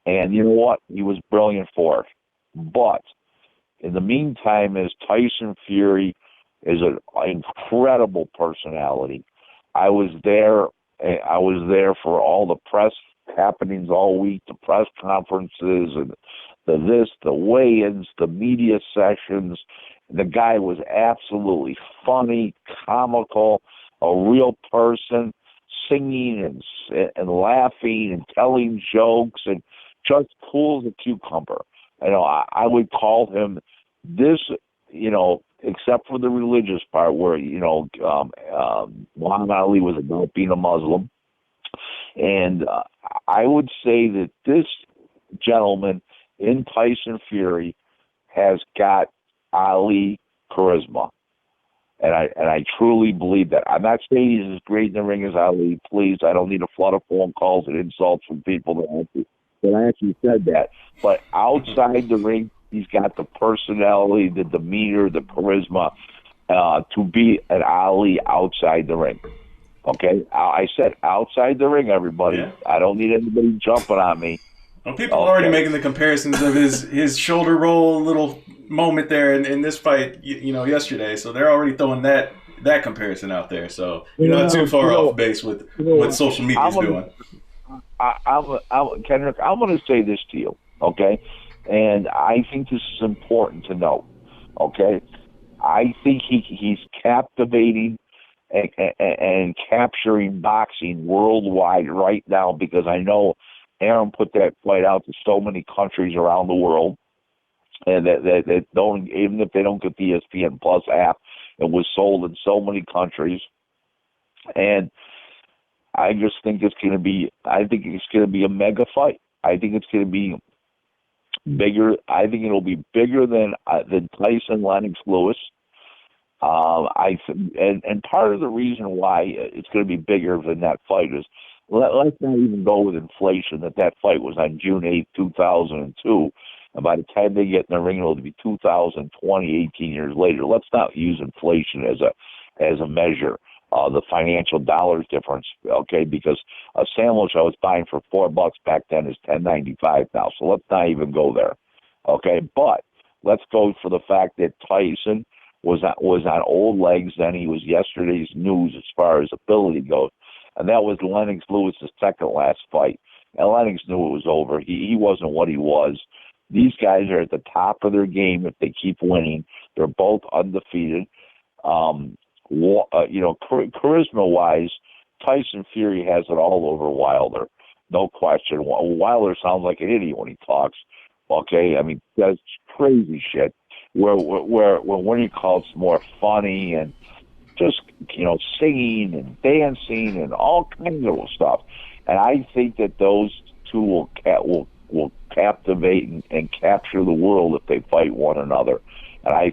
F: And you know what? He was brilliant for it. But in the meantime, as Tyson Fury is an incredible personality. I was there for all the press happenings all week, the press conferences and the weigh-ins, the media sessions. The guy was absolutely funny, comical, a real person, singing and laughing and telling jokes and just cool as a cucumber. I would call him this, except for the religious part where, Muhammad Ali was about being a Muslim. And I would say that this gentleman in Tyson Fury has got Ali charisma. And I truly believe that. I'm not saying he's as great in the ring as Ali. Please, I don't need a flood of phone calls and insults from people that I actually said that. But outside the ring, he's got the personality, the demeanor, the charisma to be an Ali outside the ring. Okay? I said outside the ring, everybody. Yeah. I don't need anybody jumping on me.
C: Well, people are already making the comparisons of his shoulder roll little moment there in this fight, yesterday. So they're already throwing that comparison out there. So you're not too far off base with what social media is doing.
F: Kendrick, I'm going to say this to you, okay? And I think this is important to know, okay? I think he's captivating and capturing boxing worldwide right now, because I know Aaron put that fight out to so many countries around the world, and that don't, even if they don't get the ESPN Plus app, it was sold in so many countries. And I just think it's going to be. I think it's going to be a mega fight. I think it's going to be bigger. I think it'll be bigger than Tyson Lennox Lewis. And part of the reason why it's going to be bigger than that fight is, let's not even go with inflation. That fight was on June 8, 2002. And by the time they get in the ring, it'll be 2020, 18 years later. Let's not use inflation as a measure, the financial dollars difference, okay? Because a sandwich I was buying for $4 back then is $10.95 now. So let's not even go there, okay? But let's go for the fact that Tyson was on old legs then. He was yesterday's news as far as ability goes. And that was Lennox Lewis's second last fight. And Lennox knew it was over. He wasn't what he was. These guys are at the top of their game if they keep winning. They're both undefeated. Charisma-wise, Tyson Fury has it all over Wilder. No question. Wilder sounds like an idiot when he talks. Okay? I mean, that's crazy shit. Where when he calls more funny and just, singing and dancing and all kinds of stuff. And I think that those two will captivate and capture the world if they fight one another. And I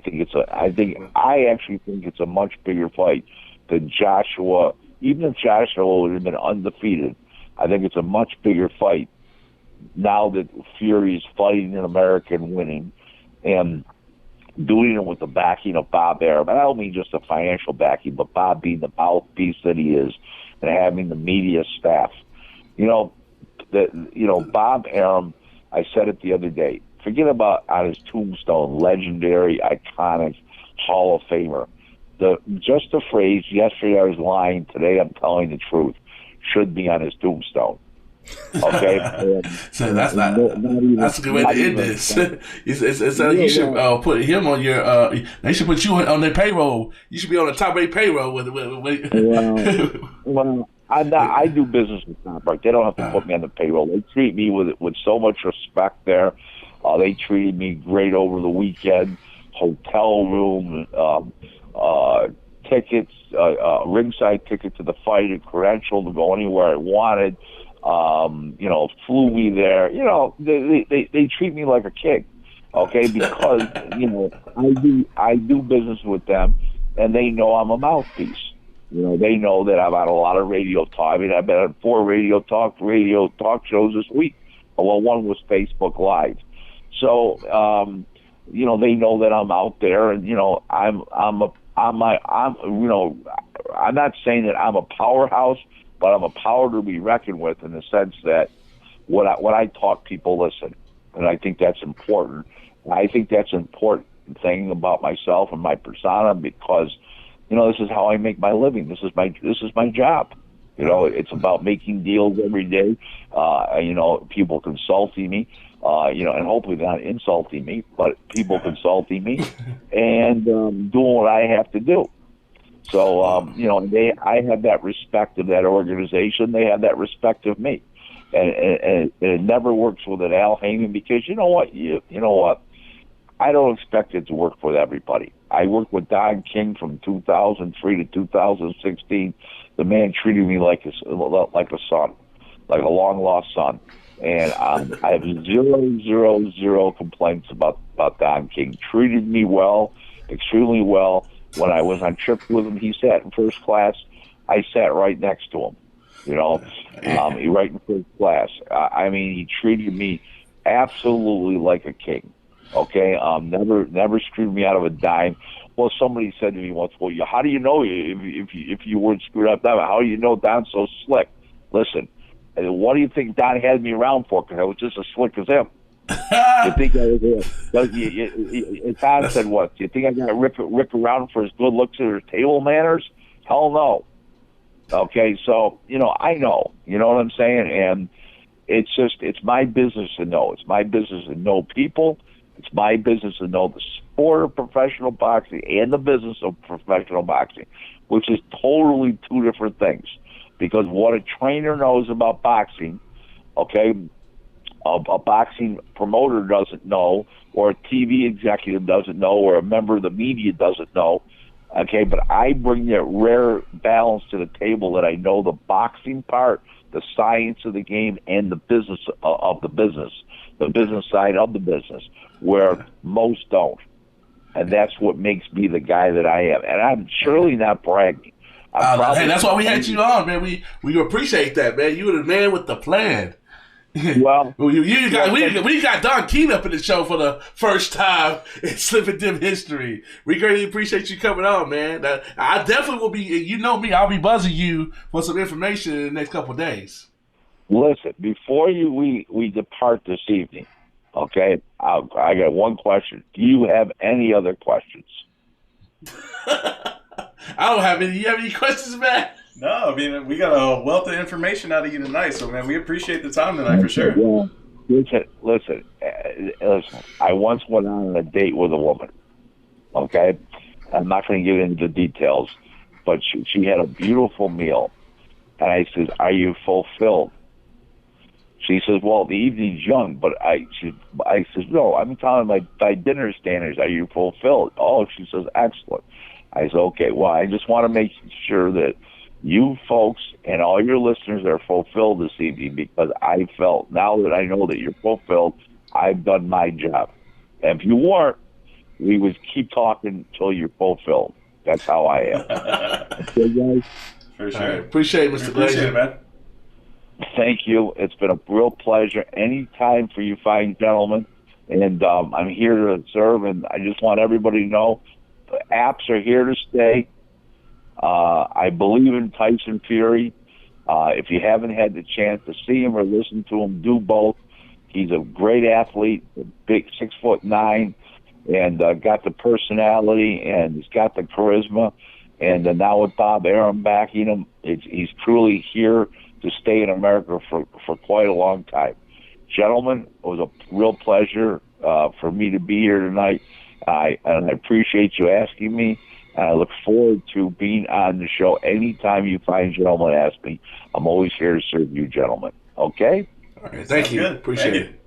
F: actually think it's a much bigger fight than Joshua. Even if Joshua would have been undefeated, I think it's a much bigger fight now that Fury's fighting in America and winning, and doing it with the backing of Bob Arum. And I don't mean just the financial backing, but Bob being the mouthpiece that he is and having the media staff. Bob Arum, I said it the other day, forget about on his tombstone, legendary, iconic, Hall of Famer. Just the phrase, yesterday I was lying, today I'm telling the truth, should be on his tombstone. Okay,
D: so that's a good way to end this. You should put him on your. They should put you on their payroll. You should be on the top of their payroll.
F: Well, I do business with Top Rank. They don't have to put me on the payroll. They treat me with so much respect there. They treated me great over the weekend. Hotel room, tickets, ringside ticket to the fight, a credential to go anywhere I wanted. Flew me there. They treat me like a king, okay? Because I do business with them, and they know I'm a mouthpiece. They know that I'm on a lot of radio talk. I mean, I've been on 4 radio talk shows this week. Well, one was Facebook Live. So, they know that I'm out there, and I'm not saying that I'm a powerhouse, but I'm a power to be reckoned with in the sense that when I talk, people listen, and I think that's important. I think that's an important thing about myself and my persona, because this is how I make my living. This is my job. It's about making deals every day. People consulting me, and hopefully not insulting me, but people consulting me and doing what I have to do. So, I have that respect of that organization. They have that respect of me. And it never works with an Al Heyman, because you know what? I don't expect it to work with everybody. I worked with Don King from 2003 to 2016. The man treated me like a son, like a long-lost son. And I have zero complaints about Don King. Treated me well, extremely well. When I was on trip with him, he sat in first class. I sat right next to him. He right in first class. I mean, he treated me absolutely like a king. Okay, never screwed me out of a dime. Well, somebody said to me once, "Well, how do you know if you weren't screwed up? How do you know Don's so slick?" Listen, what do you think Don had me around for? Because I was just as slick as him. You think I was? Don said, "What? Do you think I got to rip around for his good looks or his table manners? Hell no." Okay, so I know. You know what I'm saying? And it's my business to know. It's my business to know people. It's my business to know the sport of professional boxing and the business of professional boxing, which is totally two different things. Because what a trainer knows about boxing, okay, a boxing promoter doesn't know, or a TV executive doesn't know, or a member of the media doesn't know, okay, but I bring that rare balance to the table that I know the boxing part, the science of the game, and the business of the business side of the business, where most don't. And that's what makes me the guy that I am. And I'm surely not bragging.
D: Hey, that's why we had you on, man. We appreciate that, man. You were the man with the plan.
F: Well,
D: we got Don King up in the show for the first time in Slip and Dip history. We greatly appreciate you coming on, man. I definitely will be. You know me, I'll be buzzing you for some information in the next couple of days.
F: Listen, before we depart this evening, okay, I got one question. Do you have any other questions?
D: I don't have any. You have any questions, man?
C: No, I mean, we got a wealth of information out of you tonight, so, man, we appreciate the time tonight for sure.
F: Well, listen. I once went on a date with a woman, okay? I'm not going to get into the details, but she had a beautiful meal, and I said, "Are you fulfilled?" She says, "Well, the evening's young," but I says, "No, I'm telling by dinner standards, are you fulfilled?" "Oh," she says, "Excellent." I said, "Okay, well, I just want to make sure that you folks and all your listeners are fulfilled this evening, because I felt, now that I know that you're fulfilled, I've done my job. And if you weren't, we would keep talking until you're fulfilled." That's how I am. Okay, guys?
C: For sure.
D: Right. Appreciate it, Mr. Glazier,
C: man.
F: Thank you. It's been a real pleasure. Anytime for you fine gentlemen. And I'm here to serve, and I just want everybody to know the apps are here to stay. I believe in Tyson Fury. If you haven't had the chance to see him or listen to him, do both. He's a great athlete, a big 6'9", and got the personality, and he's got the charisma. And now with Bob Arum backing him, he's truly here to stay in America for quite a long time. Gentlemen, it was a real pleasure for me to be here tonight. I appreciate you asking me. And I look forward to being on the show anytime you fine gentlemen ask me. I'm always here to serve you, gentlemen. Okay?
D: All right. Thank you. Appreciate it.